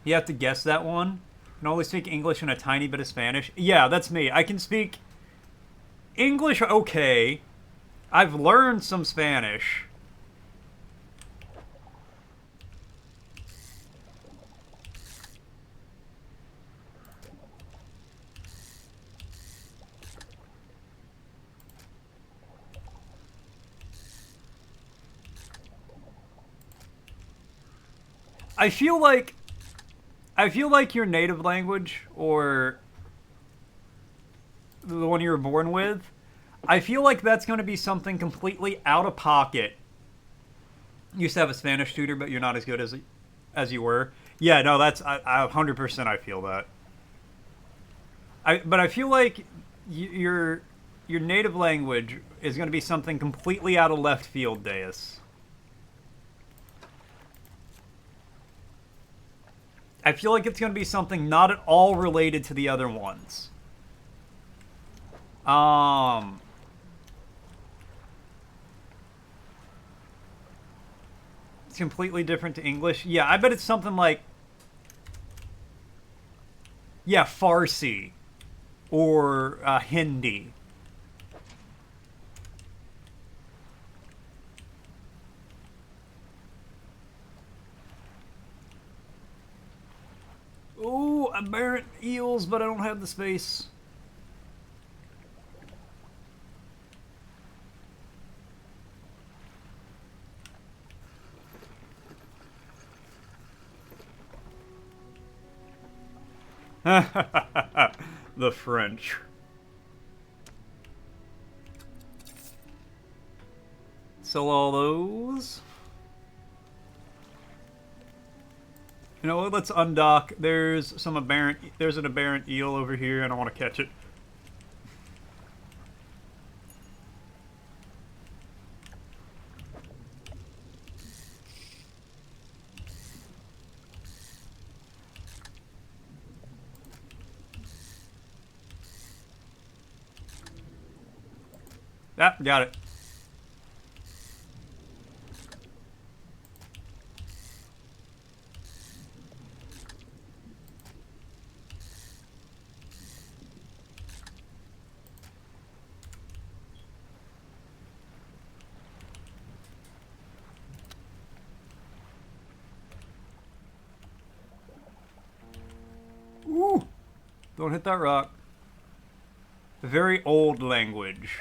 You have to guess that one? I can only speak English and a tiny bit of Spanish. Yeah, that's me. I can speak English okay. I've learned some Spanish. I feel like your native language, or the one you were born with, I feel like that's going to be something completely out of pocket. You used to have a Spanish tutor, but you're not as good as you were. Yeah, no, that's I 100% I feel that. But I feel like your native language is going to be something completely out of left field, Deus. I feel like it's going to be something not at all related to the other ones. It's completely different to English. Yeah, I bet it's something like, yeah, Farsi or Hindi. Ooh, aberrant eels, but I don't have the space. The French. Sell all those. You know what? Let's undock. There's an aberrant eel over here, and I want to catch it. Ah, got it. Ooh! Don't hit that rock. A very old language.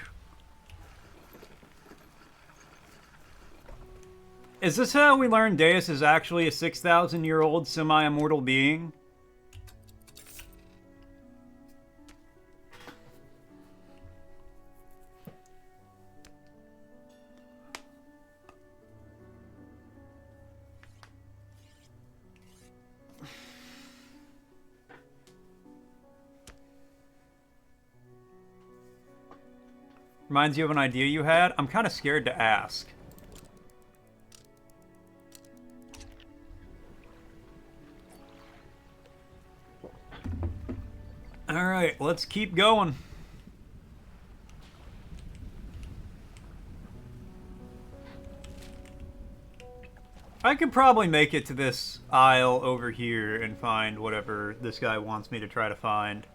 Is this how we learn Deus is actually a 6,000-year-old semi-immortal being? Reminds you of an idea you had? I'm kind of scared to ask. Alright, let's keep going. I could probably make it to this aisle over here and find whatever this guy wants me to try to find.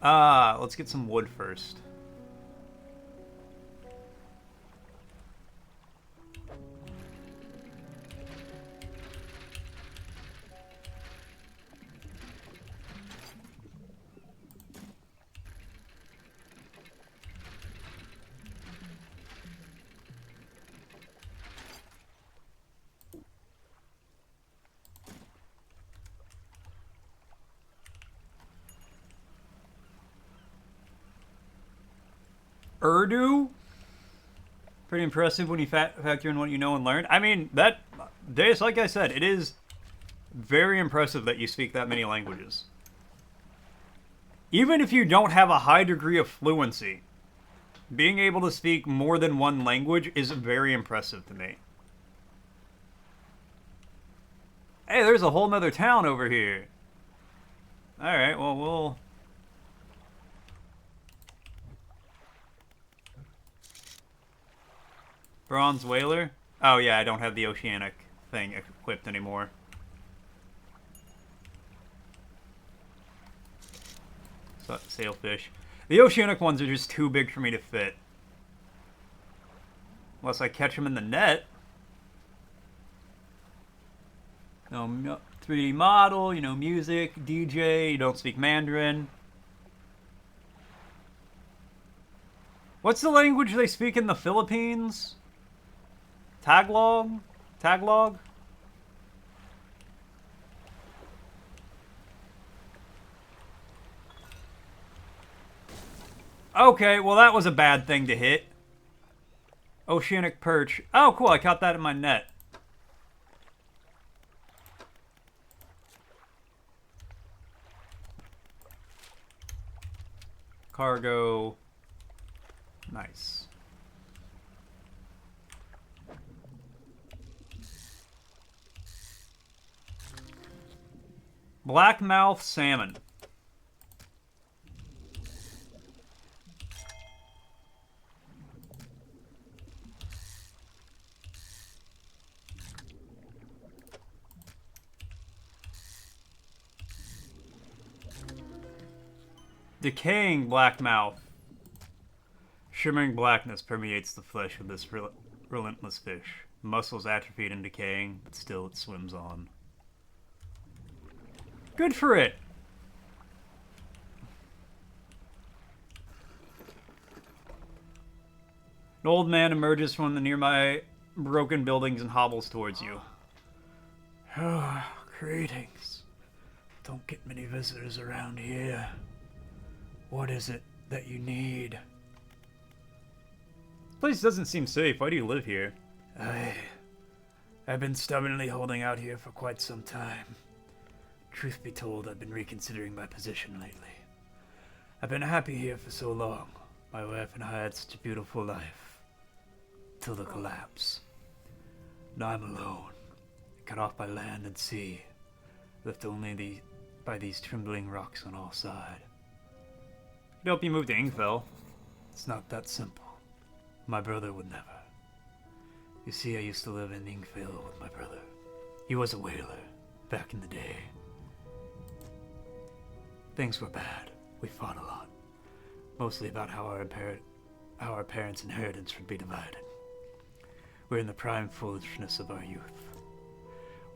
Let's get some wood first. Urdu? Pretty impressive when you factor in what you know and learn. I mean, this, like I said, it is very impressive that you speak that many languages. Even if you don't have a high degree of fluency, being able to speak more than one language is very impressive to me. Hey, there's a whole nother town over here. Alright, well, we'll... Bronze whaler? Oh yeah, I don't have the oceanic thing equipped anymore. So, sailfish. The oceanic ones are just too big for me to fit. Unless I catch them in the net. No, 3D model, you know, music, DJ, you don't speak Mandarin. What's the language they speak in the Philippines? Tagalog? Tagalog? Okay, well that was a bad thing to hit. Oceanic perch. Oh, cool, I caught that in my net. Cargo. Nice. Blackmouth salmon. Decaying blackmouth. Shimmering blackness permeates the flesh of this relentless fish. Muscles atrophied and decaying, but still it swims on. Good for it! An old man emerges from the nearby broken buildings and hobbles towards you. Oh, greetings. Don't get many visitors around here. What is it that you need? This place doesn't seem safe. Why do you live here? I've been stubbornly holding out here for quite some time. Truth be told, I've been reconsidering my position lately. I've been happy here for so long. My wife and I had such a beautiful life. Till the collapse. Now I'm alone, cut off by land and sea, left only by these trembling rocks on all sides. I'd help you move to Ingfell. It's not that simple. My brother would never. You see, I used to live in Ingfell with my brother. He was a whaler, back in the day. Things were bad. We fought a lot. Mostly about how our parents' inheritance would be divided. We're in the prime foolishness of our youth.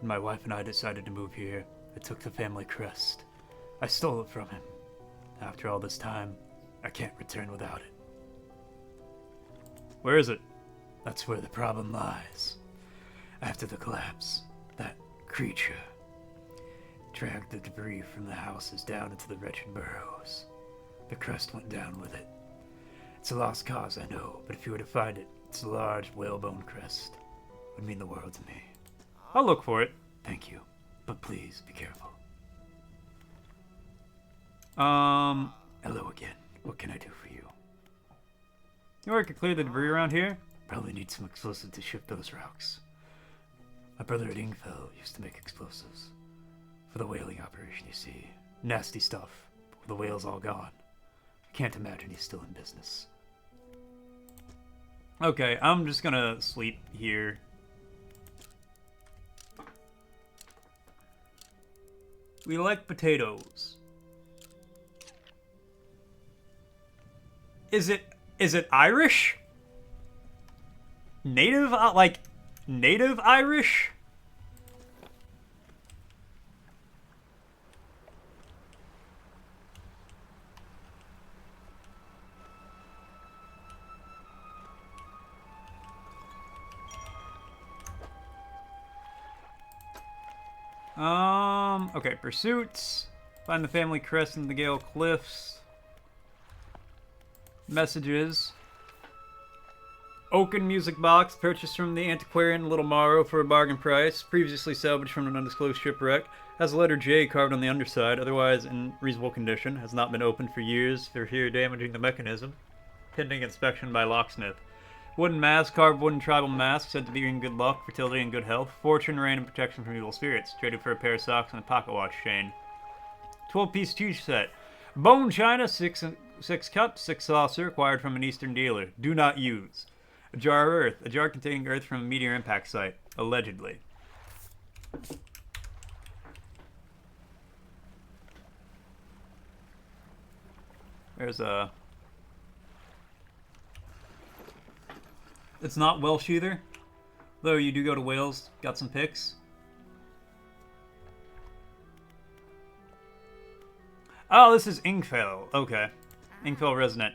When my wife and I decided to move here, I took the family crest. I stole it from him. After all this time, I can't return without it. Where is it? That's where the problem lies. After the collapse, that creature dragged the debris from the houses down into the wretched burrows. The crest went down with it. It's a lost cause, I know, but if you were to find it, it's a large whalebone crest. It would mean the world to me. I'll look for it. Thank you, but please be careful. Hello again. What can I do for you? You know where I could clear the debris around here? Probably need some explosive to shift those rocks. My brother at Ingfell used to make explosives. For the whaling operation, you see. Nasty stuff, but With the whales all gone, I can't imagine he's still in business. Okay, I'm just gonna sleep here. We like potatoes. Is it Irish? Native, like, native Irish? Okay, pursuits. Find the family crest in the Gale Cliffs. Messages. Oaken music box purchased from the antiquarian Little Morrow for a bargain price. Previously salvaged from an undisclosed shipwreck. Has the letter J carved on the underside, otherwise in reasonable condition. Has not been opened for years for fear damaging the mechanism. Pending inspection by locksmith. Wooden mask, carved wooden tribal mask, said to be in good luck, fertility, and good health. Fortune, rain, and protection from evil spirits. Traded for a pair of socks and a pocket watch chain. 12-piece tea set. Bone china, 6 cups, 6 saucer, acquired from an eastern dealer. Do not use. A jar of earth. A jar containing earth from a meteor impact site. Allegedly. There's a... It's not Welsh either. Though you do go to Wales. Got some pics. Oh, this is Ingfell. Okay. Ingfell resident.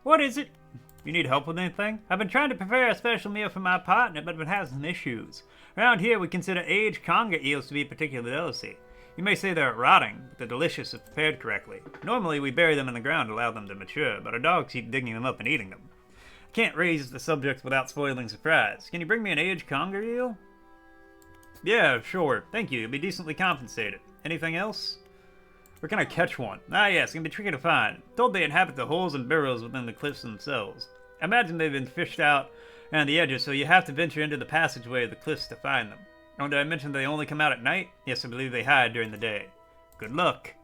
What is it? You need help with anything? I've been trying to prepare a special meal for my partner, but I've been having some issues. Around here, we consider aged conger eels to be a particular delicacy. You may say they're rotting, but they're delicious if prepared correctly. Normally, we bury them in the ground to allow them to mature, but our dogs keep digging them up and eating them. I can't raise the subject without spoiling surprise. Can you bring me an aged conger eel? Yeah, sure. Thank you. You'll be decently compensated. Anything else? Where can I catch one? Ah, yes, it can be tricky to find. Told they inhabit the holes and burrows within the cliffs themselves. I imagine they've been fished out around the edges, so you have to venture into the passageway of the cliffs to find them. Oh, did I mention they only come out at night? Yes, I believe they hide during the day. Good luck.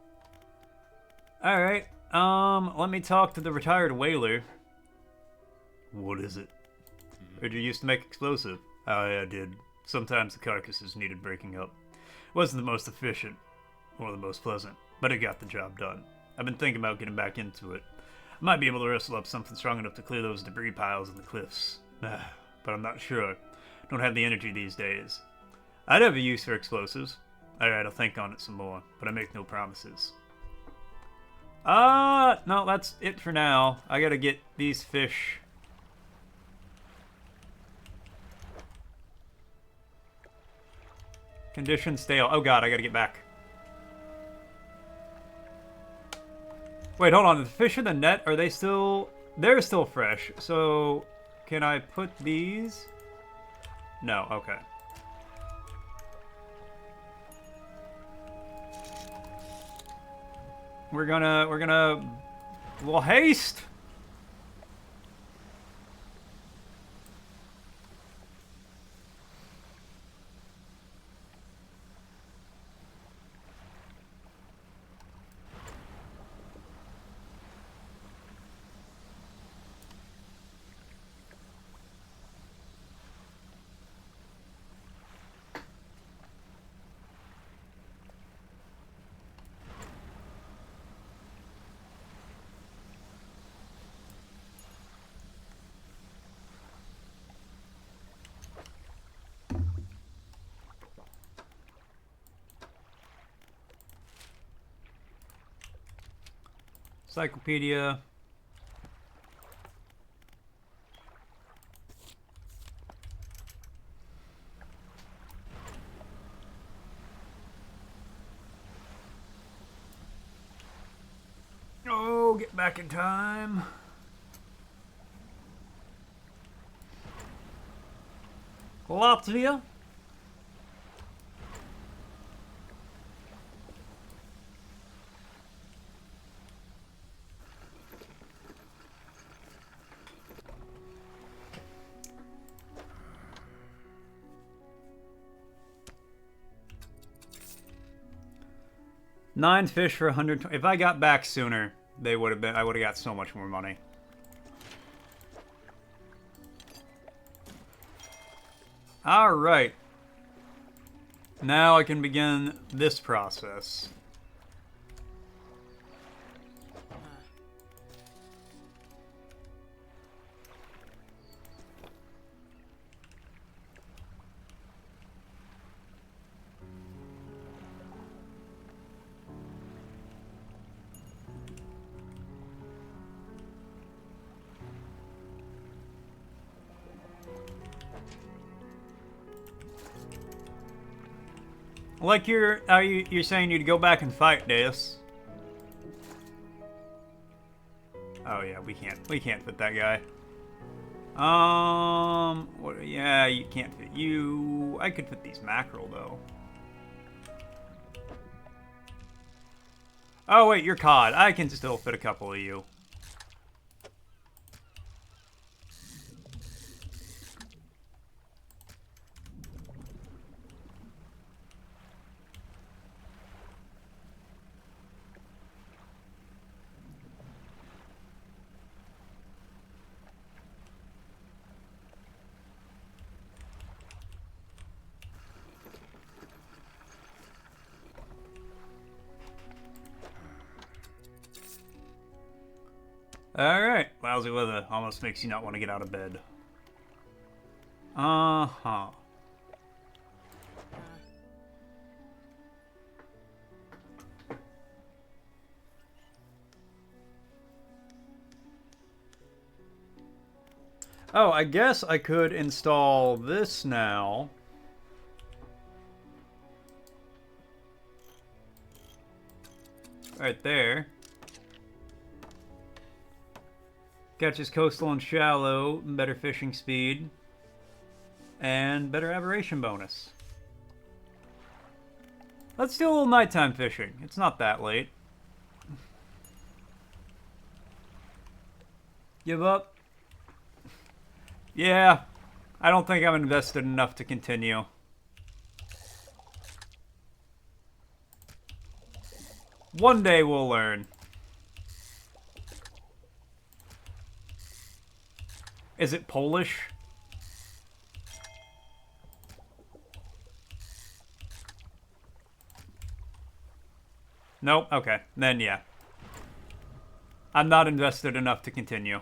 Alright, let me talk to the retired whaler. What is it? Heard you used to make explosive. Oh, yeah, I did. Sometimes the carcasses needed breaking up. Wasn't the most efficient, or the most pleasant, but it got the job done. I've been thinking about getting back into it. I might be able to wrestle up something strong enough to clear those debris piles in the cliffs. But I'm not sure. Don't have the energy these days. I'd have a use for explosives. Alright, I'll think on it some more, but I make no promises. No, that's it for now. I gotta get these fish. Condition stale. Oh god, I gotta get back. Wait, hold on. The fish in the net, are they still... They're still fresh. So, can I put these? No, okay. We're gonna... Well, haste! Encyclopedia. Oh, get back in time. Latvia. 9 fish for 120. If I got back sooner, they would have been. I would have got so much more money. All right. Now I can begin this process. Like you're saying you'd go back and fight, Deus. Oh yeah, we can't fit that guy. What, yeah, you can't fit you. I could fit these mackerel though. Oh wait, you're cod. I can still fit a couple of you. Alright, lousy weather almost makes you not want to get out of bed. Uh-huh. Oh, I guess I could install this now. Right there. Catches coastal and shallow, better fishing speed, and better aberration bonus. Let's do a little nighttime fishing. It's not that late. Give up? Yeah, I don't think I'm invested enough to continue. One day we'll learn. Is it Polish? Nope, okay. Then yeah. I'm not invested enough to continue.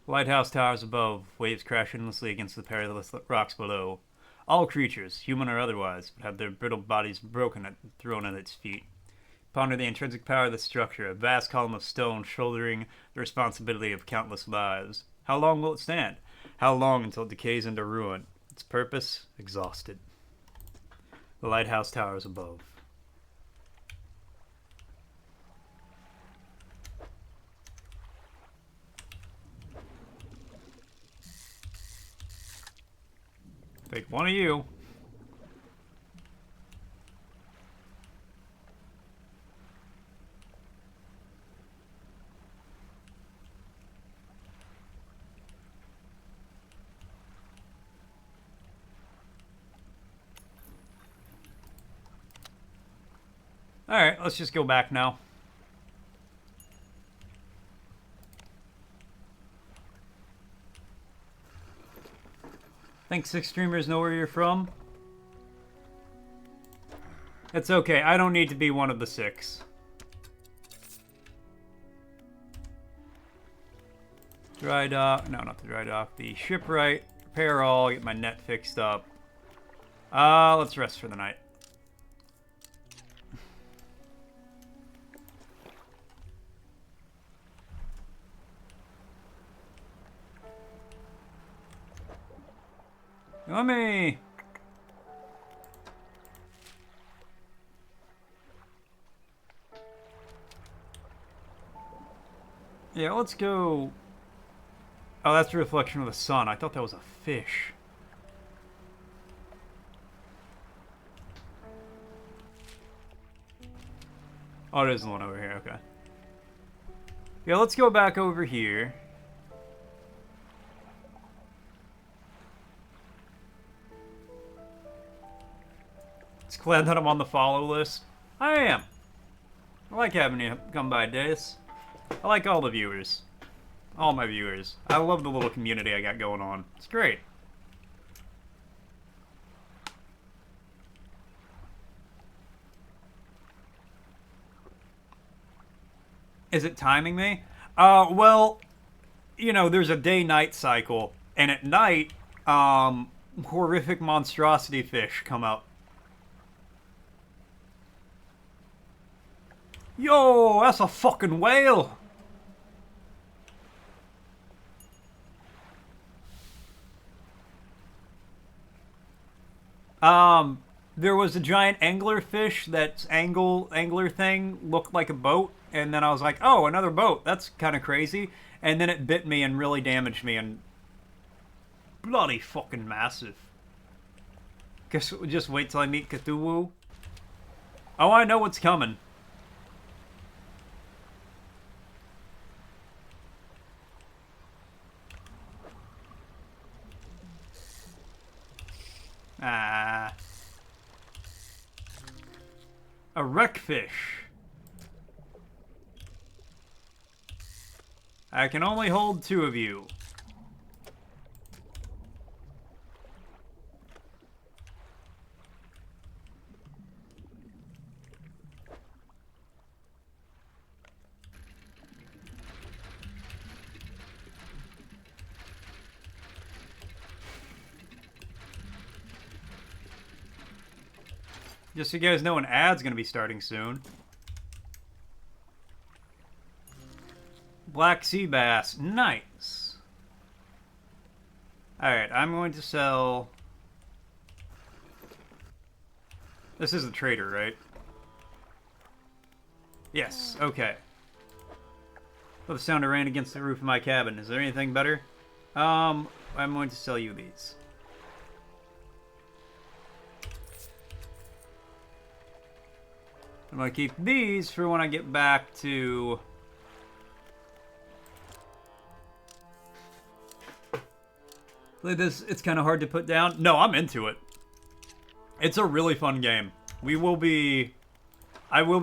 Lighthouse towers above, waves crash endlessly against the perilous rocks below. All creatures, human or otherwise, would have their brittle bodies broken and thrown at its feet. Ponder the intrinsic power of the structure, a vast column of stone shouldering the responsibility of countless lives. How long will it stand? How long until it decays into ruin? Its purpose, exhausted. The lighthouse towers above. Take one of you. Alright, let's just go back now. Think 6 streamers know where you're from? It's okay, I don't need to be one of the 6. Dry dock, no, not the dry dock. The shipwright, repair all, get my net fixed up. Let's rest for the night. Let me. Yeah, let's go. Oh, that's a reflection of the sun. I thought that was a fish. Oh, it is the one over here. Okay. Yeah, let's go back over here. It's glad that I'm on the follow list. I am. I like having you come by, Deus. I like all the viewers. All my viewers. I love the little community I got going on. It's great. Is it timing me? Well, you know, there's a day-night cycle, and at night, horrific monstrosity fish come up. Yo, that's a fucking whale! There was a giant anglerfish that's angler thing looked like a boat, and then I was like, oh, another boat. That's kind of crazy. And then it bit me and really damaged me, and bloody fucking massive. Guess we'll just wait till I meet Cthulhu. Oh, I know what's coming. Ah. A wreckfish. I can only hold 2 of you. Just so you guys know, an ad's gonna be starting soon. Black sea bass. Nice. Alright, I'm going to sell... This is the trader, right? Yes, okay. Oh, the sound of rain against the roof of my cabin. Is there anything better? I'm going to sell you these. I'm going to keep these for when I get back to... Like this, it's kind of hard to put down. No, I'm into it. It's a really fun game. I will be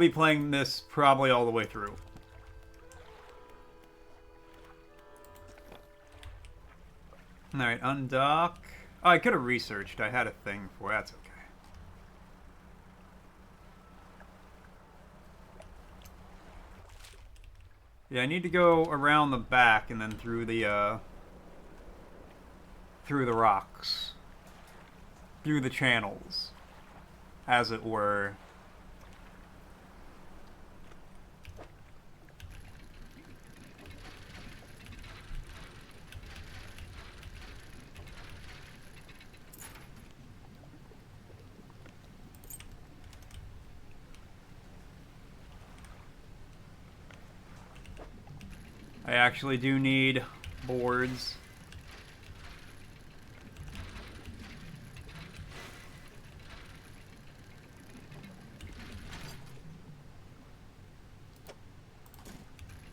playing this probably all the way through. Alright, undock. Oh, I could have researched. I had a thing for it. That's okay. Yeah, I need to go around the back and then through the rocks. Through the channels, as it were. I actually do need boards.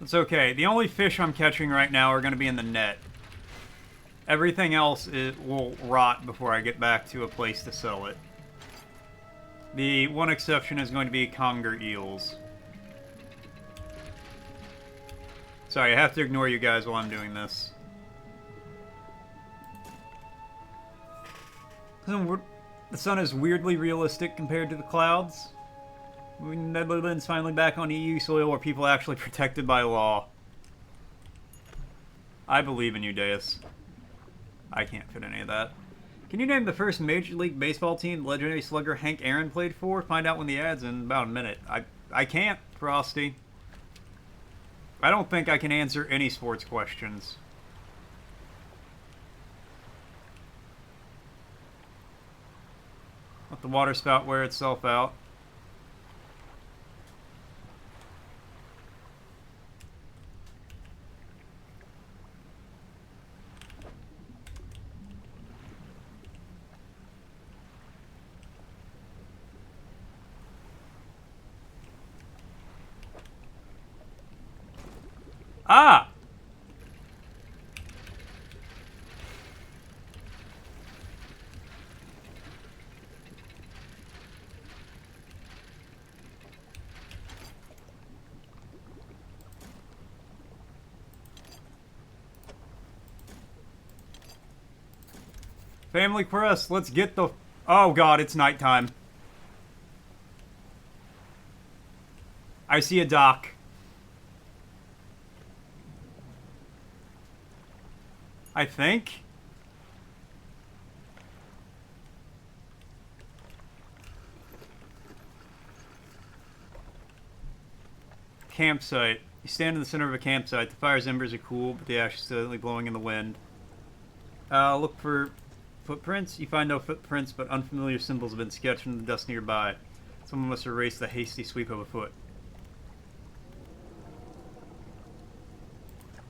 It's okay. The only fish I'm catching right now are going to be in the net. Everything else will rot before I get back to a place to sell it. The one exception is going to be conger eels. Sorry, I have to ignore you guys while I'm doing this. The sun is weirdly realistic compared to the clouds. Netherlands finally back on EU soil where people are actually protected by law. I believe in you, Deus. I can't fit any of that. Can you name the first Major League Baseball team legendary slugger Hank Aaron played for? Find out when the ad's in about a minute. I can't, Frosty. I don't think I can answer any sports questions. Let the water spout wear itself out. Ah! Family crest, let's get the... Oh god, it's nighttime. I see a dock. I think. Campsite. You stand in the center of a campsite. The fire's embers are cool, but the ash is steadily blowing in the wind. Look for footprints. You find no footprints, but unfamiliar symbols have been sketched in the dust nearby. Someone must erase the hasty sweep of a foot.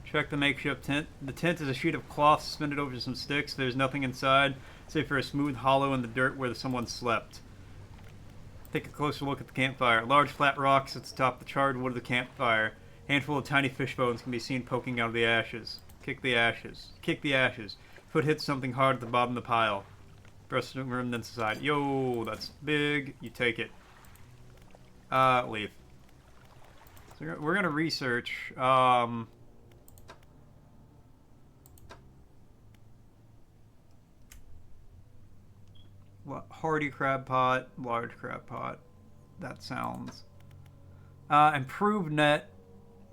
Check the makeshift tent. The tent is a sheet of cloth suspended over some sticks. There's nothing inside, save for a smooth hollow in the dirt where someone slept. Take a closer look at the campfire. Large flat rocks at the top of the charred wood of the campfire. A handful of tiny fish bones can be seen poking out of the ashes. Kick the ashes. Kick the ashes. Foot hits something hard at the bottom of the pile. Brush the remnants aside. Yo, that's big. You take it. Leave. So we're gonna research. Hardy crab pot, large crab pot. That sounds. Improved net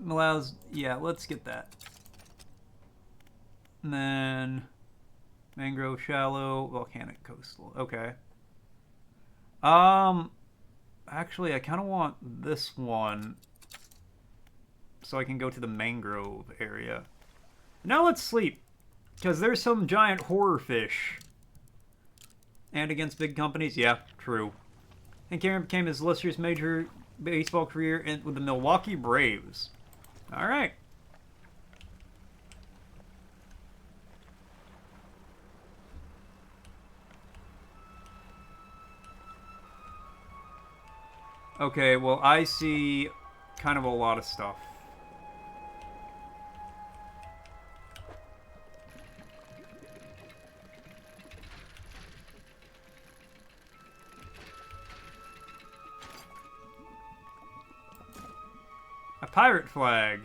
allows. Yeah, let's get that. And then mangrove shallow, volcanic coastal. Okay. Actually, I kind of want this one so I can go to the mangrove area. Now let's sleep, because there's some giant horror fish. And against big companies? Yeah, true. And Cameron became his illustrious major baseball career with the Milwaukee Braves. Alright. Okay, well, I see kind of a lot of stuff. A pirate flag.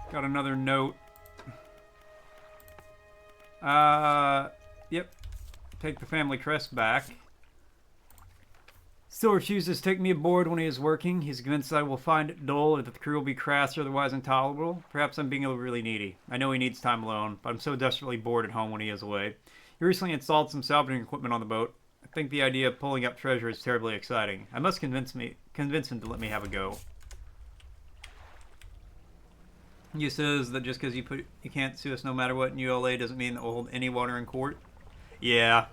Got another note. Yep. Take the family crest back. Still refuses to take me aboard when he is working. He's convinced I will find it dull or that the crew will be crass or otherwise intolerable. Perhaps I'm being really needy. I know he needs time alone, but I'm so desperately bored at home when he is away. He recently installed some salvaging equipment on the boat. I think the idea of pulling up treasure is terribly exciting. I must convince him to let me have a go. He says that just because you can't sue us no matter what in ULA doesn't mean that we'll hold any water in court. Yeah.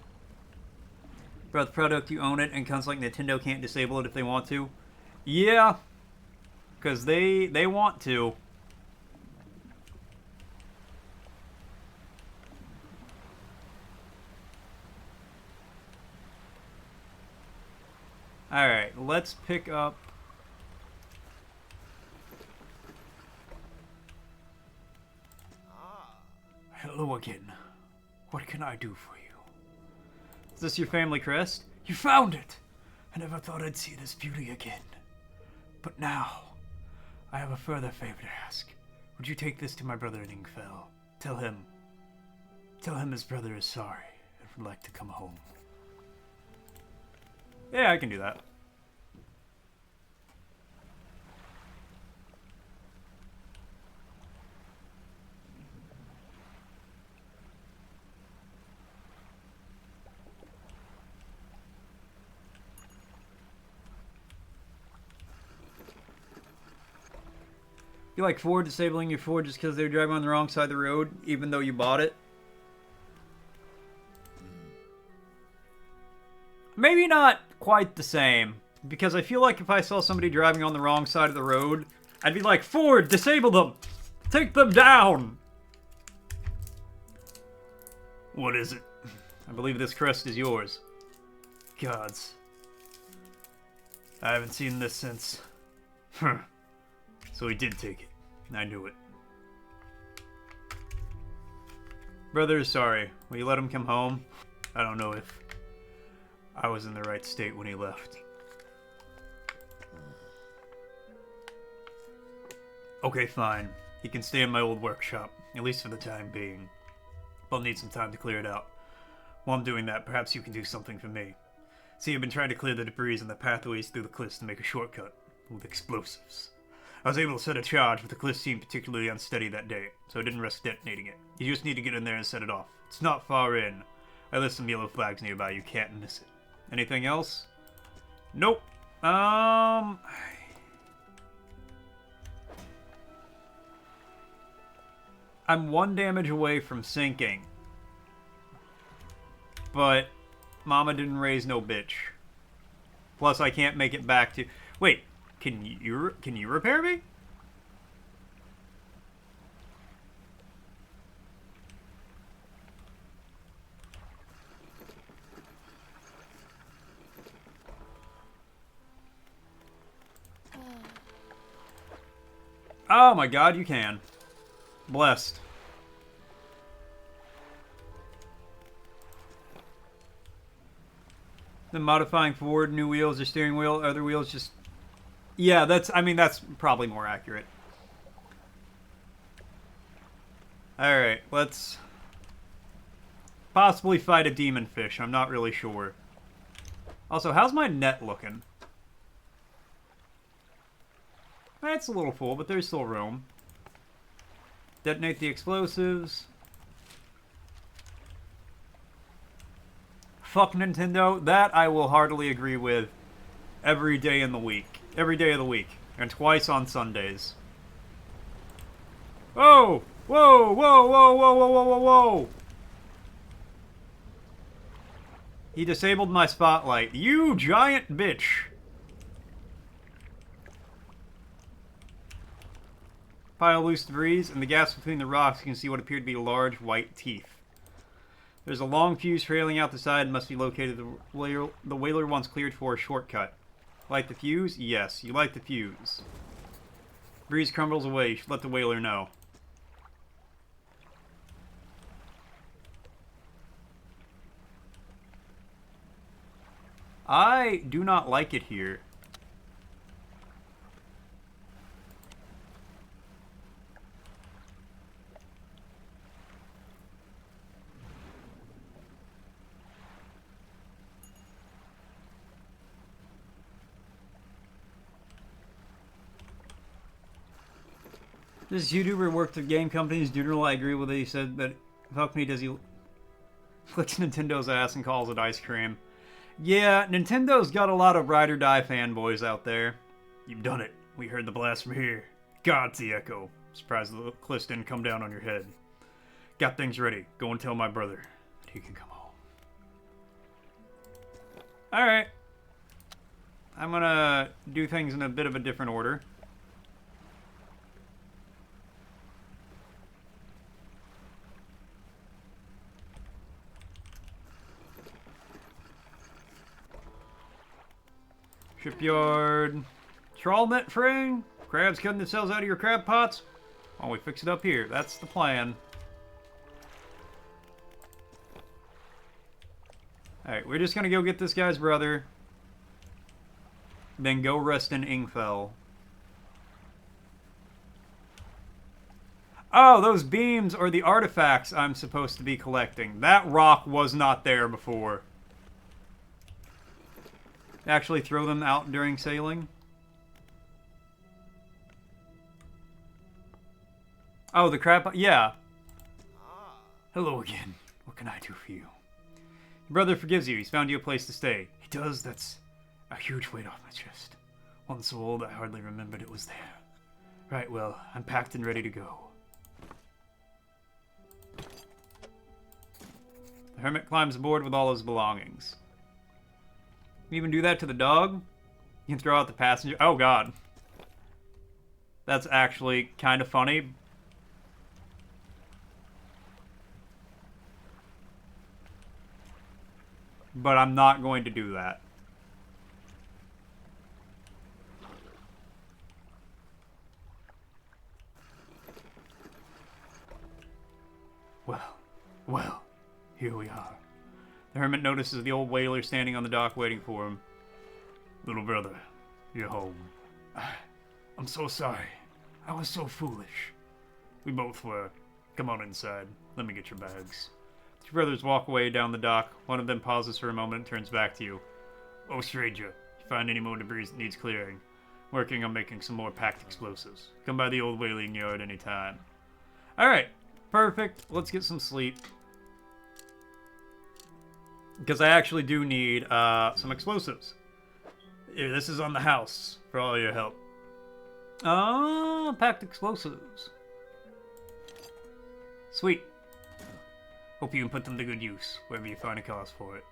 About the product, you own it, and comes like Nintendo can't disable it if they want to. Yeah. Because they want to. Alright, let's pick up... Hello again. What can I do for you? Is this your family crest? You found it! I never thought I'd see this beauty again. But now, I have a further favor to ask. Would you take this to my brother in Ingfell? Tell him his brother is sorry and would like to come home. Yeah, I can do that. You like Ford disabling your Ford just because they're driving on the wrong side of the road, even though you bought it? Maybe not quite the same, because I feel like if I saw somebody driving on the wrong side of the road, I'd be like, Ford, disable them! Take them down! What is it? I believe this crest is yours. Gods. I haven't seen this since... So he did take it. I knew it. Brother is sorry. Will you let him come home? I don't know if I was in the right state when he left. Okay, fine. He can stay in my old workshop, at least for the time being. I'll need some time to clear it out. While I'm doing that, perhaps you can do something for me. See, I've been trying to clear the debris and the pathways through the cliffs to make a shortcut with explosives. I was able to set a charge, but the cliffs seemed particularly unsteady that day, so I didn't risk detonating it. You just need to get in there and set it off. It's not far in. I left some yellow flags nearby, you can't miss it. Anything else? Nope. I'm one damage away from sinking. But Mama didn't raise no bitch. Plus I can't make it back to... Wait, can you repair me? Oh my god, you can. Blessed. Then modifying forward, new wheels or steering wheel, other wheels just... Yeah, that's probably more accurate. Alright, let's possibly fight a demon fish. I'm not really sure. Also, how's my net looking? It's a little full, but there's still room. Detonate the explosives. Fuck Nintendo. That I will heartily agree with every day in the week. Every day of the week. And twice on Sundays. Whoa! Whoa! Whoa! Whoa! Whoa! Whoa! Whoa! Whoa! Whoa! He disabled my spotlight. You giant bitch! Pile of loose debris. In the gaps between the rocks, you can see what appear to be large white teeth. There's a long fuse trailing out the side and must be located. The whaler once cleared for a shortcut. Light the fuse? Yes, you light the fuse. Breeze crumbles away. You should let the whaler know. I do not like it here. This YouTuber worked at game companies. General, I agree with it. He said that fuck me, does he flicks Nintendo's ass and calls it ice cream. Yeah, Nintendo's got a lot of ride or die fanboys out there. You've done it. We heard the blast from here. God's the echo. Surprised the cliffs didn't come down on your head. Got things ready. Go and tell my brother that he can come home. Alright. I'm gonna do things in a bit of a different order. Shipyard. Trawl net fraying? Crabs cutting themselves out of your crab pots? Oh, we fix it up here. That's the plan. Alright, we're just gonna go get this guy's brother. Then go rest in Ingfell. Oh, those beams are the artifacts I'm supposed to be collecting. That rock was not there before. Actually throw them out during sailing. Oh, the crab... Yeah. Hello again. What can I do for you? Your brother forgives you. He's found you a place to stay. He does? That's a huge weight off my chest. One so old I hardly remembered it was there. Right, well, I'm packed and ready to go. The hermit climbs aboard with all his belongings. You even do that to the dog? You can throw out the passenger. Oh, God. That's actually kind of funny. But I'm not going to do that. here we are. The hermit notices the old whaler standing on the dock waiting for him. Little brother, you're home. I'm so sorry. I was so foolish. We both were. Come on inside. Let me get your bags. The two brothers walk away down the dock. One of them pauses for a moment and turns back to you. Oh, stranger, if you find any more debris that needs clearing, working on making some more packed explosives. Come by the old whaling yard anytime. Alright, perfect. Let's get some sleep. Because I actually do need some explosives. Here, this is on the house for all your help. Packed explosives. Sweet. Hope you can put them to good use, wherever you find a cause for it.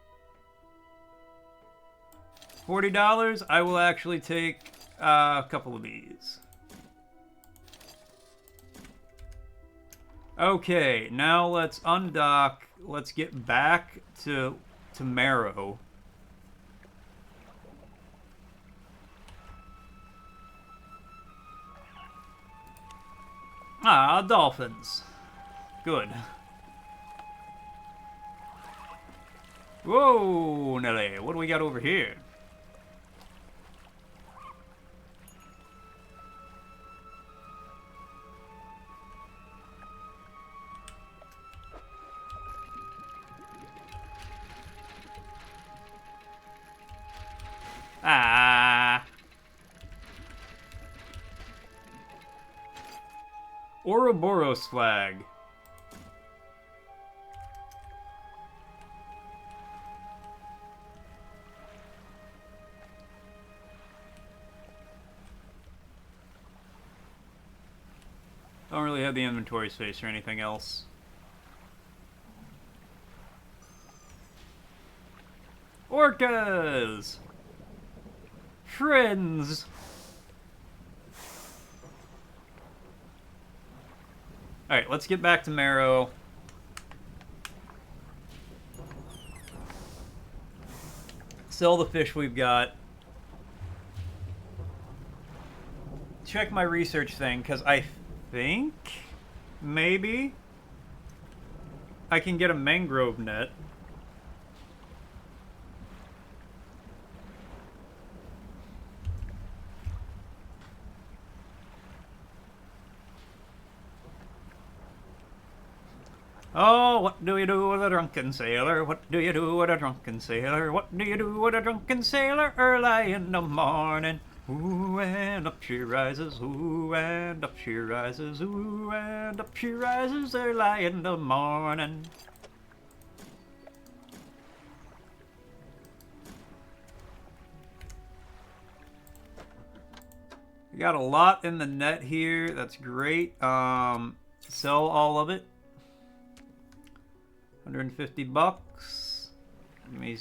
$40, I will actually take a couple of these. Okay, now let's undock. Let's get back to Marrow. Ah, dolphins. Good. Whoa, Nelly, what do we got over here? Ah. Ouroboros flag. Don't really have the inventory space or anything else. Orcas! Friends! Alright, let's get back to Marrow. Sell the fish we've got. Check my research thing, because I think maybe I can get a mangrove net. Oh, what do you do with a drunken sailor? What do you do with a drunken sailor? What do you do with a drunken sailor early in the morning? Ooh, and up she rises, ooh, and up she rises, ooh, and up she rises early in the morning. We got a lot in the net here. That's great. Sell all of it. 150 bucks. Give me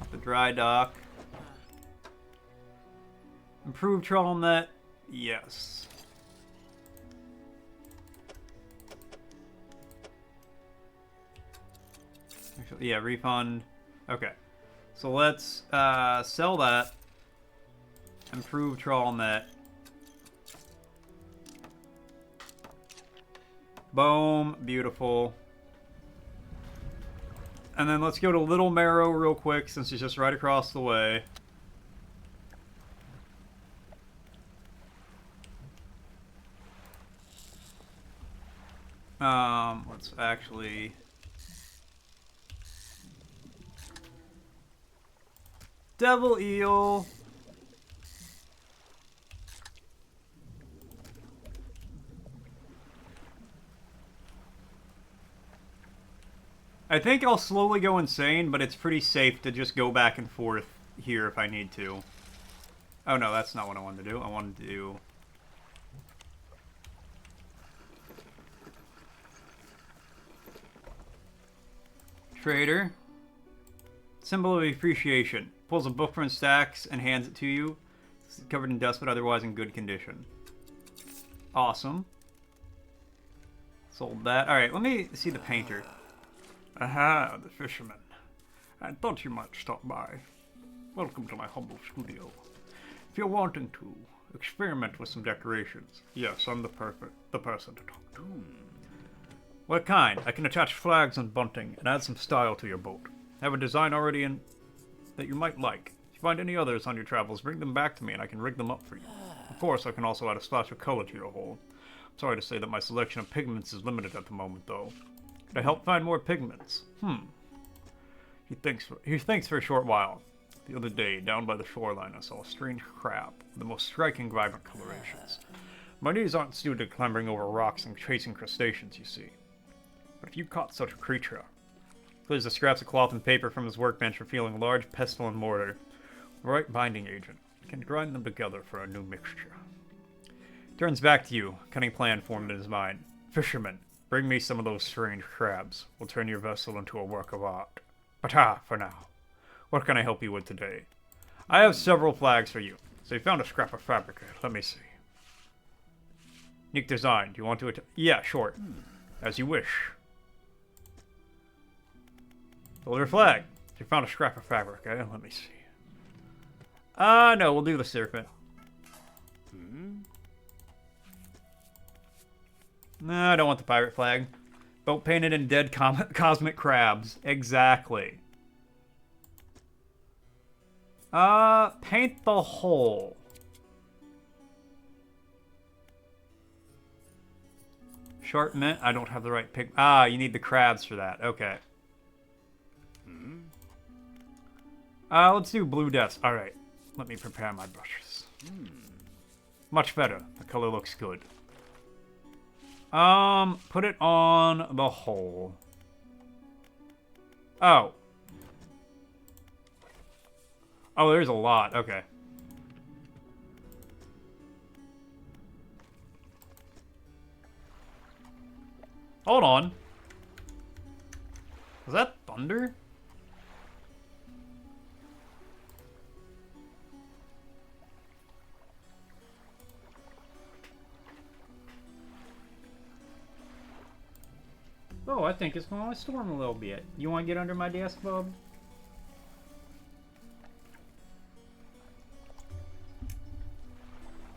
off the dry dock. Improved trawl net. Yes. Actually, yeah, refund. Okay. So let's sell that. Improved trawl net. Boom. Beautiful. And then let's go to Little Marrow real quick since it's just right across the way. Let's actually... Devil Eel. I think I'll slowly go insane, but it's pretty safe to just go back and forth here if I need to. Oh no, that's not what I wanted to do. I wanted to do... Trader. Symbol of appreciation. Pulls a book from stacks and hands it to you. It's covered in dust but otherwise in good condition. Awesome. Sold that. Alright, let me see the painter. Aha, the fisherman. I thought you might stop by. Welcome to my humble studio. If you're wanting to experiment with some decorations, yes, I'm the person to talk to. What kind? I can attach flags and bunting and add some style to your boat. I have a design already in that you might like. If you find any others on your travels, bring them back to me and I can rig them up for you. Of course, I can also add a splash of color to your hull. I'm sorry to say that my selection of pigments is limited at the moment, though. Could I help find more pigments? He thinks for a short while. The other day, down by the shoreline, I saw a strange crab with the most striking, vibrant colorations. My knees aren't suited to clambering over rocks and chasing crustaceans, you see. But if you caught such a creature... Clears the scraps of cloth and paper from his workbench, revealing a large pestle and mortar. The right binding agent can grind them together for a new mixture. Turns back to you, a cunning plan formed in his mind. Fisherman, bring me some of those strange crabs. We'll turn your vessel into a work of art. But for now. What can I help you with today? I have several flags for you. So you found a scrap of fabric. Let me see. Unique design. Do you want to... Yeah, sure. As you wish. Build your flag. You found a scrap of fabric, eh? Let me see. No, we'll do the serpent. No, I don't want the pirate flag. Boat painted in dead cosmic crabs. Exactly. Paint the hull. Sharp mint? I don't have the right pick. You need the crabs for that. Okay. Let's do blue dust. Alright. Let me prepare my brushes. Much better. The color looks good. Put it on the hull. Oh. Oh, there's a lot. Okay. Hold on. Was that thunder? Oh, I think it's going to storm a little bit. You want to get under my desk, bub?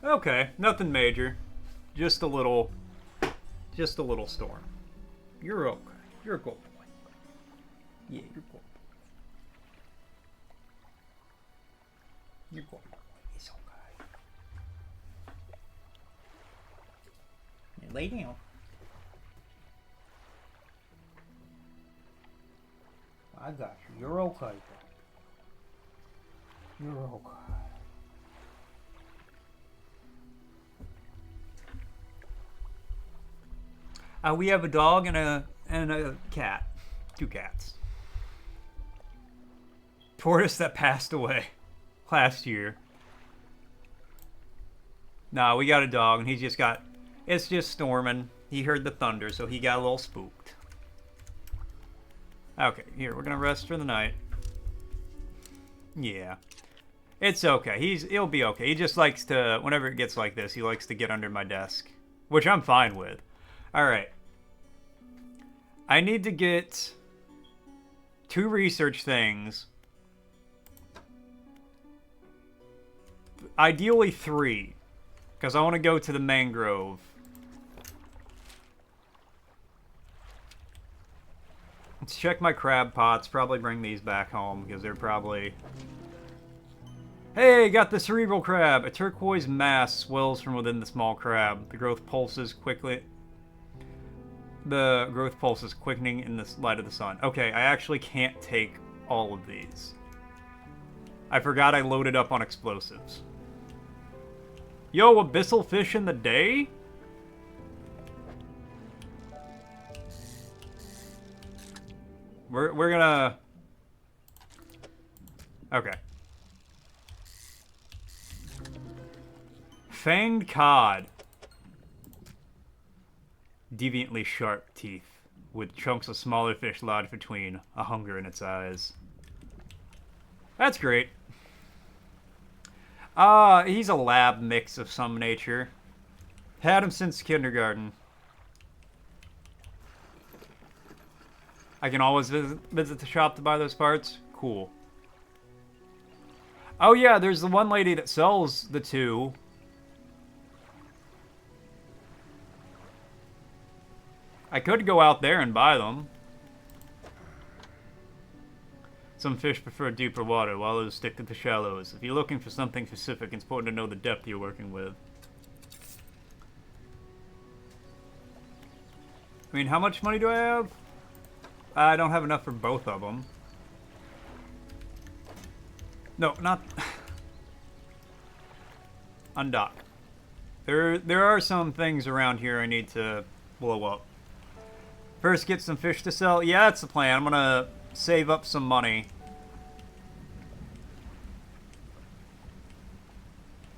Okay, nothing major. Just a little storm. You're okay. You're a good boy. Yeah, you're good. You're good. It's okay. Now lay down. I got you. You're okay, bro. You're okay. We have a dog and a cat. 2 cats. Tortoise that passed away last year. Nah, we got a dog and he's just got... It's just storming. He heard the thunder, so he got a little spooked. Okay, here, we're gonna rest for the night. Yeah. It's okay. He'll be okay. He just likes to... Whenever it gets like this, he likes to get under my desk. Which I'm fine with. Alright. I need to get 2 research things. Ideally 3. Because I want to go to the mangrove. Let's check my crab pots. Probably bring these back home because they're probably... Hey, got the cerebral crab. A turquoise mass swells from within the small crab. The growth pulses quickly. The growth pulse is quickening in the light of the sun. Okay, I actually can't take all of these. I forgot I loaded up on explosives. Yo, abyssal fish in the day? We're gonna... Okay. Fanged cod. Deviantly sharp teeth, with chunks of smaller fish lodged between, a hunger in its eyes. That's great. He's a lab mix of some nature. Had him since kindergarten. I can always visit the shop to buy those parts? Cool. Oh yeah, there's the one lady that sells the 2. I could go out there and buy them. Some fish prefer deeper water, while others stick to the shallows. If you're looking for something specific, it's important to know the depth you're working with. I mean, how much money do I have? I don't have enough for both of them. No, not... Undock. There are some things around here I need to blow up. First, get some fish to sell. Yeah, that's the plan. I'm gonna save up some money.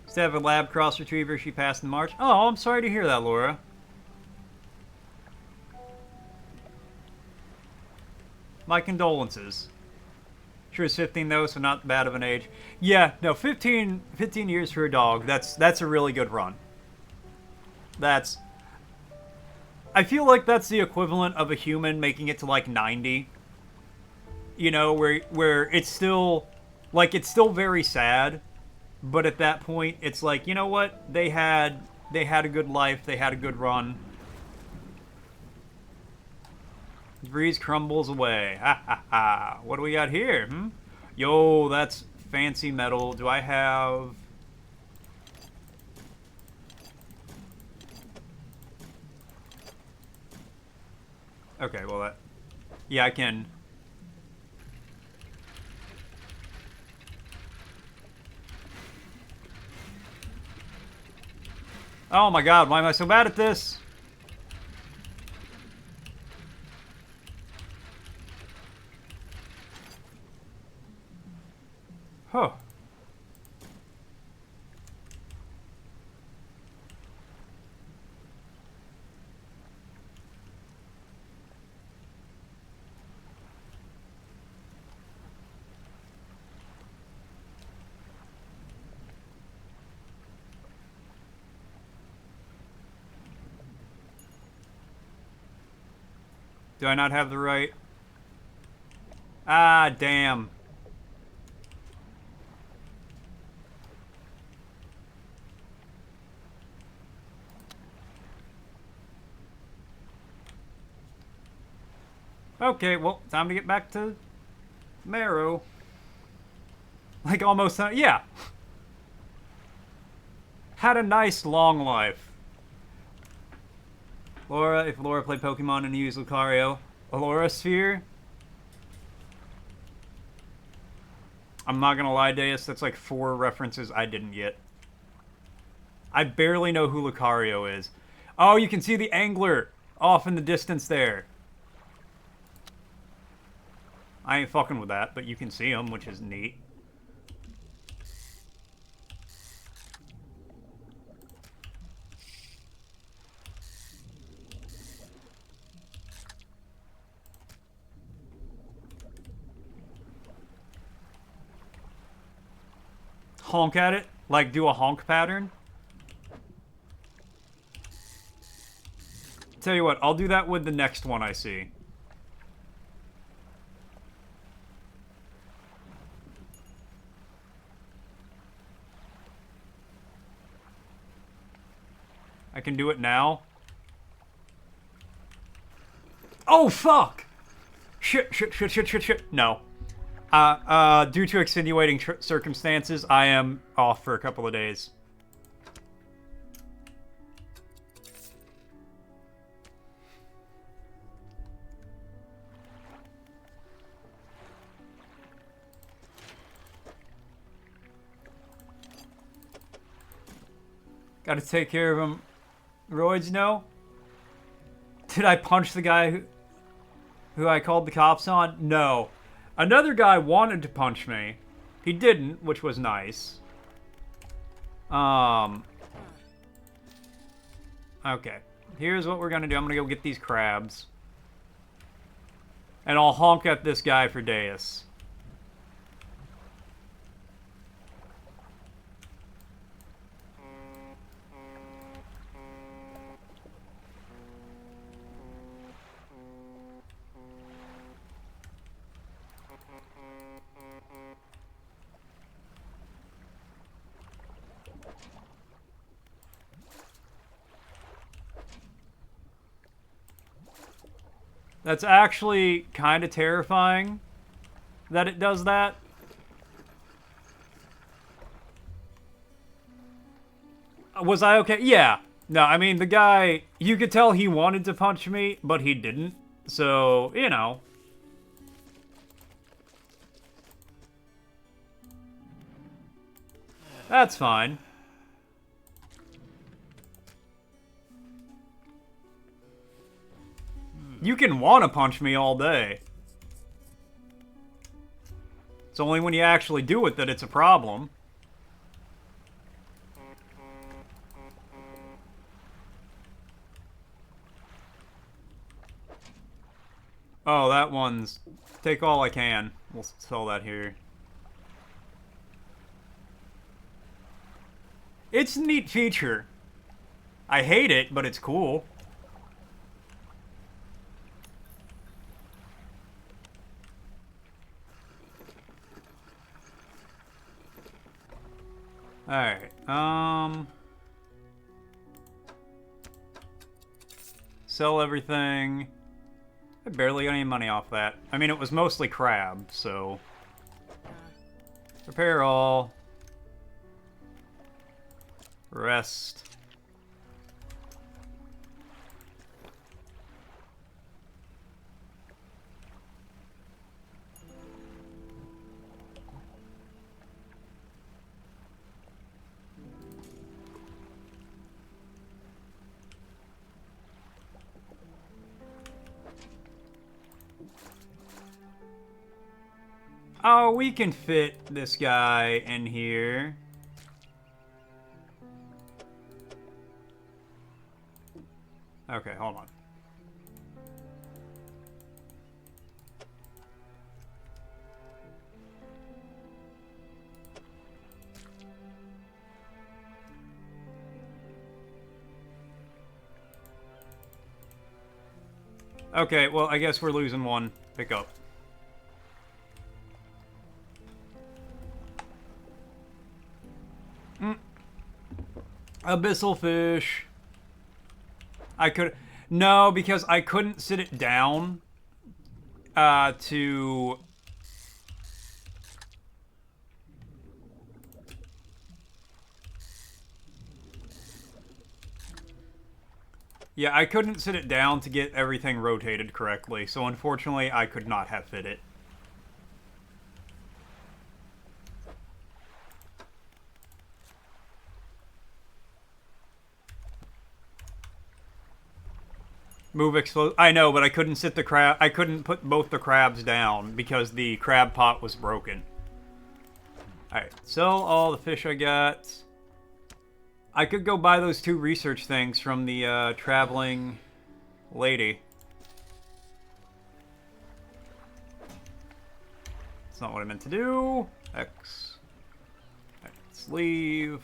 Used to have a lab cross retriever. She passed in March. Oh, I'm sorry to hear that, Laura. My condolences. She was 15 though, so not bad of an age. Yeah, no, 15 years for a dog. That's a really good run. I feel like that's the equivalent of a human making it to like 90. You know, where it's still very sad, but at that point it's like, you know what? They had a good life, they had a good run. The breeze crumbles away. Ha ha ha. What do we got here? Yo, that's fancy metal. Do I have... Okay, well that... Yeah, I can... Oh my god, why am I so bad at this? Huh. Do I not have the right? Ah, damn. Okay, well, time to get back to Marrow. Like, almost, yeah. Had a nice long life. Laura, if Laura played Pokemon and used Lucario. Allura Sphere? I'm not gonna lie, Deus, that's like 4 references I didn't get. I barely know who Lucario is. Oh, you can see the angler off in the distance there. I ain't fucking with that, but you can see him, which is neat. Honk at it? Like, do a honk pattern? Tell you what, I'll do that with the next one I see. I can do it now. Oh, fuck! Shit. No. Due to extenuating circumstances, I am off for a couple of days. Gotta take care of him. Roids, no? Did I punch the guy who I called the cops on? No. Another guy wanted to punch me. He didn't, which was nice. Okay. Here's what we're gonna do. I'm gonna go get these crabs. And I'll honk at this guy for Deus. That's actually kind of terrifying that it does that. Was I okay? Yeah. No, I mean, the guy, you could tell he wanted to punch me, but he didn't. So, you know. That's fine. You can want to punch me all day. It's only when you actually do it that it's a problem. Oh, that one's... Take all I can. We'll sell that here. It's a neat feature. I hate it, but it's cool. Alright, sell everything. I barely got any money off that. I mean, it was mostly crab, so... Repair all. Rest. Oh, we can fit this guy in here. Okay, hold on. Okay, well, I guess we're losing one. Pick up. Abyssal fish. I could... No, because I couldn't sit it down to... Yeah, I couldn't sit it down to get everything rotated correctly, so unfortunately I could not have fit it. Move explode. I know, but I couldn't sit the crab. I couldn't put both the crabs down because the crab pot was broken. Alright, sell all the fish I got. I could go buy those 2 research things from the traveling lady. That's not what I meant to do. X. Alright, let's leave.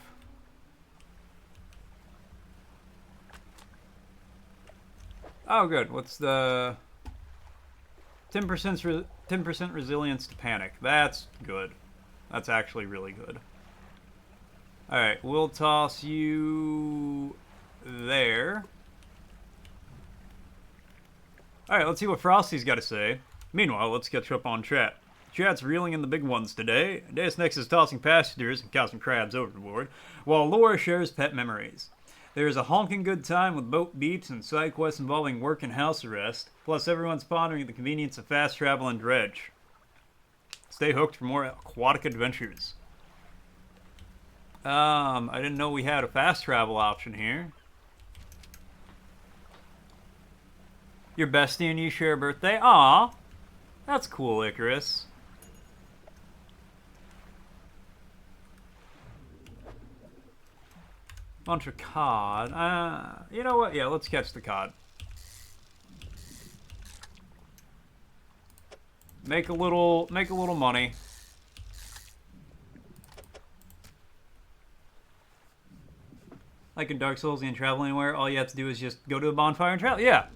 Oh, good. What's the 10% resilience to panic? That's good. That's actually really good. All right, we'll toss you there. All right, let's see what Frosty's got to say. Meanwhile, let's catch up on chat. Chat's reeling in the big ones today. Deus Nex is tossing passengers and casting crabs overboard, while Laura shares pet memories. There is a honking good time with boat beeps and side quests involving work and house arrest, plus everyone's pondering the convenience of fast travel and Dredge. Stay hooked for more aquatic adventures. I didn't know we had a fast travel option here. Your bestie and you share a birthday? Aw, that's cool, Icarus. Bunch of cod. You know what? Yeah, let's catch the cod. Make a little money. Like in Dark Souls, you can travel anywhere. All you have to do is just go to the bonfire and travel. Yeah.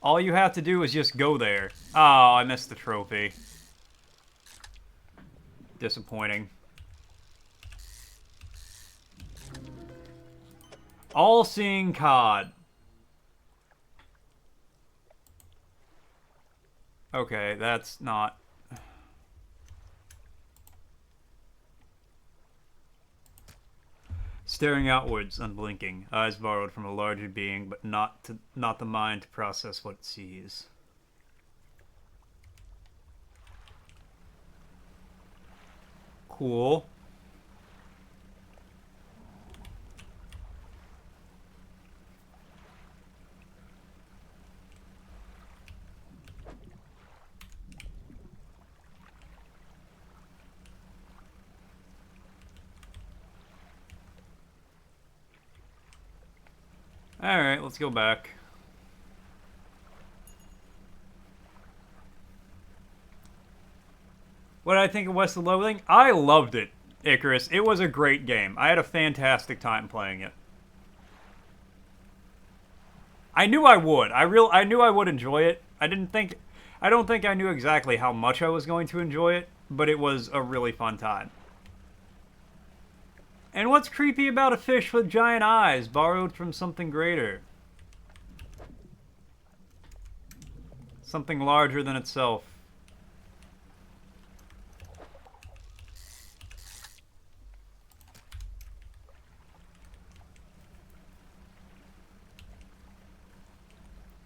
All you have to do is just go there. Oh, I missed the trophy. Disappointing. All-seeing cod. Okay, that's not... Staring outwards, unblinking, eyes borrowed from a larger being, but not the mind to process what it sees. Cool. Alright, let's go back. What did I think of West of Loathing? I loved it, Icarus. It was a great game. I had a fantastic time playing it. I knew I would. I knew I would enjoy it. I don't think I knew exactly how much I was going to enjoy it, but it was a really fun time. And what's creepy about a fish with giant eyes borrowed from something greater? Something larger than itself.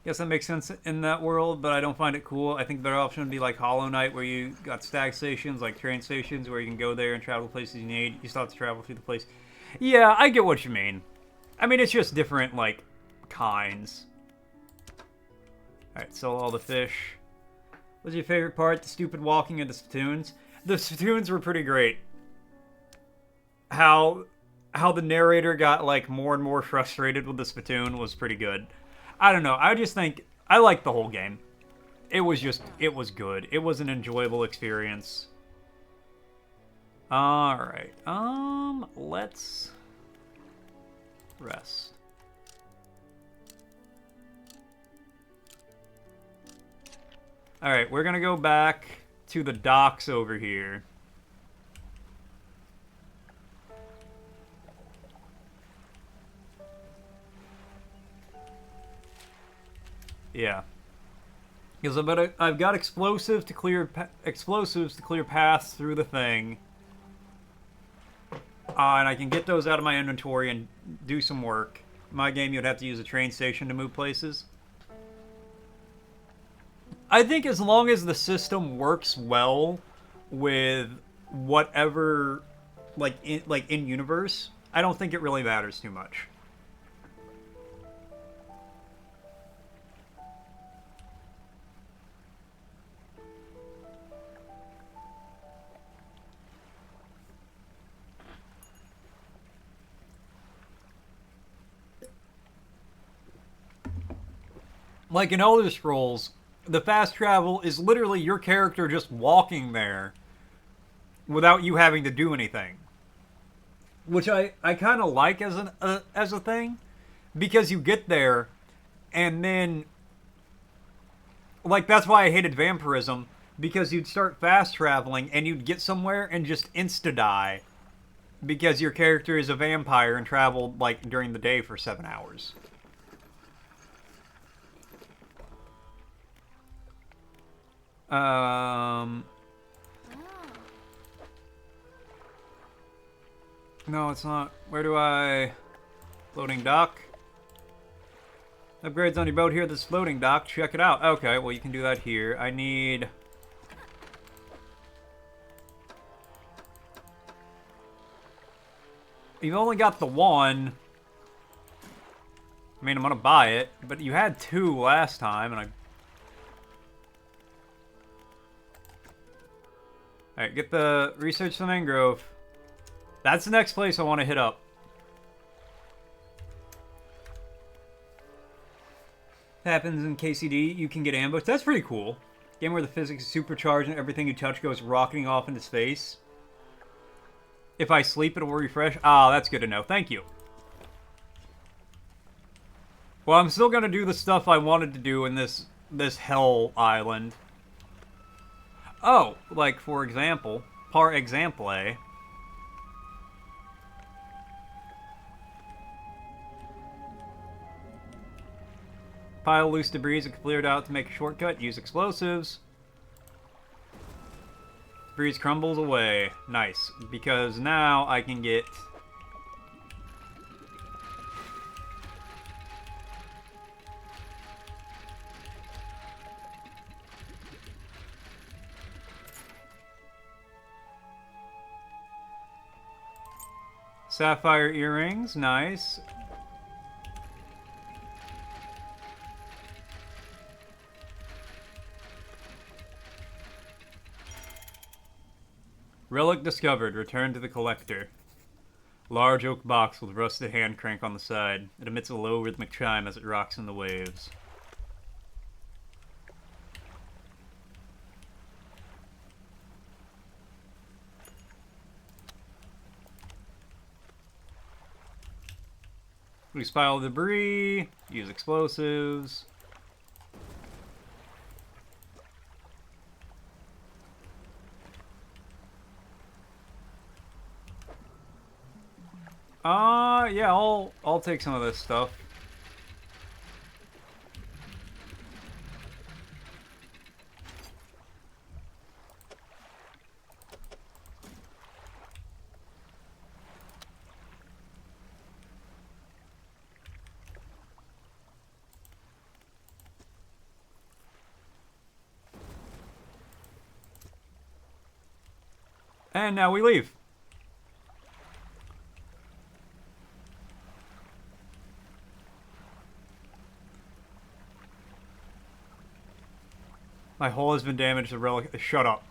Guess that makes sense in that world, but I don't find it cool. I think the better option would be like Hollow Knight, where you got stag stations, like train stations, where you can go there and travel to places you need. You still have to travel through the place. Yeah, I get what you mean. I mean, it's just different, like, kinds. Alright, sell all the fish. What's your favorite part? The stupid walking of the spittoons? The spittoons were pretty great. How the narrator got, like, more and more frustrated with the spittoon was pretty good. I don't know. I just think I liked the whole game. It was good. It was an enjoyable experience. All right. Let's rest. All right, we're going to go back to the docks over here. Yeah, because I've got explosives to clear paths through the thing, and I can get those out of my inventory and do some work. In my game, you'd have to use a train station to move places. I think as long as the system works well with whatever, like in universe, I don't think it really matters too much. Like in Elder Scrolls, the fast travel is literally your character just walking there without you having to do anything. Which I kind of like as a thing, because you get there and then, like, that's why I hated vampirism, because you'd start fast traveling and you'd get somewhere and just insta-die because your character is a vampire and traveled, like, during the day for 7 hours. No, it's not. Where do I... Floating dock? Upgrades on your boat here, this floating dock. Check it out. Okay, well, you can do that here. I need... You've only got the one. I mean, I'm gonna buy it, but you had 2 last time, and I... Alright, get the research the mangrove. That's the next place I want to hit up. Happens in KCD, you can get ambushed. That's pretty cool. Game where the physics is supercharged and everything you touch goes rocketing off into space. If I sleep, it will refresh. Ah, that's good to know. Thank you. Well, I'm still going to do the stuff I wanted to do in this hell island. Oh, like, for example, par exemple, pile loose debris and cleared out to make a shortcut. Use explosives. Breeze crumbles away. Nice. Because now I can get... Sapphire earrings. Nice. Relic discovered. Return to the collector. Large oak box with rusted hand crank on the side. It emits a low rhythmic chime as it rocks in the waves. Loose pile of debris. Use explosives. Yeah, I'll take some of this stuff. And now we leave. My hull has been damaged. The relic. Shut up.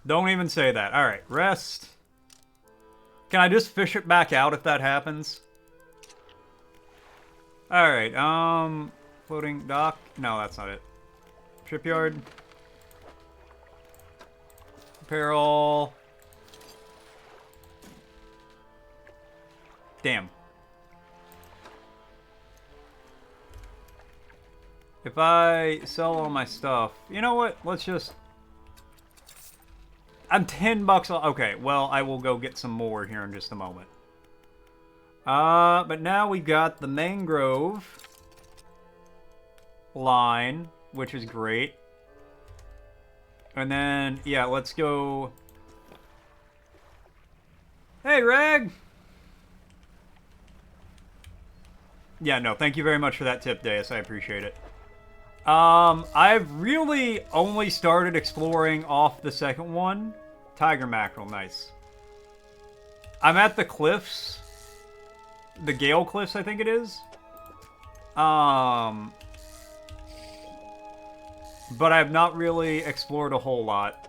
Don't even say that. Alright, rest. Can I just fish it back out if that happens? Alright, floating dock. No, that's not it. Shipyard. Apparel. Damn. If I sell all my stuff... You know what? Let's just... I'm 10 bucks... Okay, well, I will go get some more here in just a moment. But now we've got the mangrove line, which is great. And then, yeah, let's go... Hey, Rag! Yeah, no, thank you very much for that tip, Deus. I appreciate it. I've really only started exploring off the second one. Tiger mackerel, nice. I'm at the cliffs. The Gale Cliffs, I think it is. But I've not really explored a whole lot.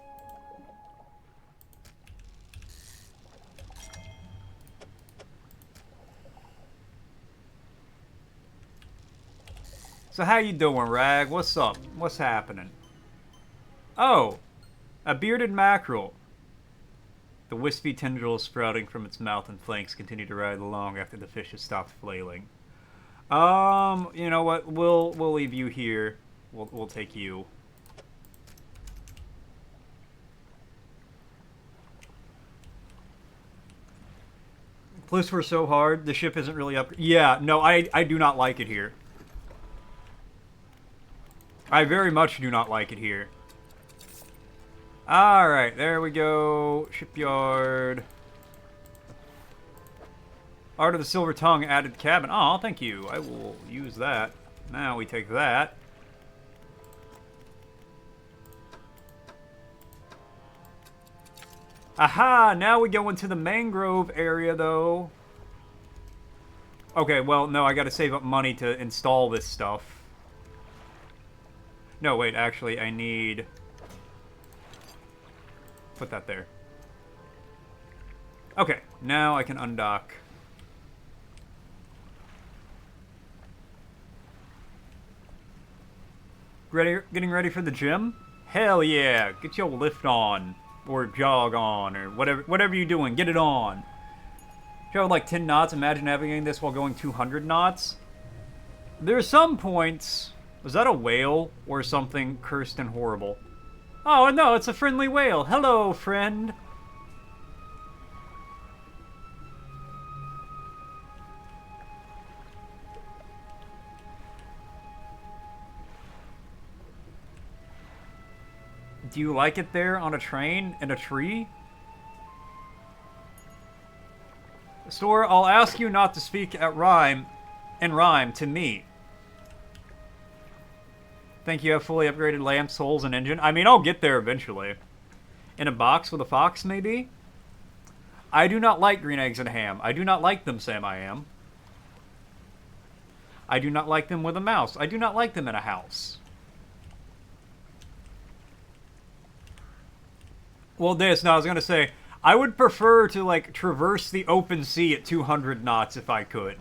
So how you doing, Rag? What's up? What's happening? Oh, a bearded mackerel. The wispy tendrils sprouting from its mouth and flanks continue to ride along after the fish has stopped flailing. You know what? We'll leave you here. We'll take you. Cliffs were so hard. The ship isn't really up. Yeah, no, I do not like it here. I very much do not like it here. Alright, there we go. Shipyard. Art of the Silver Tongue added cabin. Oh, thank you. I will use that. Now we take that. Aha! Now we go into the mangrove area, though. Okay, well, no, I gotta save up money to install this stuff. No, wait, actually, I need... Put that there. Okay, now I can undock. Getting ready for the gym? Hell yeah! Get your lift on. Or jog on, or whatever you're doing, get it on. Traveled like 10 knots, imagine navigating this while going 200 knots. There are some points... Was that a whale or something cursed and horrible? Oh, no, it's a friendly whale. Hello, friend. Do you like it there on a train in a tree? Store, I'll ask you not to speak in rhyme to me. Think you have fully upgraded lamps, holes, and engine? I mean, I'll get there eventually. In a box with a fox, maybe? I do not like green eggs and ham. I do not like them, Sam I am. I do not like them with a mouse. I do not like them in a house. Well, I was going to say, I would prefer to, like, traverse the open sea at 200 knots if I could.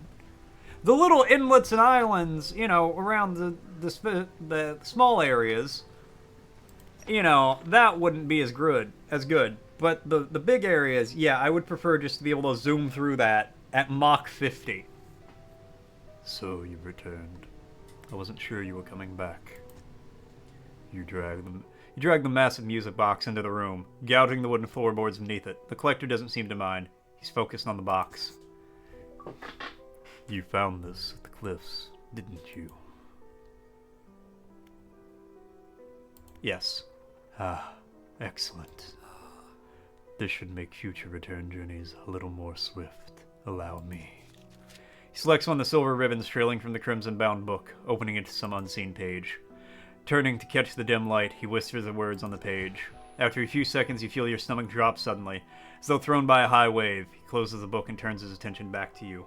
The little inlets and islands, you know, around the small areas, you know, that wouldn't be as good. But the big areas, yeah, I would prefer just to be able to zoom through that at Mach 50. So you've returned. I wasn't sure you were coming back. You dragged the massive music box into the room, gouging the wooden floorboards beneath it. The collector doesn't seem to mind. He's focused on the box. You found this at the cliffs, didn't you? Yes. Ah, excellent. This should make future return journeys a little more swift. Allow me. He selects one of the silver ribbons trailing from the crimson-bound book, opening it to some unseen page. Turning to catch the dim light, he whispers the words on the page. After a few seconds, you feel your stomach drop suddenly, as though thrown by a high wave. He closes the book and turns his attention back to you.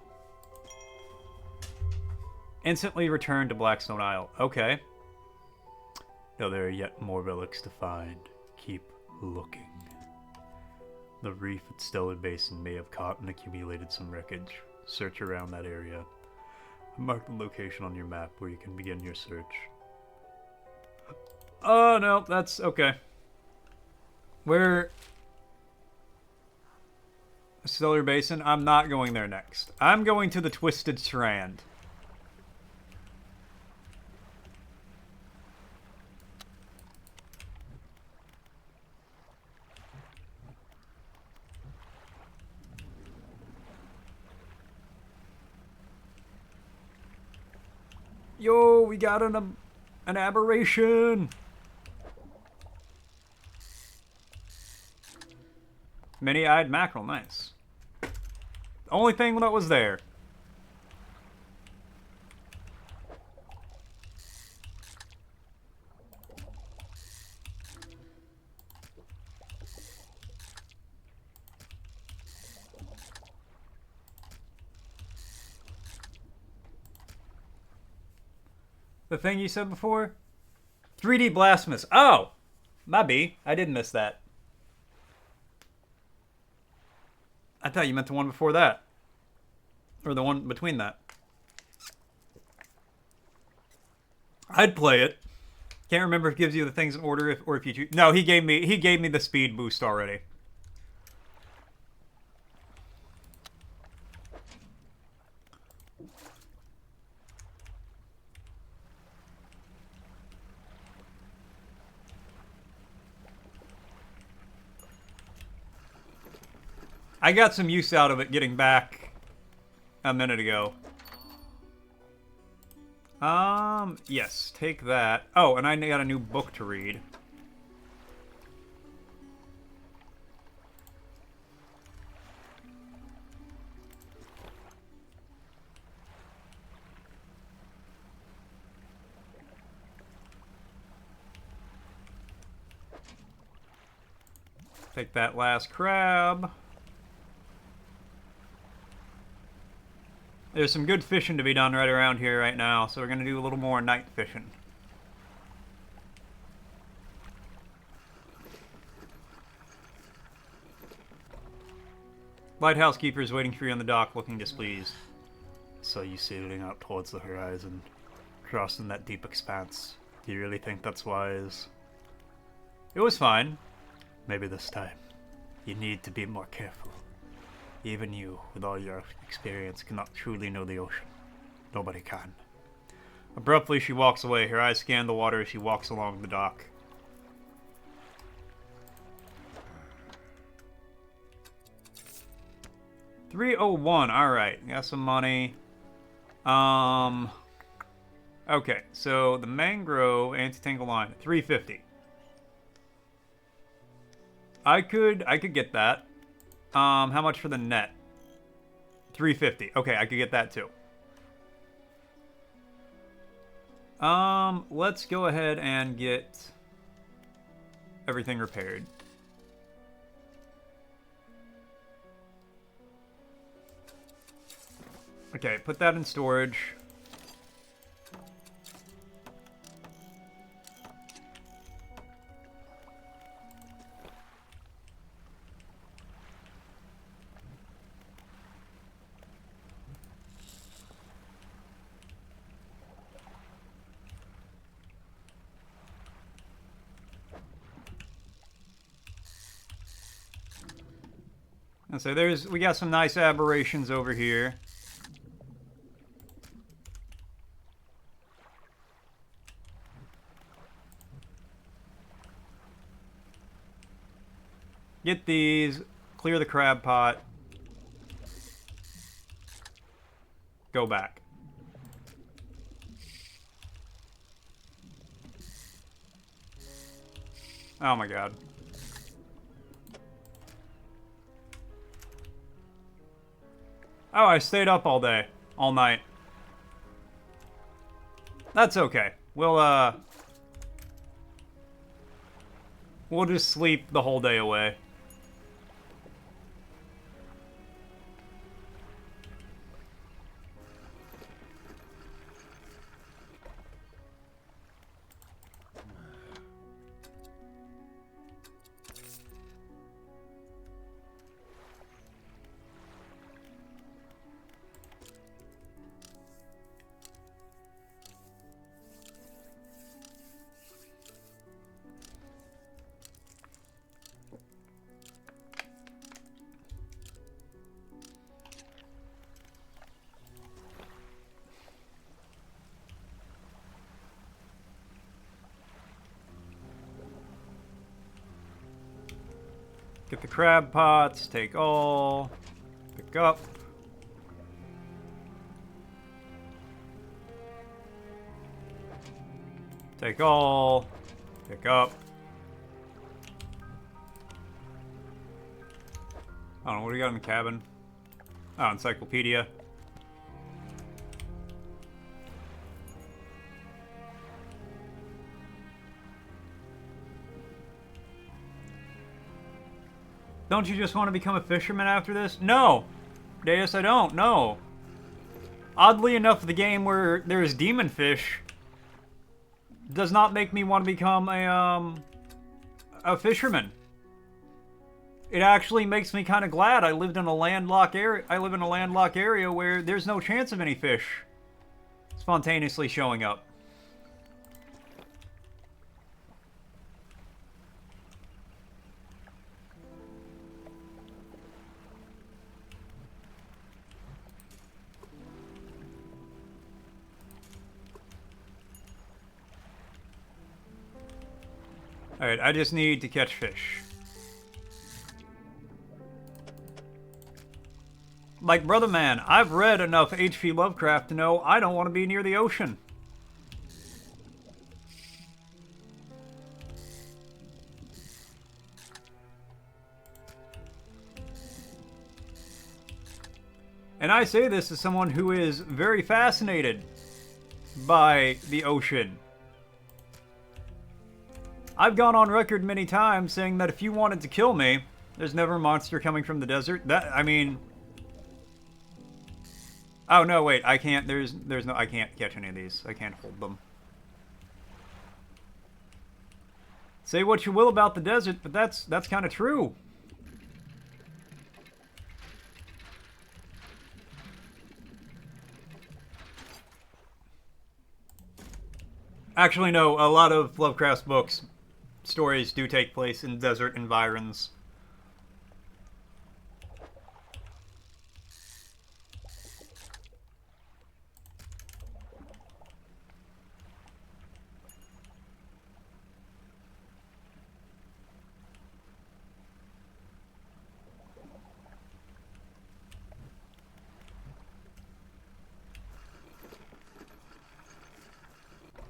Instantly return to Blackstone Isle. Okay. Now there are yet more relics to find. Keep looking. The reef at Stellar Basin may have caught and accumulated some wreckage. Search around that area. Mark the location on your map where you can begin your search. Oh, no, that's okay. Where? Stellar Basin? I'm not going there next. I'm going to the Twisted Strand. Yo, we got an aberration. Many-eyed mackerel, nice. The only thing that was there. The thing you said before? 3D Blasphemous. Oh! My B. I did miss that. I thought you meant the one before that. Or the one between that. I'd play it. Can't remember if it gives you the things in order or if you choose. No, he gave me the speed boost already. I got some use out of it getting back a minute ago. Yes, take that. Oh, and I got a new book to read. Take that last crab. There's some good fishing to be done right around here right now, so we're going to do a little more night fishing. Lighthouse keeper is waiting for you on the dock, looking displeased. Saw you sailing out towards the horizon, crossing that deep expanse. Do you really think that's wise? It was fine. Maybe this time, you need to be more careful. Even you, with all your experience, cannot truly know the ocean. Nobody can. Abruptly, she walks away. Her eyes scan the water as she walks along the dock. $301. All right, got some money. Okay, so the mangrove anti-tangle line $350. I could get that. How much for the net? 350. Okay, I could get that too. Let's go ahead and get everything repaired. Okay, put that in storage. And so we got some nice aberrations over here. Get these, clear the crab pot, go back. Oh my god. Oh, I stayed up all day, all night. That's okay. We'll just sleep the whole day away. Get the crab pots, take all, pick up. Take all, pick up. I don't know, what do we got in the cabin? Oh, encyclopedia. Don't you just want to become a fisherman after this? No! Deus, I don't, no. Oddly enough, the game where there's demon fish does not make me want to become a fisherman. It actually makes me kind of glad I lived in a landlocked area. I live in a landlocked area where there's no chance of any fish spontaneously showing up. Alright, I just need to catch fish. Like, brother man, I've read enough H.P. Lovecraft to know I don't want to be near the ocean. And I say this as someone who is very fascinated by the ocean. I've gone on record many times saying that if you wanted to kill me, there's never a monster coming from the desert. I mean... Oh, no, wait, I can't, I can't catch any of these. I can't hold them. Say what you will about the desert, but that's kind of true. Actually, no, a lot of Lovecraft's books, stories do take place in desert environs.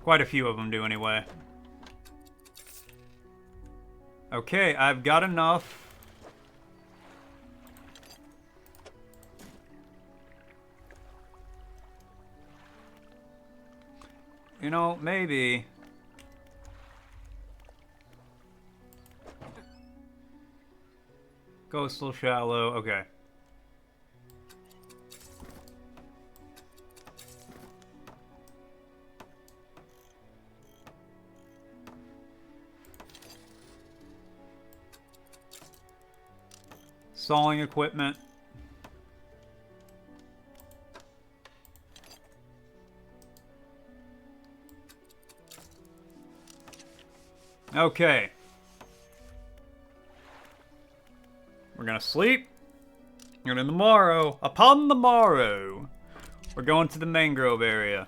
Quite a few of them do, anyway. Okay, I've got enough. You know, maybe. Coastal shallow, okay. Sawing equipment. Okay. We're gonna sleep. And then tomorrow, upon the morrow, we're going to the mangrove area.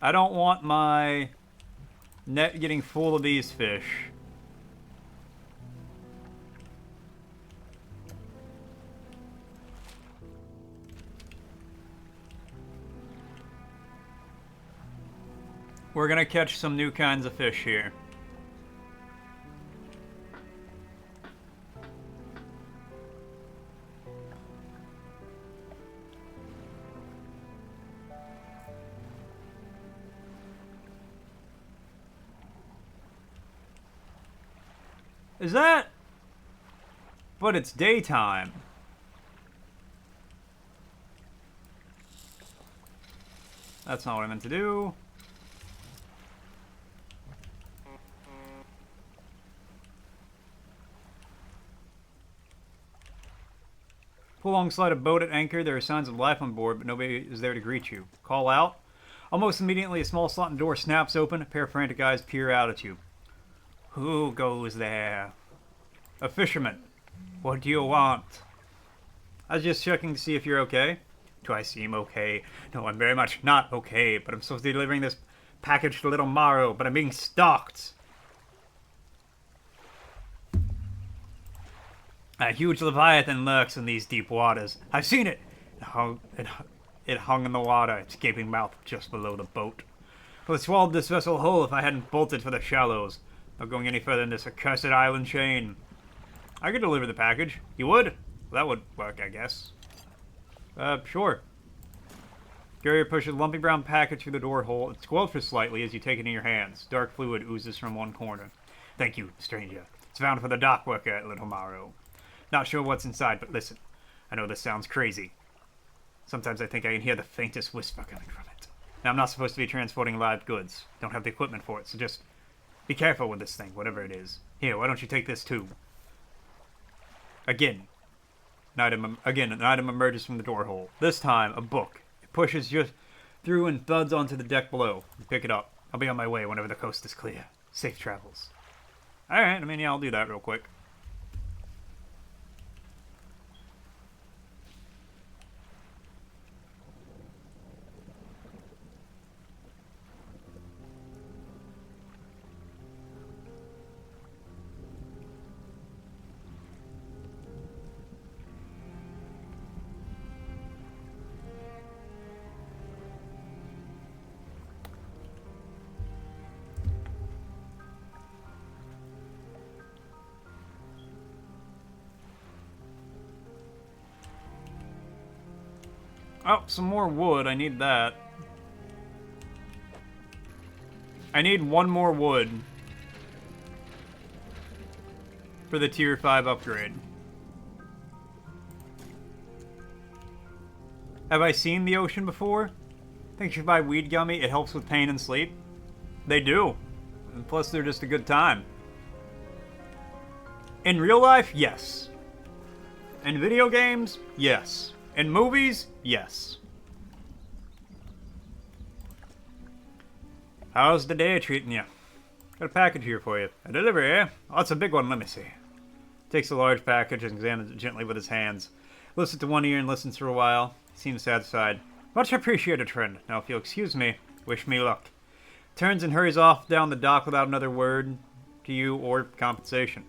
I don't want my net getting full of these fish. We're gonna catch some new kinds of fish here. Is that? But it's daytime. That's not what I meant to do. Pull alongside a boat at anchor. There are signs of life on board, but nobody is there to greet you. Call out. Almost immediately, a small slot in the door snaps open. A pair of frantic eyes peer out at you. Who goes there? A fisherman. What do you want? I was just checking to see if you're okay. Do I seem okay? No, I'm very much not okay, but I'm supposed to be delivering this package to Little Morrow, but I'm being stalked. A huge leviathan lurks in these deep waters. I've seen it. It hung in the water, its gaping mouth just below the boat. I would have swallowed this vessel whole if I hadn't bolted for the shallows. Not going any further than this accursed island chain. I could deliver the package. You would? Well, that would work, I guess. Sure. Carrier pushes a lumpy brown package through the door hole. It squelches slightly as you take it in your hands. Dark fluid oozes from one corner. Thank you, stranger. It's found for the dock worker at Little Morrow. Not sure what's inside, but listen. I know this sounds crazy. Sometimes I think I can hear the faintest whisper coming from it. Now, I'm not supposed to be transporting live goods. Don't have the equipment for it, so just be careful with this thing, whatever it is. Here, why don't you take this too? Again, an item emerges from the door hole. This time, a book. It pushes just through and thuds onto the deck below. You pick it up. I'll be on my way whenever the coast is clear. Safe travels. Alright, yeah, I'll do that real quick. Oh, some more wood. I need that. I need one more wood for the tier 5 upgrade. Have I seen the ocean before? I think if you buy weed gummy, it helps with pain and sleep. They do. And plus, they're just a good time. In real life, yes. In video games, yes. In movies, yes. How's the day treating you? Got a package here for you. A delivery, eh? Oh, it's a big one, let me see. Takes a large package and examines it gently with his hands. Listens to one ear and listens for a while. Seems satisfied. Much appreciated, friend. Now, if you'll excuse me, wish me luck. Turns and hurries off down the dock without another word to you or compensation.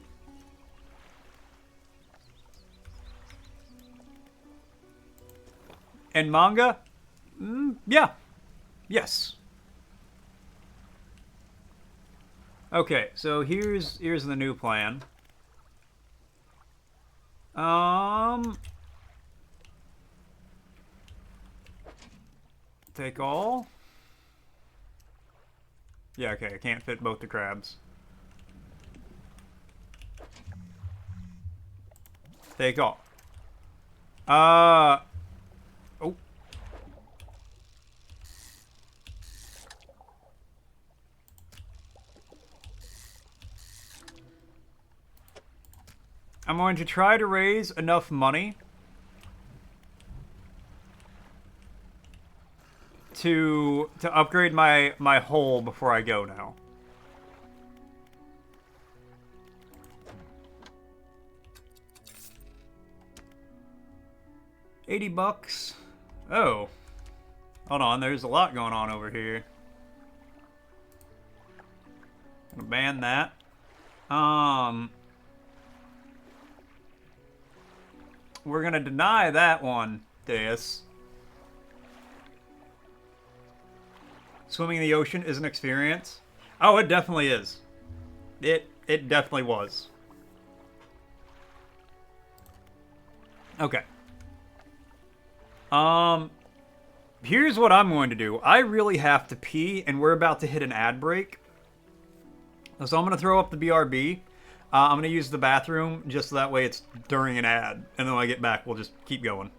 And manga? Yeah. Yes. Okay, so here's the new plan. Take all. Yeah, okay, I can't fit both the crabs. Take all. Oh. I'm going to try to raise enough money to upgrade my hull before I go now. $80. Oh. Hold on, there's a lot going on over here. I'm gonna ban that. We're gonna deny that one, Deus. Swimming in the ocean is an experience. Oh, it definitely is. It definitely was. Okay. Here's what I'm going to do. I really have to pee, and we're about to hit an ad break. So I'm going to throw up the BRB. I'm going to use the bathroom just so that way it's during an ad. And then when I get back, we'll just keep going.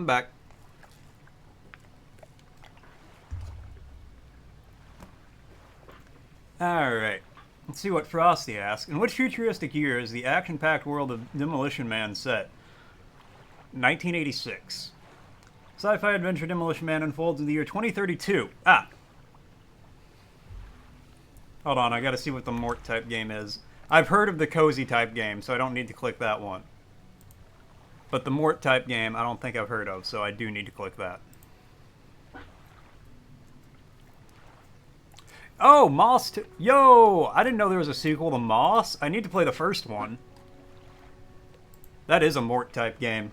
I'm back. Alright. Let's see what Frosty asks. In which futuristic year is the action-packed world of Demolition Man set? 1986. Sci-fi adventure Demolition Man unfolds in the year 2032. Ah! Hold on, I gotta see what the Mort type game is. I've heard of the Cozy type game, so I don't need to click that one. But the Mort type game, I don't think I've heard of, so I do need to click that. Oh, Moss. Yo! I didn't know there was a sequel to Moss. I need to play the first one. That is a Mort type game.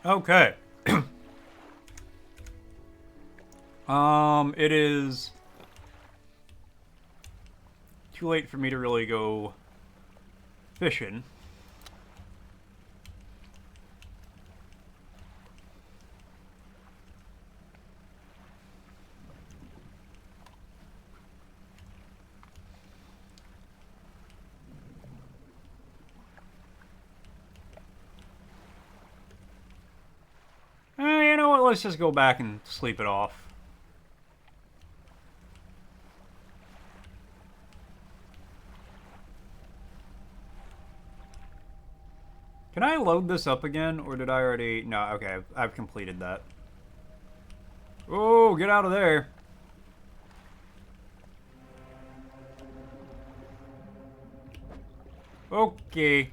Okay. It is too late for me to really go fishing. You know what? Let's just go back and sleep it off. Can I load this up again, or did I already... No, okay, I've completed that. Oh, get out of there. Okay.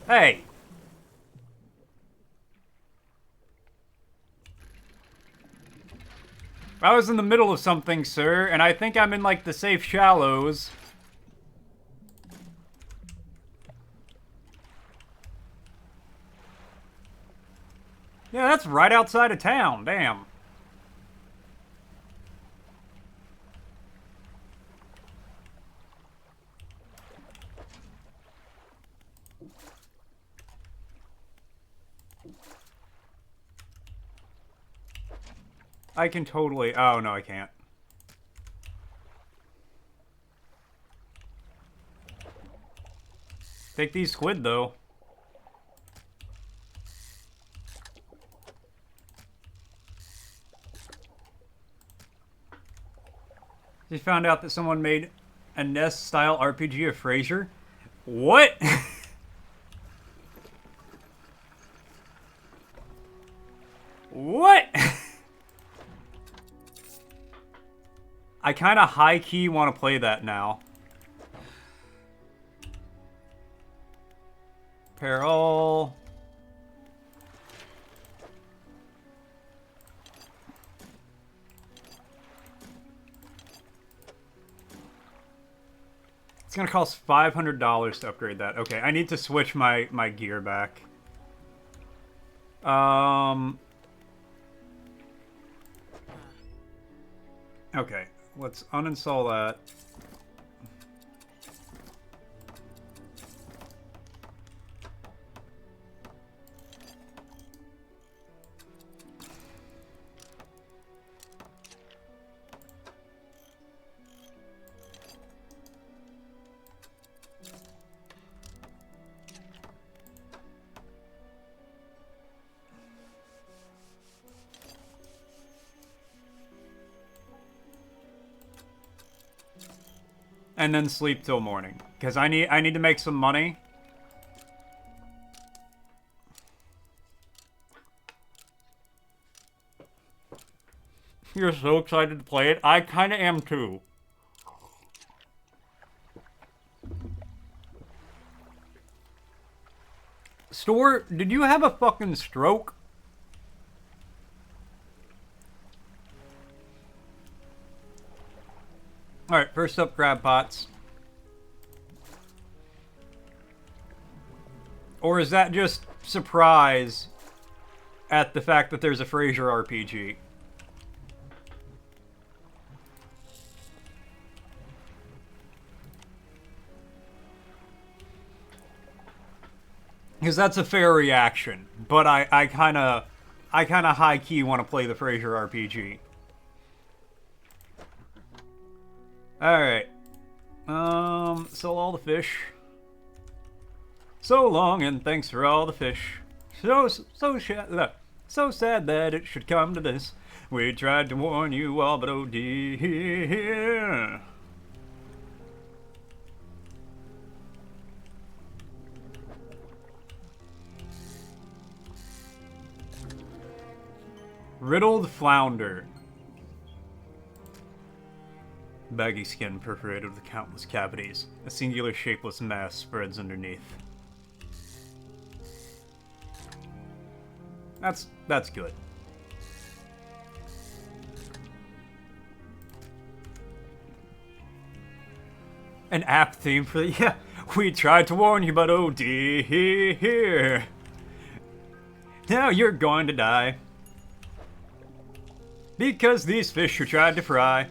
Hey! I was in the middle of something, sir, and I think I'm in, like, the safe shallows. Yeah, that's right outside of town, damn. I can totally... Oh, no, I can't. Take these squid, though. Just found out that someone made a NES-style RPG of Frasier. What? What? I kind of high-key want to play that now. Peril. It's gonna cost $500 to upgrade that. Okay, I need to switch my gear back. Okay, let's uninstall that. And then sleep till morning, because I need to make some money. You're so excited to play it. I kind of am too. Store, did you have a fucking stroke? Alright, first up, crab pots. Or is that just surprise at the fact that there's a Fraser RPG. Because that's a fair reaction, but I kind of high-key want to play the Fraser RPG. Alright. Sell all the fish. So long and thanks for all the fish. So sad that it should come to this. We tried to warn you all, but oh dear. Riddled flounder. Baggy skin perforated with countless cavities. A singular shapeless mass spreads underneath. That's good. An app theme for the... Yeah, we tried to warn you, but oh dear. Now you're going to die. Because these fish you tried to fry.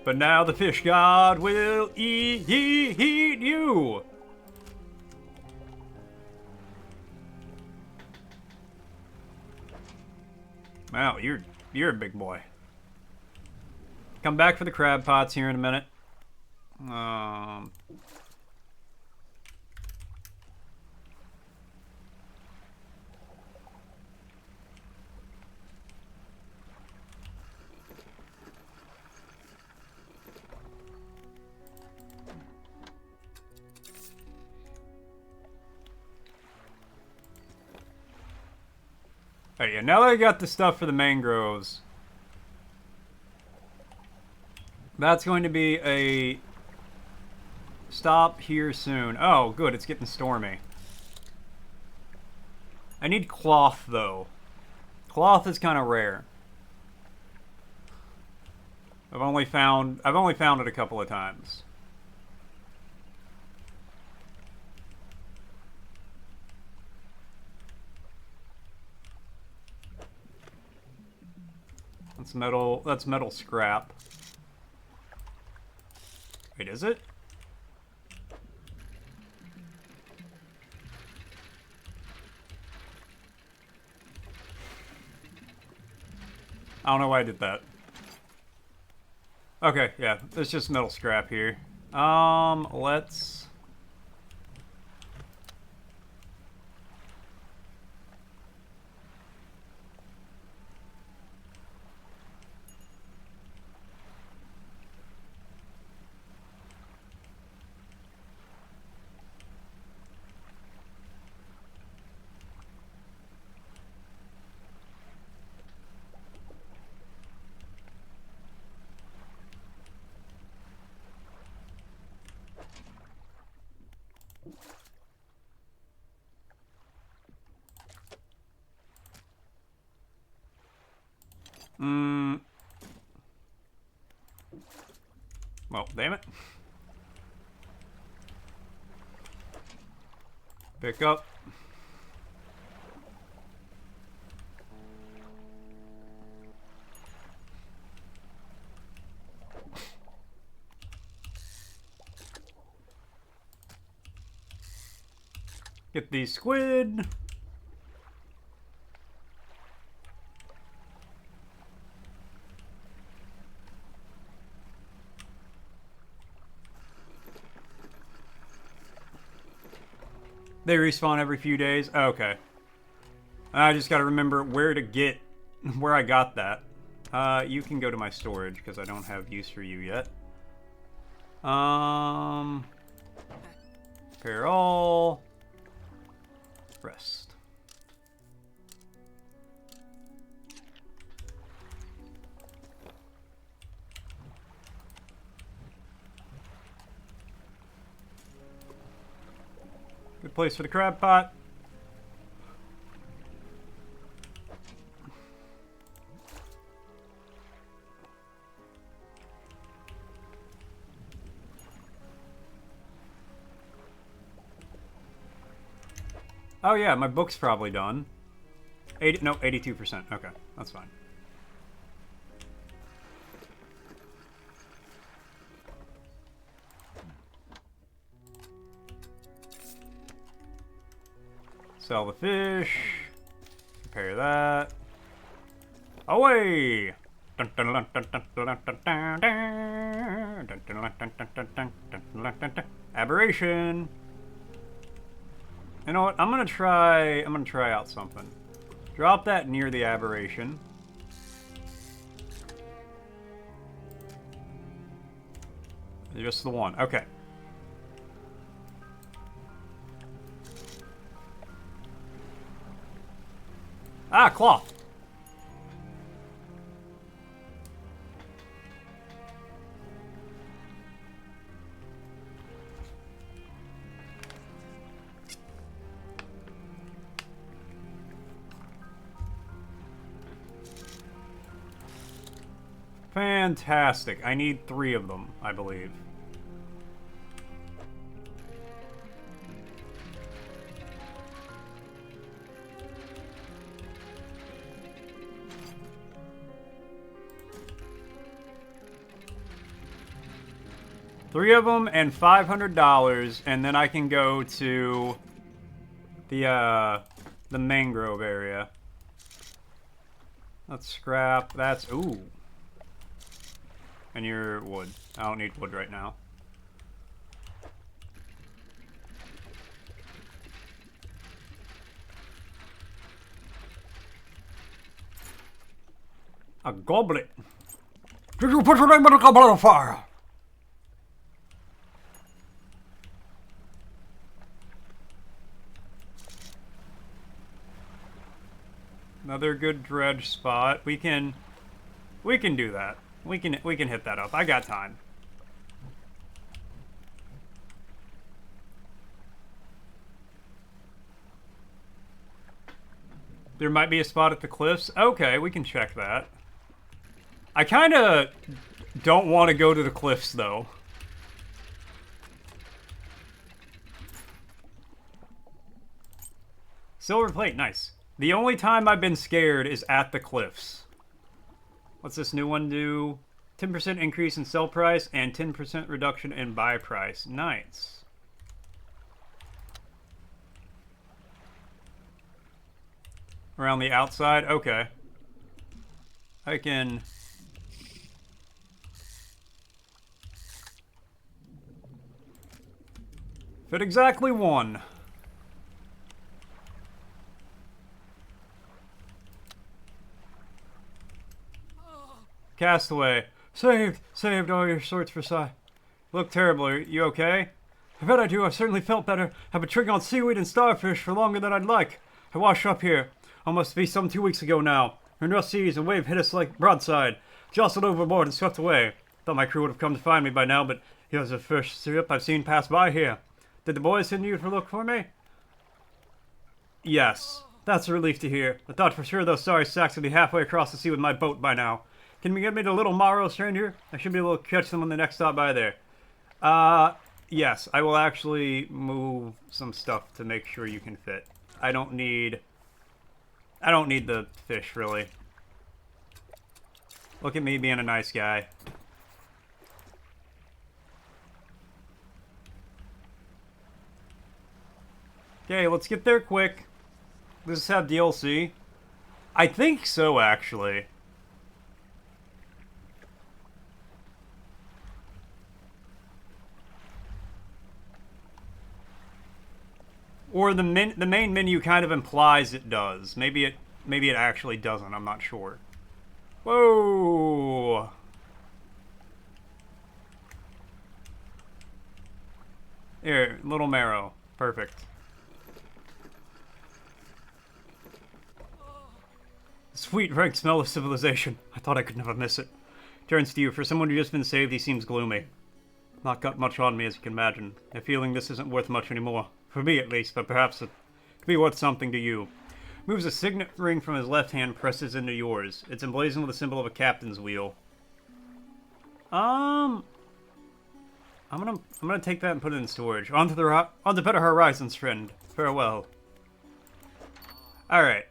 But now the fish god will eat you. Wow, you're a big boy. Come back for the crab pots here in a minute. Oh yeah, now that I got the stuff for the mangroves, that's going to be a stop here soon. Oh, good, it's getting stormy. I need cloth, though. Cloth is kind of rare. I've only found it a couple of times. That's metal scrap. Wait, is it? I don't know why I did that. Okay, yeah, there's just metal scrap here. Let's... Well, damn it. Pick up. Get these squid. They respawn every few days? Okay. I just gotta remember where I got that. You can go to my storage, because I don't have use for you yet. Repair all. Rest. Good place for the crab pot. Oh yeah, my book's probably done. 82%. Okay, that's fine. Sell the fish. Prepare that. Away! Aberration. You know what? I'm gonna try out something. Drop that near the aberration. Just the one. Okay. Ah, cloth. Fantastic. I need 3 of them, I believe. Three of them and $500, and then I can go to the mangrove area. Let's scrap. That's ooh. And your wood. I don't need wood right now. A goblet. Did you put your name in a goblet of fire? Another good dredge spot. We can do that. We can hit that up. I got time. There might be a spot at the cliffs. Okay, we can check that. I kind of don't want to go to the cliffs though. Silver plate, nice. The only time I've been scared is at the cliffs. What's this new one do? 10% increase in sell price and 10% reduction in buy price. Nice. Around the outside? Okay. I can... fit exactly one. Castaway. Saved all your sorts for sight. Look terrible. Are you okay? I bet I do. I've certainly felt better. I've been triggering on seaweed and starfish for longer than I'd like. I washed up here. Almost be some 2 weeks ago now. In rough seas, a wave hit us like broadside. Jostled overboard and swept away. Thought my crew would have come to find me by now, but he was the first ship I've seen pass by here. Did the boys send you to look for me? Yes. That's a relief to hear. I thought for sure those sorry sacks would be halfway across the sea with my boat by now. Can we get me to Little Morrow, stranger? I should be able to catch them on the next stop by there. Yes. I will actually move some stuff to make sure you can fit. I don't need the fish, really. Look at me being a nice guy. Okay, let's get there quick. Does this have DLC? I think so, actually. Or the main menu kind of implies it does. Maybe it actually doesn't. I'm not sure. Whoa! Here, Little Marrow. Perfect. Sweet rank smell of civilization. I thought I could never miss it. Turns to you. For someone who's just been saved, he seems gloomy. Not got much on me, as you can imagine. A feeling this isn't worth much anymore. For me, at least, but perhaps it could be worth something to you. Moves a signet ring from his left hand, presses into yours. It's emblazoned with the symbol of a captain's wheel. I'm gonna take that and put it in storage. On to better horizons, friend. Farewell. Alright.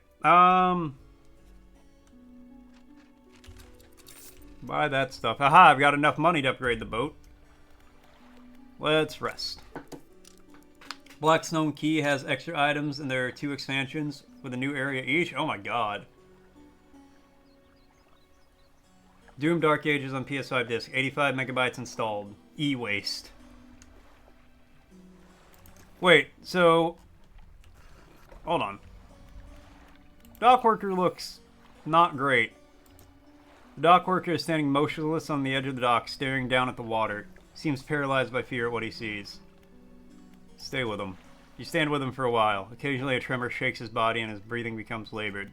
Buy that stuff. Aha, I've got enough money to upgrade the boat. Let's rest. Blackstone Key has extra items, and there are 2 expansions with a new area each. Oh my god. Doom Dark Ages on PS5 disc. 85 megabytes installed. E-waste. Wait, so... Hold on. Dock worker looks not great. The dock worker is standing motionless on the edge of the dock, staring down at the water. Seems paralyzed by fear at what he sees. Stay with him. You stand with him for a while. Occasionally a tremor shakes his body and his breathing becomes labored.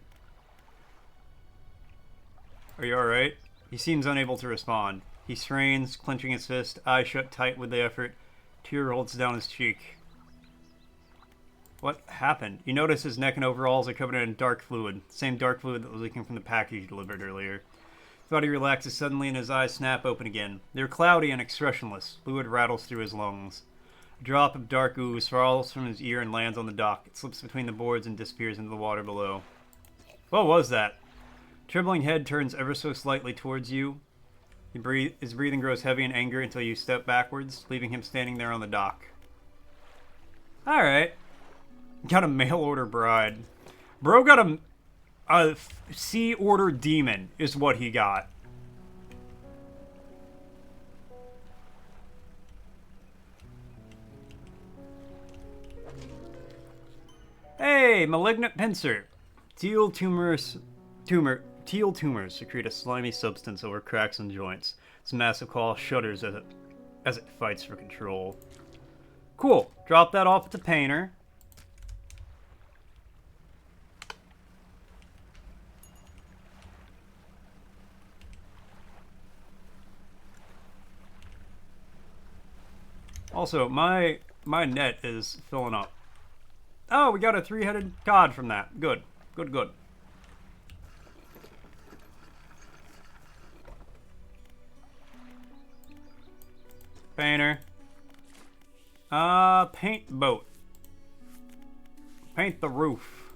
Are you alright? He seems unable to respond. He strains, clenching his fist, eyes shut tight with the effort. Tear rolls down his cheek. What happened? You notice his neck and overalls are covered in dark fluid. Same dark fluid that was leaking from the package you delivered earlier. His body relaxes suddenly and his eyes snap open again. They're cloudy and expressionless. Fluid rattles through his lungs. A drop of dark ooze falls from his ear and lands on the dock. It slips between the boards and disappears into the water below. What was that? Trembling head turns ever so slightly towards you. His breathing grows heavy in anger until you step backwards, leaving him standing there on the dock. Alright. Got a mail order bride. Bro got a sea order demon is what he got. Hey, malignant pincer. Teal tumors secrete a slimy substance over cracks and joints. Its massive claw shudders as it fights for control. Cool. Drop that off at the painter. Also, my net is filling up. Oh, we got a 3-headed cod from that. Good. Good, good. Painter. Paint boat. Paint the roof.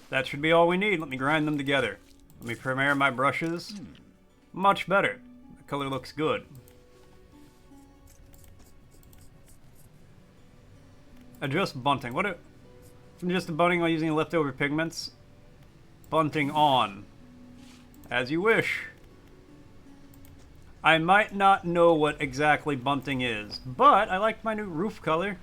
That should be all we need. Let me grind them together. Let me prepare my brushes. Much better. The color looks good. Adjust bunting. What if from just the bunting while using leftover pigments? Bunting on. As you wish. I might not know what exactly bunting is, but I like my new roof color.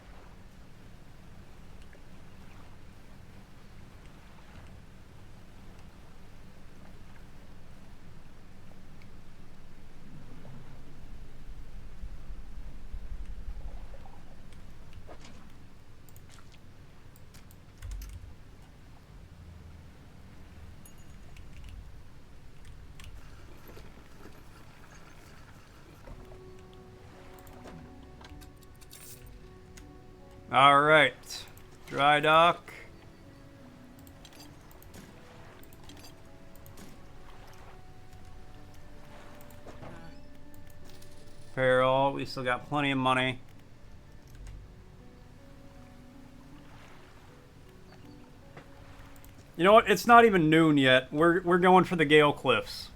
Alright. Dry dock. Apparel. We still got plenty of money. You know what? It's not even noon yet. We're going for the Gale Cliffs.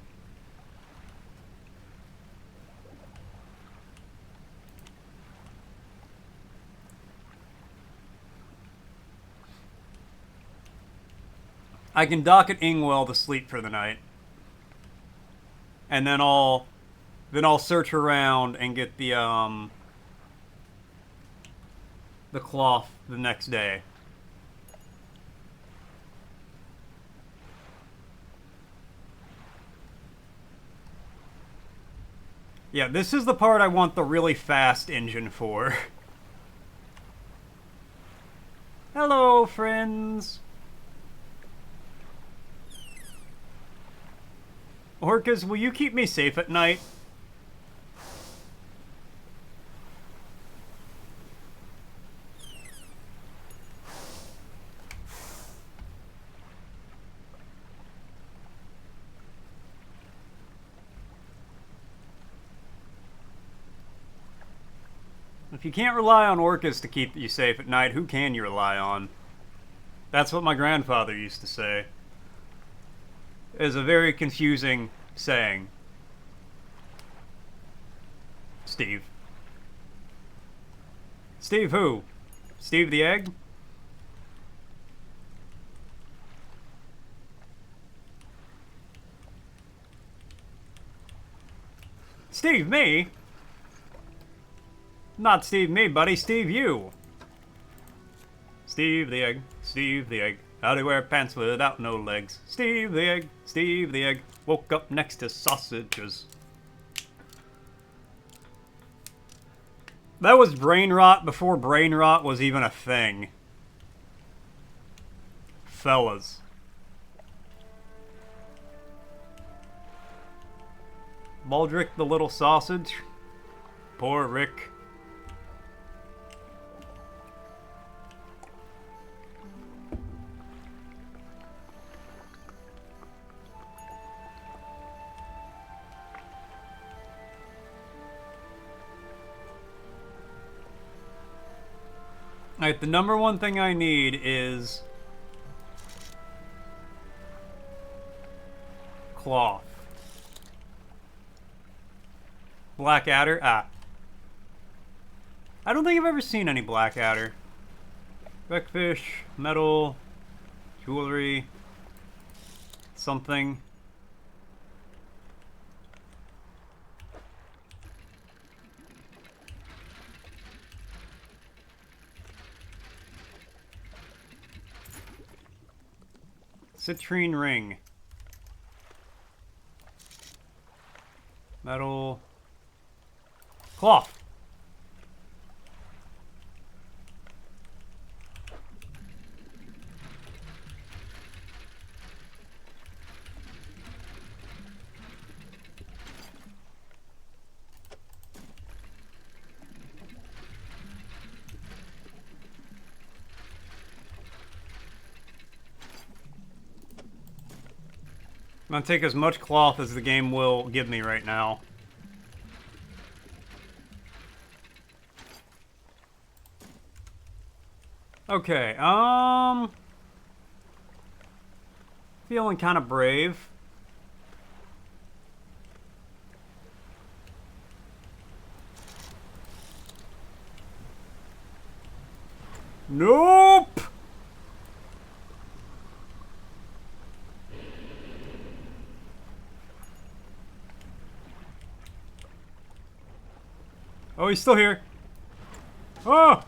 I can dock at Ingwell to sleep for the night. And then I'll search around and get the cloth the next day. Yeah, this is the part I want the really fast engine for. Hello, friends. Orcas, will you keep me safe at night? If you can't rely on orcas to keep you safe at night, who can you rely on? That's what my grandfather used to say. It is a very confusing saying. Steve. Steve who? Steve the Egg? Steve me? Not Steve me, buddy. Steve you. Steve the Egg. Steve the Egg. How to wear pants without no legs. Steve the Egg. Steve the Egg. Woke up next to sausages. That was brain rot before brain rot was even a thing. Fellas. Baldric the little sausage. Poor Rick. Alright, the number one thing I need is cloth. Black adder? Ah. I don't think I've ever seen any black adder. Wreckfish, metal, jewelry, something. Citrine ring. Metal. Cloth. I'm gonna take as much cloth as the game will give me right now. Okay, feeling kind of brave. Nope! Oh, he's still here. Oh!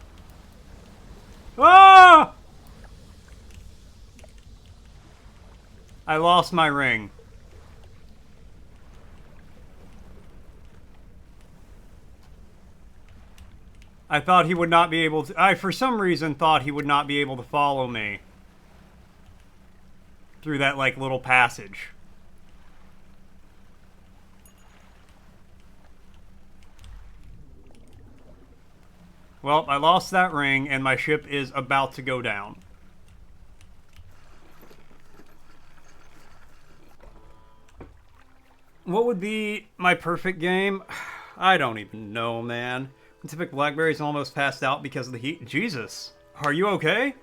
Ah! I lost my ring. I thought he would not be able to... I, for some reason, thought he would not be able to follow me through that, like, little passage. Well, I lost that ring, and my ship is about to go down. What would be my perfect game? I don't even know, man. Pacific Blackberry's almost passed out because of the heat. Jesus, are you okay?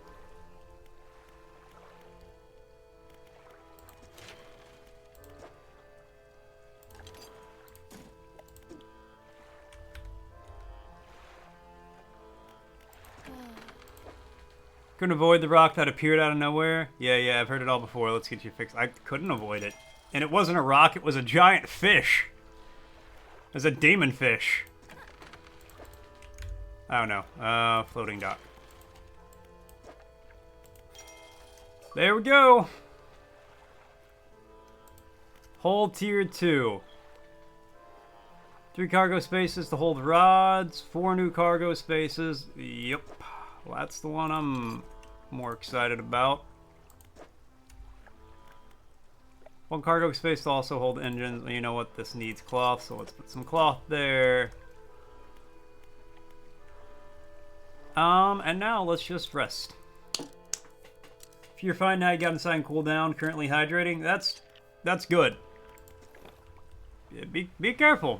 Couldn't avoid the rock that appeared out of nowhere? Yeah, I've heard it all before. Let's get you fixed. I couldn't avoid it. And it wasn't a rock, it was a giant fish. It was a demon fish. I don't know. Floating dock. There we go. Hold tier 2. 3 cargo spaces to hold rods. 4 new cargo spaces. Yep. Well, that's the one I'm more excited about. 1 cargo space to also hold engines. You know what? This needs cloth, so let's put some cloth there. And now let's just rest. If you're fine now, you got inside and cool down. Currently hydrating. That's good. Yeah, be careful.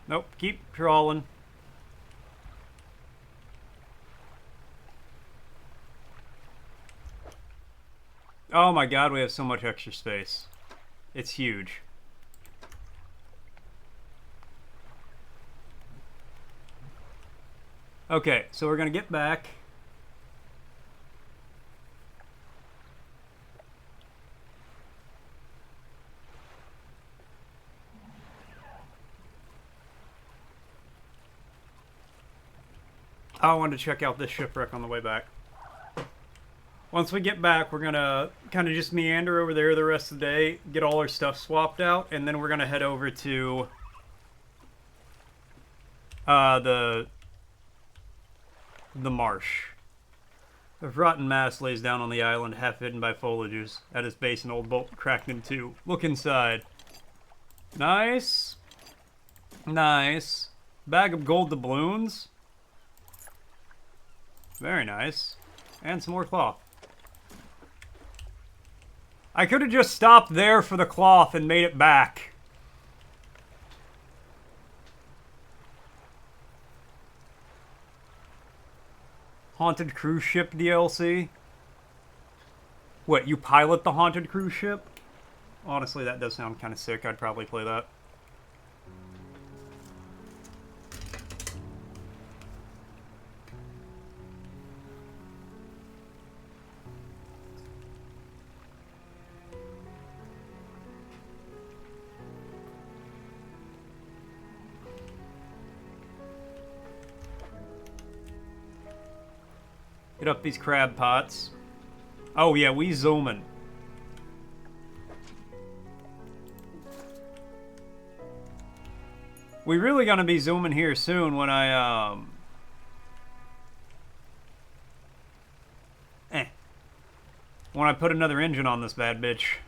Nope, keep trawling. Oh my god, we have so much extra space. It's huge. Okay, so we're gonna get back. I wanted to check out this shipwreck on the way back. Once we get back, we're gonna kind of just meander over there the rest of the day, get all our stuff swapped out, and then we're gonna head over to the marsh. A rotten mass lays down on the island, half hidden by foliages. At its base, an old bolt cracked in two. Look inside. Nice. Nice. Bag of gold doubloons. Very nice. And some more cloth. I could have just stopped there for the cloth and made it back. Haunted cruise ship DLC? What, you pilot the haunted cruise ship? Honestly, that does sound kind of sick. I'd probably play that. Get up these crab pots. Oh yeah, we zooming. We really gonna be zooming here soon when I when I put another engine on this bad bitch.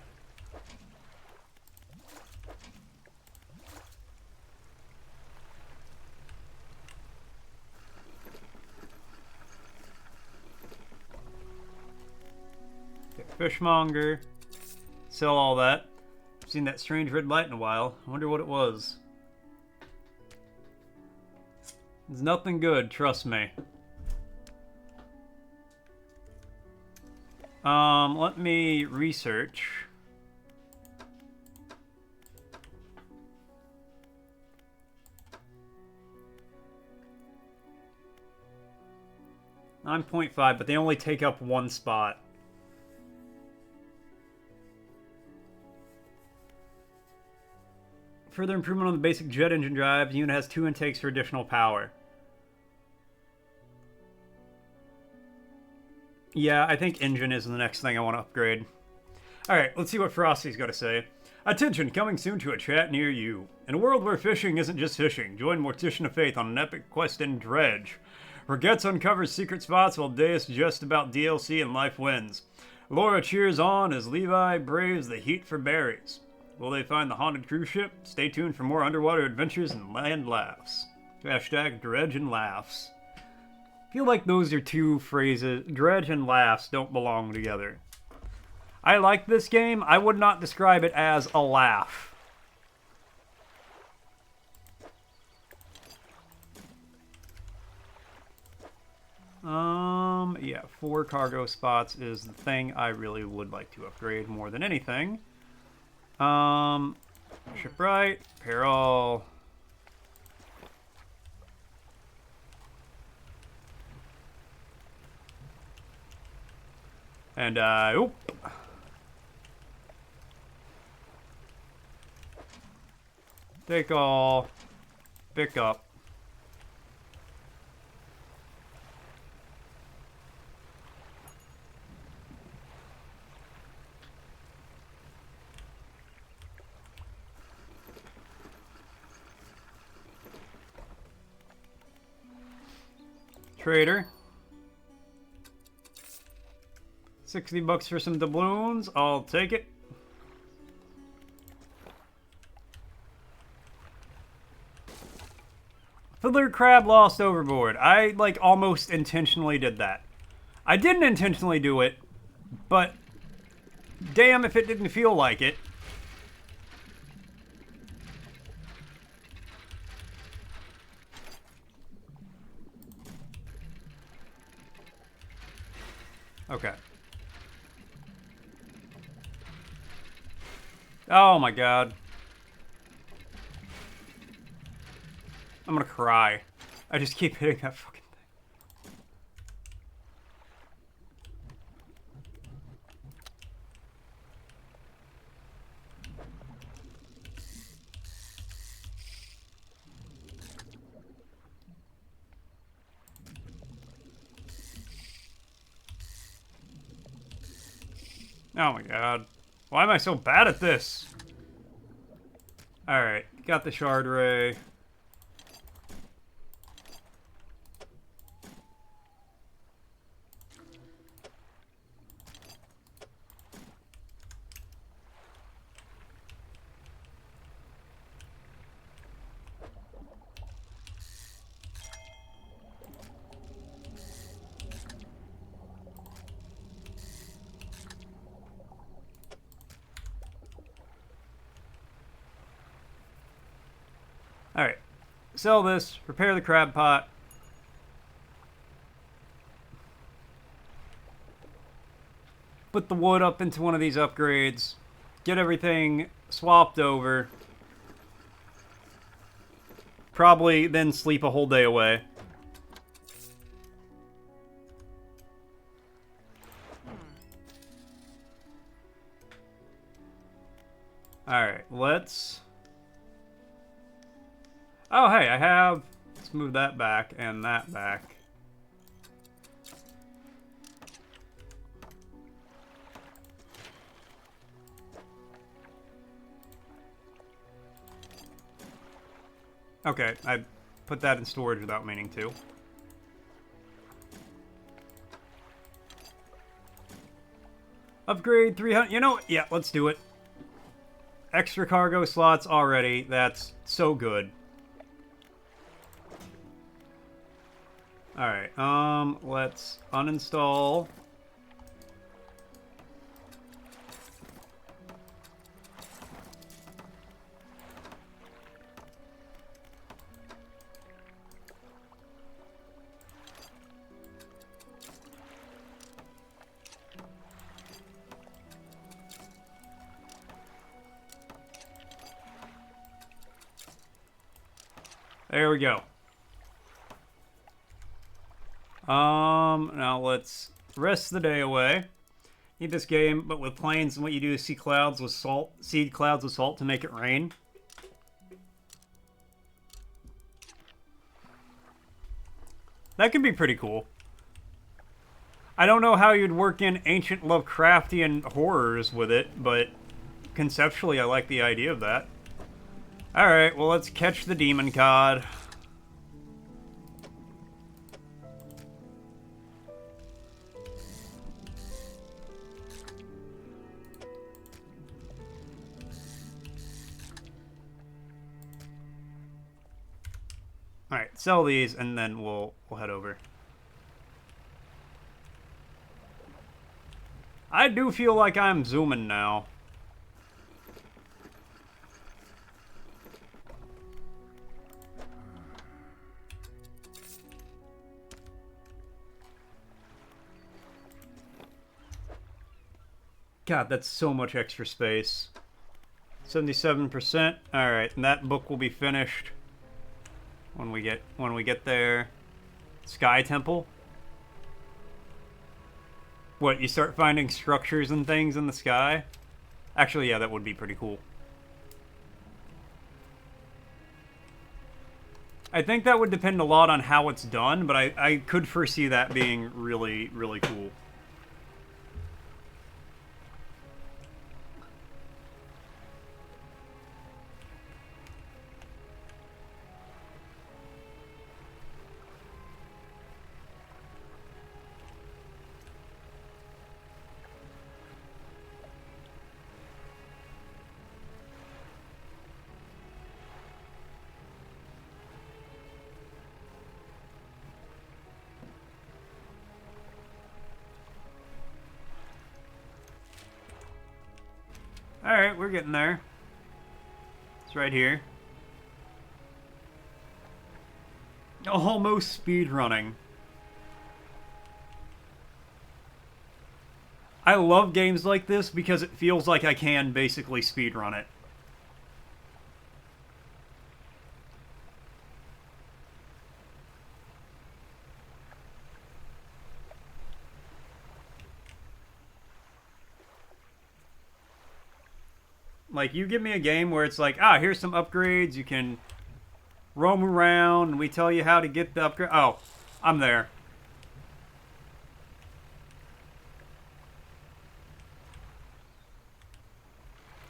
Fishmonger. Sell all that. Seen that strange red light in a while. I wonder what it was. It's nothing good, trust me. Let me research. I'm 0.5, but they only take up one spot. Further improvement on the basic jet engine drive. The unit has 2 intakes for additional power. Yeah, I think engine is the next thing I want to upgrade. Alright, let's see what Frosty's got to say. Attention, coming soon to a chat near you. In a world where fishing isn't just fishing, join Mortician of Faith on an epic quest in Dredge. Regetz uncovers secret spots while Deus just about DLC and life wins. Laura cheers on as Levi braves the heat for berries. Will they find the haunted cruise ship? Stay tuned for more underwater adventures and land laughs. Hashtag Dredge and laughs. I feel like those are two phrases. Dredge and laughs don't belong together. I like this game. I would not describe it as a laugh. Yeah, 4 cargo spots is the thing I really would like to upgrade more than anything. Shipwright, apparel. And, oop. Take all. Pick up. Trader. 60 bucks for some doubloons. I'll take it. Fiddler crab lost overboard. I, like, almost intentionally did that. I didn't intentionally do it, but damn if it didn't feel like it. Okay. Oh my god. I'm gonna cry. I just keep hitting that fucking thing. Oh my god. Why am I so bad at this? Alright, got the shard ray. Alright. Sell this, repair the crab pot. Put the wood up into one of these upgrades. Get everything swapped over. Probably then sleep a whole day away. Alright, let's... Oh, hey, I have... Let's move that back and that back. Okay, I put that in storage without meaning to. Upgrade 300... You know what? Yeah, let's do it. Extra cargo slots already. That's so good. Alright, let's uninstall. There we go. Now let's rest the day away. Need this game, but with planes, and what you do is seed clouds with salt to make it rain. That could be pretty cool. I don't know how you'd work in ancient Lovecraftian horrors with it, but conceptually I like the idea of that. Alright, well let's catch the demon cod. Alright, sell these and then we'll head over. I do feel like I'm zooming now. God, that's so much extra space. 77%. Alright, and that book will be finished when we get there. Sky Temple. What, you start finding structures and things in the sky? Actually, yeah, that would be pretty cool. I think that would depend a lot on how it's done, but I could foresee that being really, really cool. Alright, we're getting there. It's right here. Almost speed running. I love games like this because it feels like I can basically speedrun it. Like, you give me a game where it's like, here's some upgrades, you can roam around, and we tell you how to get the upgrade. Oh, I'm there.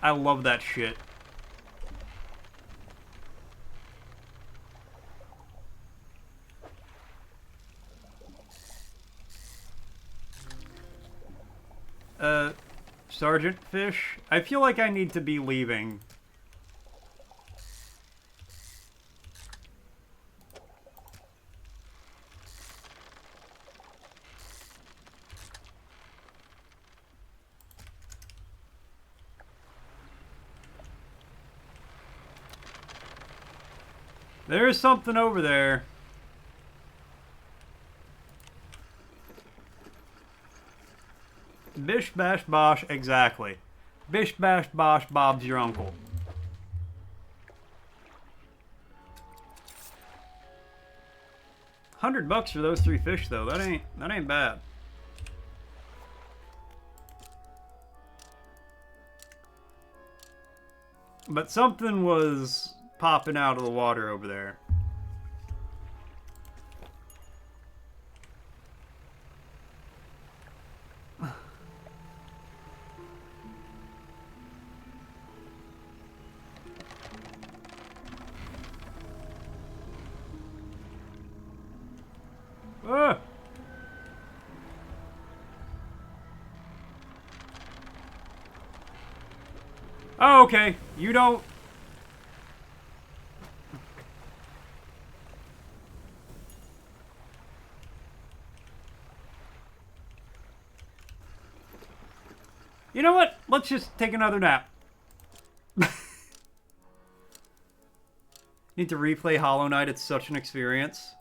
I love that shit. Sergeant Fish? I feel like I need to be leaving. There's something over there. Bish bash bosh, exactly. Bish bash bosh, Bob's your uncle. $100 for those 3 fish though. That ain't bad. But something was popping out of the water over there. Ah! Oh, okay. You don't... You know what? Let's just take another nap. Need to replay Hollow Knight. It's such an experience.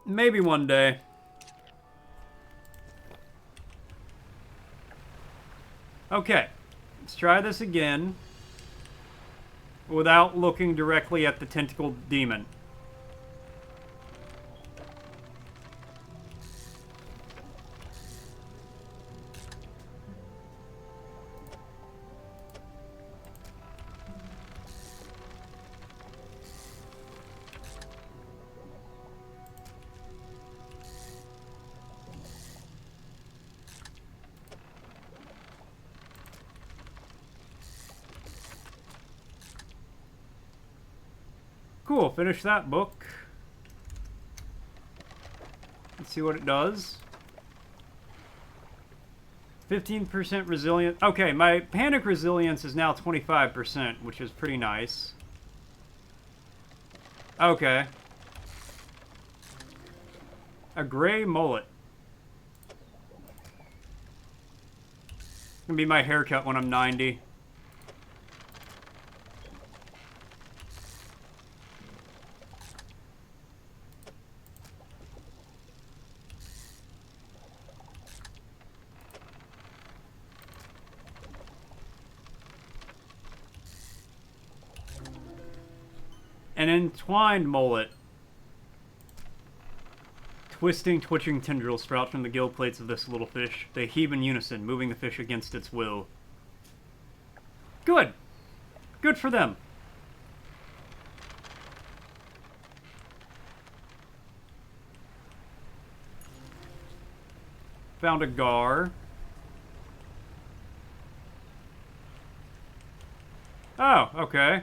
Maybe one day. Okay. Let's try this again. Without looking directly at the tentacled demon. Cool, finish that book. Let's see what it does. 15% resilient. Okay, my panic resilience is now 25%, which is pretty nice. Okay. A gray mullet. Gonna be my haircut when I'm 90. An entwined mullet. Twisting, twitching tendrils sprout from the gill plates of this little fish. They heave in unison, moving the fish against its will. Good. Good for them. Found a gar. Oh, okay.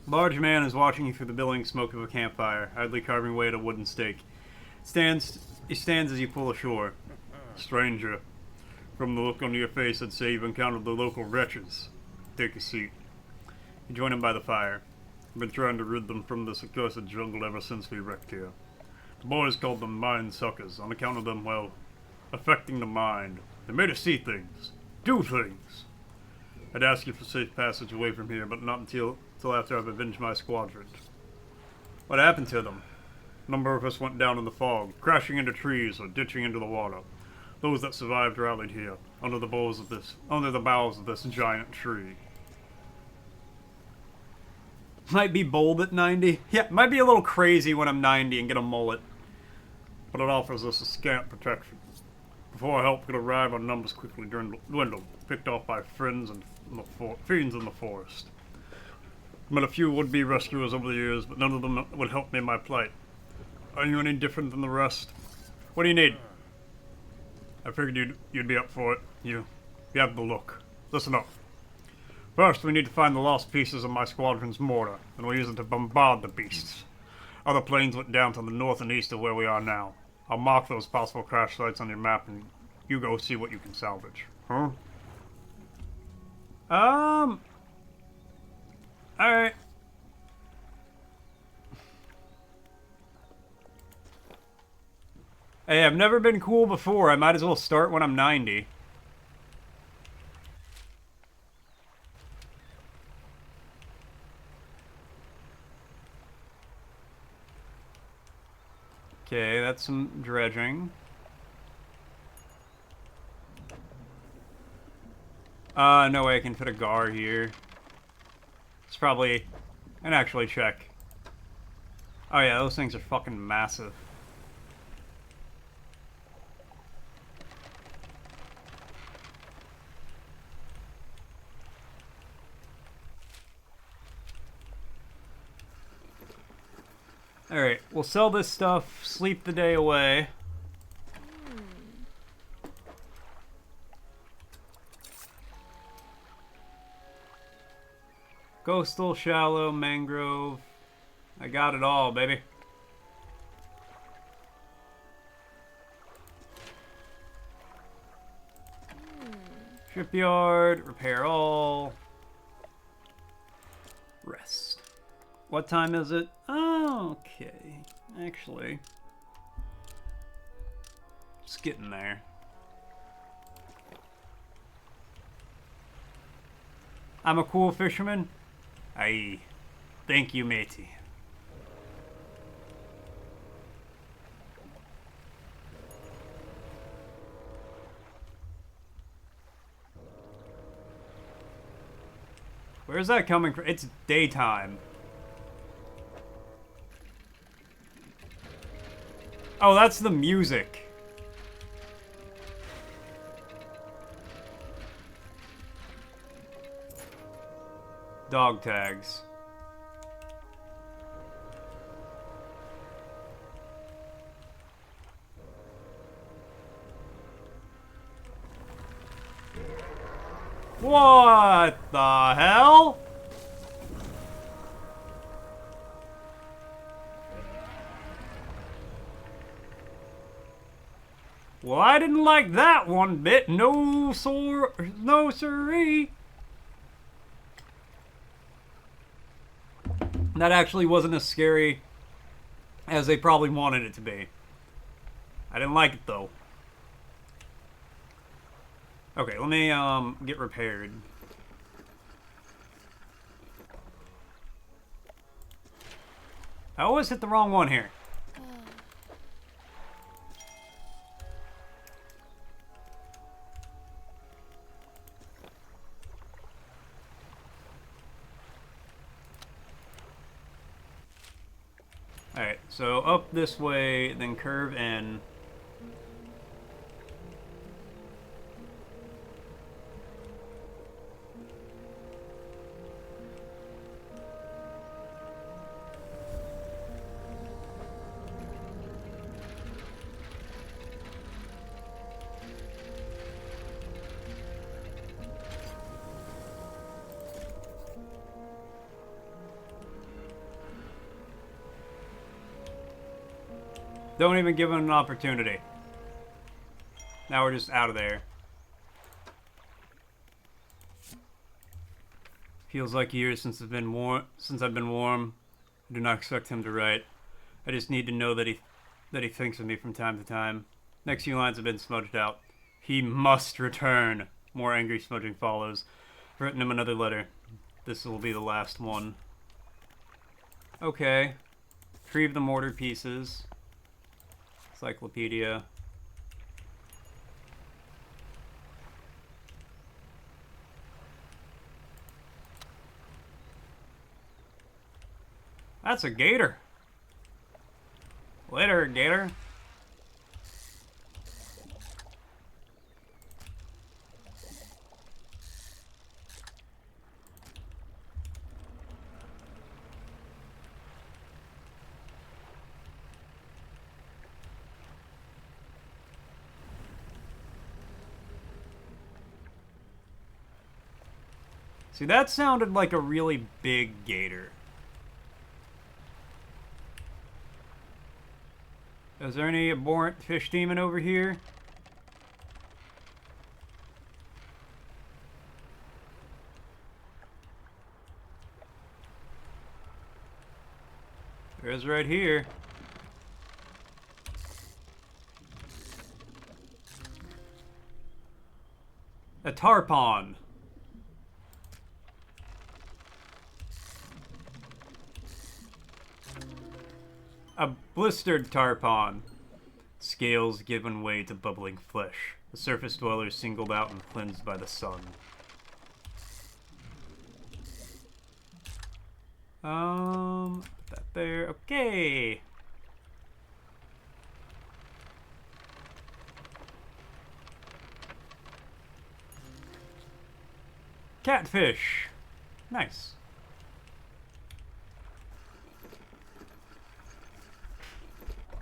Large man is watching you through the billowing smoke of a campfire, idly carving away at a wooden stake. He stands as you pull ashore. Stranger, from the look on your face, I'd say you've encountered the local wretches. Take a seat. You join him by the fire. I've been trying to rid them from this accursed jungle ever since we wrecked here. The boys called them mind suckers, on account of them, well, affecting the mind. They made us see things, do things. I'd ask you for safe passage away from here, but not until after I've avenged my squadron. What happened to them? A number of us went down in the fog, crashing into trees or ditching into the water. Those that survived rallied here, under the boughs of this giant tree. Might be bold at 90. Yeah, might be a little crazy when I'm 90 and get a mullet. But it offers us a scant protection. Before help could arrive, our numbers quickly dwindled, picked off by fiends in the forest. I met a few would-be rescuers over the years, but none of them would help me in my plight. Are you any different than the rest? What do you need? I figured you'd be up for it. You have the look. Listen up. First, we need to find the lost pieces of my squadron's mortar, and we'll use it to bombard the beasts. Other planes went down to the north and east of where we are now. I'll mark those possible crash sites on your map, and you go see what you can salvage. Huh? Alright. Hey, I've never been cool before. I might as well start when I'm 90. Okay, that's some dredging. No way I can fit a gar here. It's probably... And actually check. Oh yeah, those things are fucking massive. Alright, we'll sell this stuff, sleep the day away. Coastal, shallow, mangrove. I got it all, baby. Shipyard, repair all. Rest. What time is it? Oh, okay. Actually, just getting there. I'm a cool fisherman. Aye. Thank you, matey. Where's that coming from? It's daytime. Oh, that's the music. Dog tags. What the hell? Well, I didn't like that one bit. No, no siree. That actually wasn't as scary as they probably wanted it to be. I didn't like it though. Okay, let me get repaired. I always hit the wrong one here. Alright, so up this way, then curve in. Don't even give him an opportunity. Now we're just out of there. Feels like years since I've been warm. I do not expect him to write. I just need to know that he thinks of me from time to time. Next few lines have been smudged out. He must return. More angry smudging follows. Written him another letter. This will be the last one. Okay. Retrieve the mortar pieces. Encyclopedia. That's a gator. Later, gator. See, that sounded like a really big gator. Is there any abhorrent fish demon over here? There is right here. A tarpon. A blistered tarpon. Scales given way to bubbling flesh. The surface dwellers singled out and cleansed by the sun. Put that there. Okay. Catfish. Nice.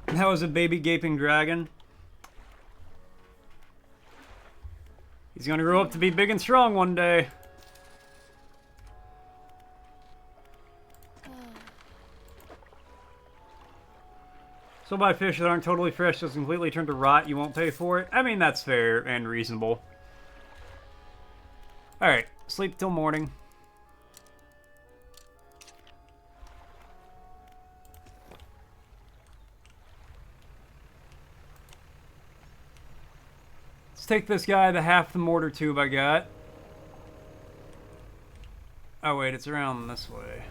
That was a baby gaping dragon. He's gonna grow up to be big and strong one day. So buy fish that aren't totally fresh, just completely turned to rot, you won't pay for it? I mean, that's fair and reasonable. Alright, sleep till morning. Let's take this guy, the half the mortar tube I got. Oh wait, it's around this way.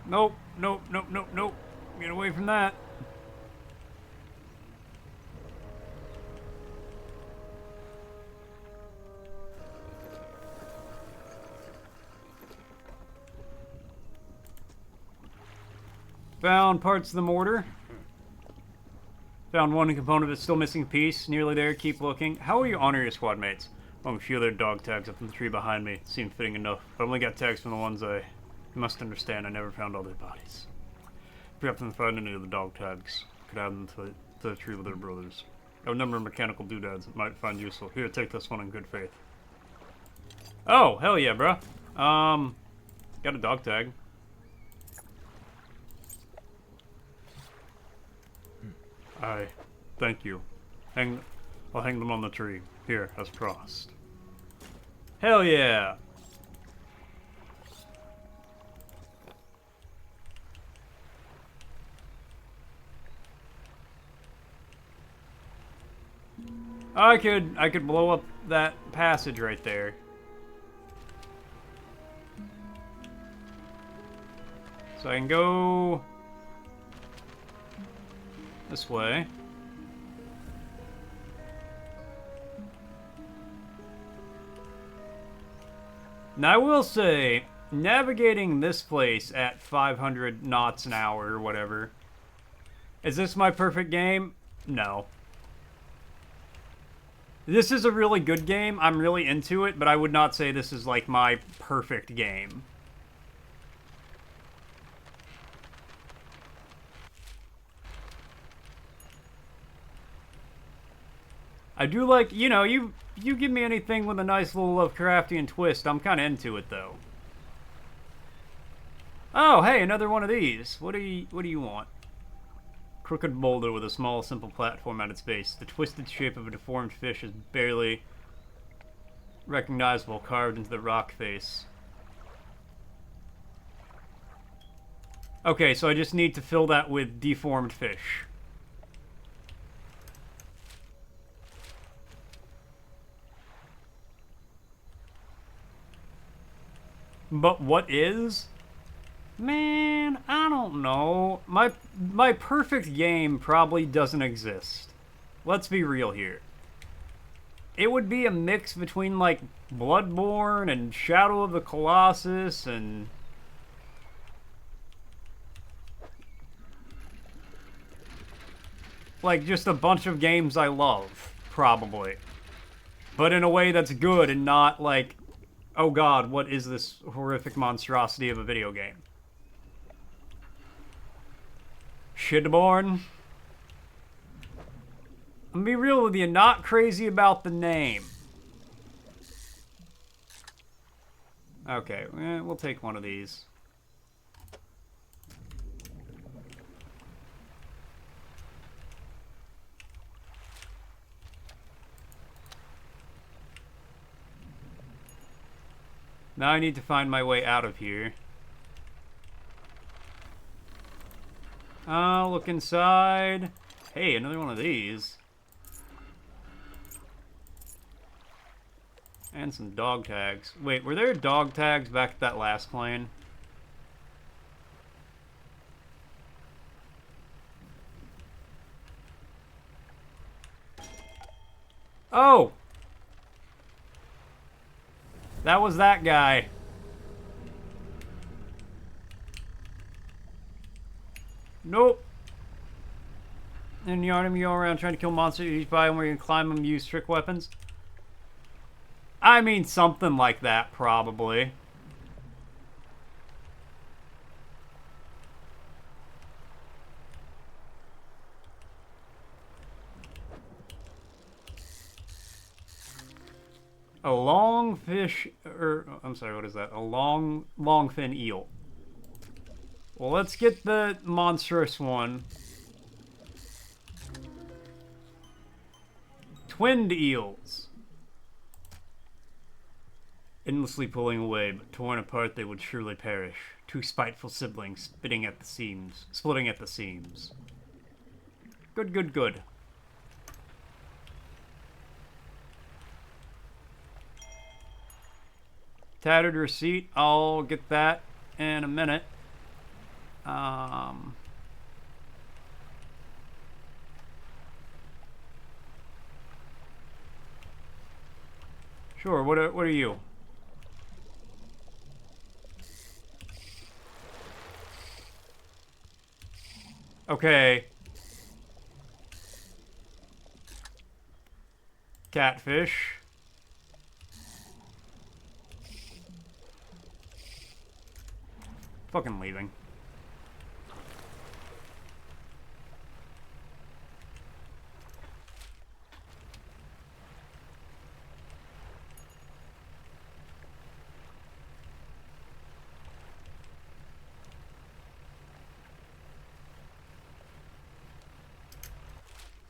Nope, nope, nope, nope, nope. Get away from that. Found parts of the mortar. Found one component that's still missing a piece. Nearly there, keep looking. How will you honor your squad mates? Among a few other dog tags up in the tree behind me. Seemed fitting enough. I only got tags from the ones You must understand, I never found all their bodies. Perhaps in find any of the dog tags. Could add them to the tree with their brothers. I have a number of mechanical doodads that might find useful. Here, take this one in good faith. Oh, hell yeah, bro. Got a dog tag. Thank you. I'll hang them on the tree. Here, as promised. Hell yeah! I could blow up that passage right there. So I can go this way. Now I will say, navigating this place at 500 knots an hour or whatever, is this my perfect game? No. This is a really good game. I'm really into it, but I would not say this is like my perfect game. I do like, you know, you give me anything with a nice little Lovecraftian twist, I'm kind of into it though. Oh, hey, another one of these. What do you want? Crooked boulder with a small, simple platform at its base. The twisted shape of a deformed fish is barely recognizable, carved into the rock face. Okay, so I just need to fill that with deformed fish. But what is? Man, I don't know. My perfect game probably doesn't exist. Let's be real here. It would be a mix between, like, Bloodborne and Shadow of the Colossus and... like, just a bunch of games I love, probably. But in a way that's good and not, like, oh god, what is this horrific monstrosity of a video game? Shitborn? I'm gonna be real with you, not crazy about the name. Okay, we'll take one of these. Now I need to find my way out of here. Look inside. Hey, another one of these. And some dog tags. Wait, were there dog tags back at that last plane? Oh! That was that guy. Nope. And you arm you go around trying to kill monsters each by them where you can climb them and use trick weapons. I mean, something like that, probably. A long fish, or I'm sorry, what is that? A long fin eel. Well, let's get the monstrous one. Twinned eels. Endlessly pulling away, but torn apart they would surely perish. Two spiteful siblings splitting at the seams. Good, good, good. Tattered receipt. I'll get that in a minute. Sure. What are you? Okay. Catfish. Fucking leaving.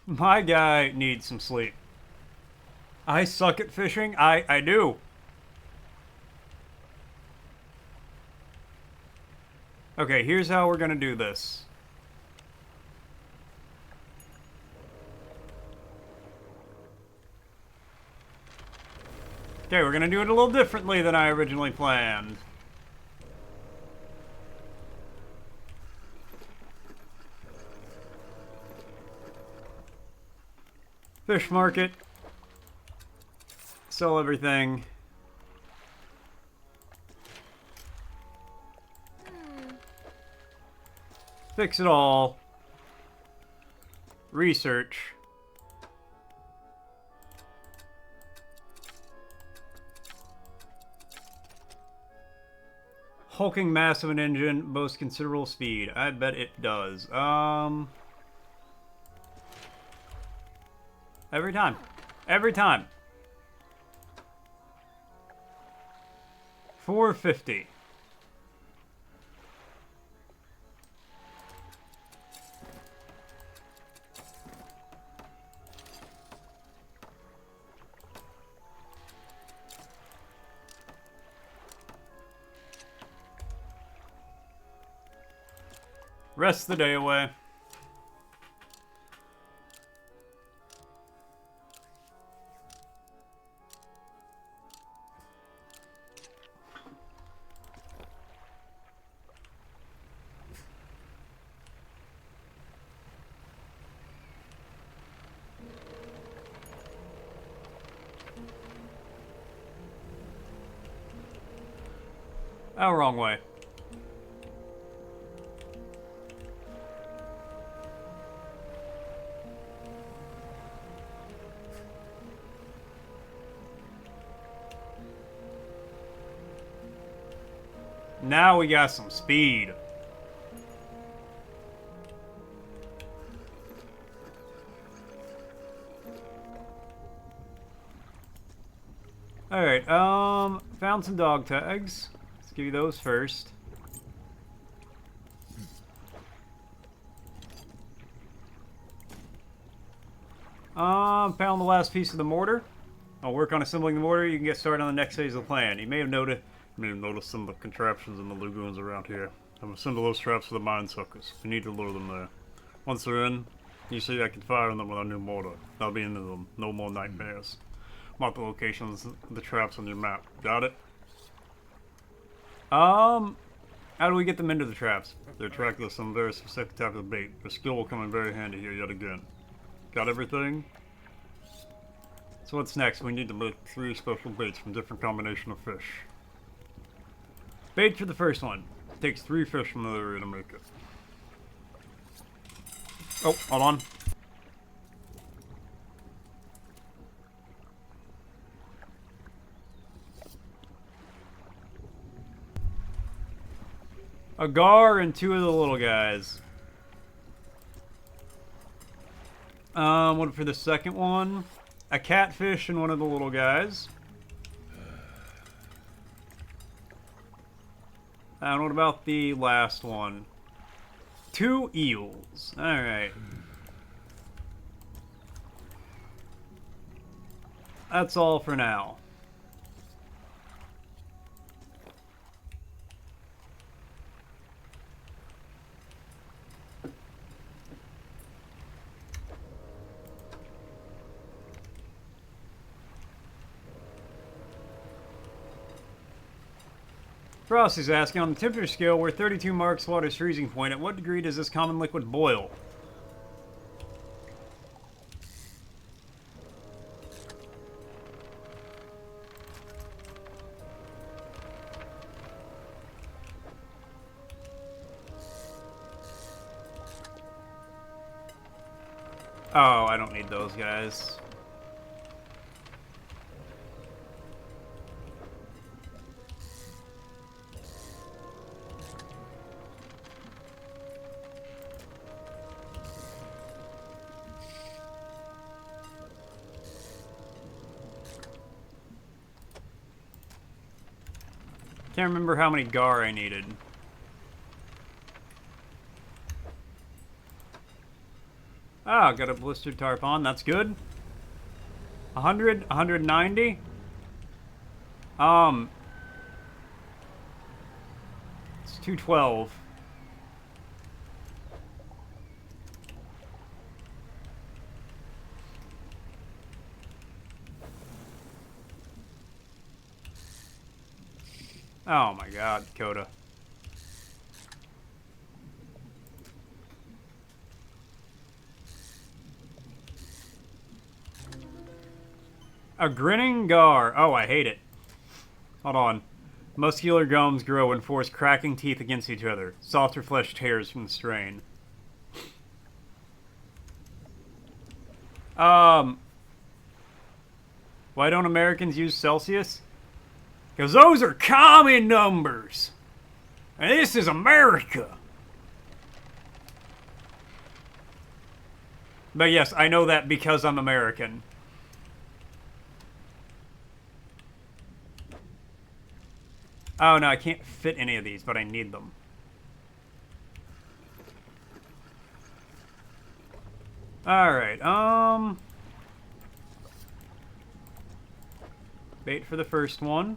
My guy needs some sleep. I suck at fishing. I do. Okay, here's how we're gonna do this. Okay, we're gonna do it a little differently than I originally planned. Fish market. Sell everything. Fix it all. Research. Hulking mass of an engine, boasts considerable speed. I bet it does. Every time. Every time. 450. Rest the day away. Oh, wrong way. Now we got some speed. Alright, found some dog tags. Let's give you those first. Found the last piece of the mortar. I'll work on assembling the mortar. You can get started on the next phase of the plan. You may have noticed some of the contraptions in the lagoons around here. I've assembled those traps for the mine suckers. We need to lure them there. Once they're in, you see I can fire on them with our new mortar. That'll be into them. No more nightmares. Mark the locations of the traps on your map. Got it? How do we get them into the traps? They're attracted to some very specific type of bait. Their skill will come in very handy here yet again. Got everything? So what's next? We need to make 3 special baits from different combination of fish. Bait for the first one. It takes 3 fish from the area to make it. Oh, hold on. A gar and 2 of the little guys. What for the second one? A catfish and 1 of the little guys. And what about the last one? 2 eels. Alright. That's all for now. Frosty's asking, on the temperature scale where 32 marks water's freezing point, at what degree does this common liquid boil? Oh, I don't need those guys. Can't remember how many gar I needed. Ah, got a blistered tarpon. That's good. 100, 190. It's 212. Oh my god, Coda. A grinning gar. Oh, I hate it. Hold on. Muscular gums grow and force cracking teeth against each other. Softer flesh tears from the strain. Why don't Americans use Celsius? Because those are common numbers. And this is America. But yes, I know that because I'm American. Oh no, I can't fit any of these, but I need them. Alright, bait for the first one.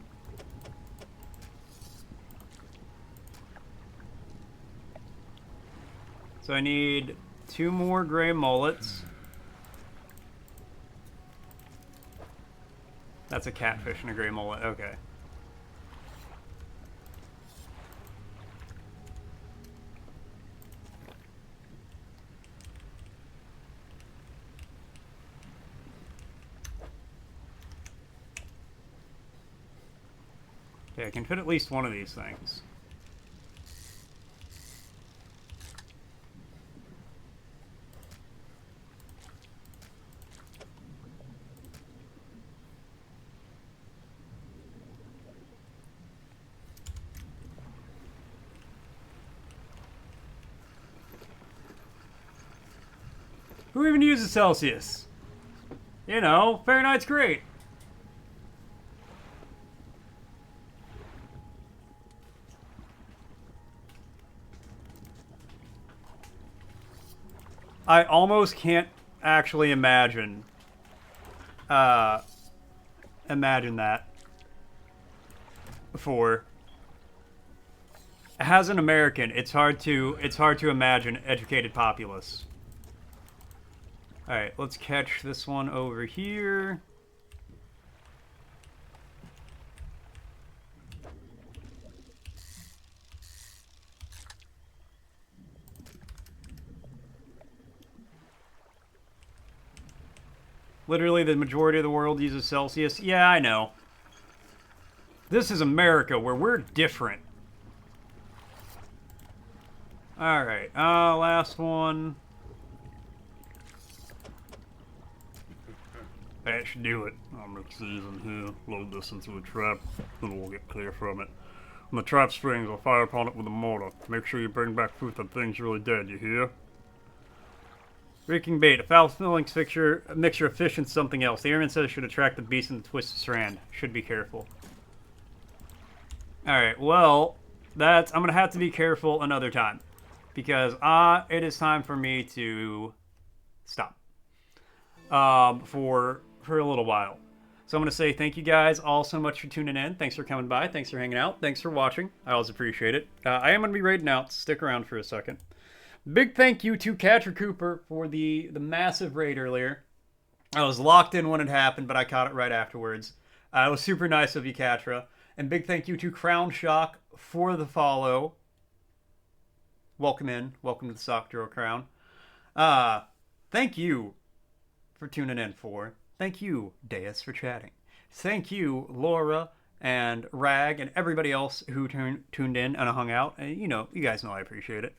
So I need 2 more gray mullets. That's a catfish and a gray mullet, okay. Okay, I can fit at least one of these things. Who even uses Celsius? You know, Fahrenheit's great. I almost can't actually imagine that for as an American, it's hard to imagine educated populace. All right, let's catch this one over here. Literally, the majority of the world uses Celsius. Yeah, I know. This is America, where we're different. Alright, last one. That should do it. I'll mix these in here, load this into a trap, then we'll get clear from it. When the trap springs, I'll fire upon it with a mortar. Make sure you bring back proof that thing's really dead, you hear? Reeking bait. A foul-smelling mixture of fish and something else. The airman says it should attract the beast in the twisted strand. Should be careful. Alright, well, I'm gonna have to be careful another time. Because, it is time for me to stop. For a little while. So I'm gonna say thank you guys all so much for tuning in. Thanks for coming by. Thanks for hanging out. Thanks for watching. I always appreciate it. I am gonna be raiding out. Stick around for a second. Big thank you to Catcher Cooper for the massive raid earlier. I was locked in when it happened, but I caught it right afterwards. It was super nice of you, Catra. And big thank you to Crown Shock for the follow. Welcome in. Welcome to the Sock Drawer Crown. Thank you for tuning in for. Thank you, Deus, for chatting. Thank you, Laura and Rag and everybody else who tuned in and hung out. And you guys know I appreciate it.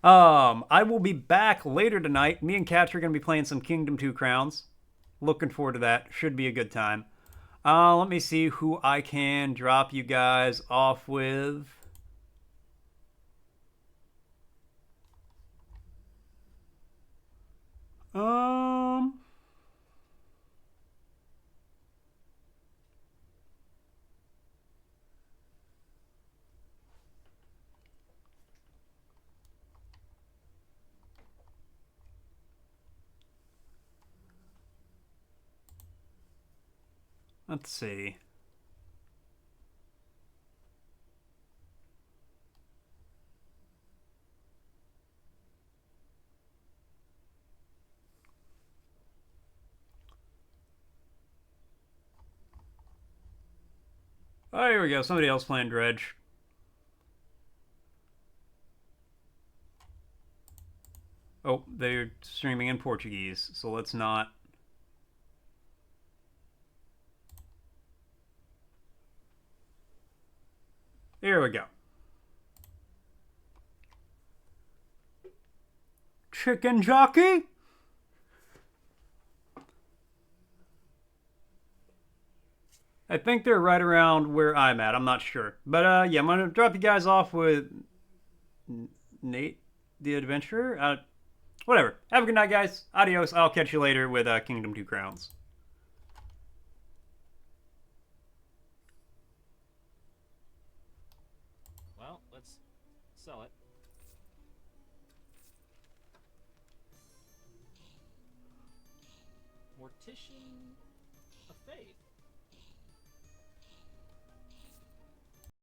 I will be back later tonight. Me and Kat are going to be playing some Kingdom 2 Crowns. Looking forward to that. Should be a good time. Let me see who I can drop you guys off with. Let's see. Oh, here we go. Somebody else playing Dredge. Oh, they're streaming in Portuguese, so let's not. Here we go. Chicken jockey? I think they're right around where I'm at. I'm not sure. But, yeah, I'm going to drop you guys off with Nate the Adventurer. Whatever. Have a good night, guys. Adios. I'll catch you later with Kingdom 2 Crowns. Well, let's sell it. Mortician of Faith.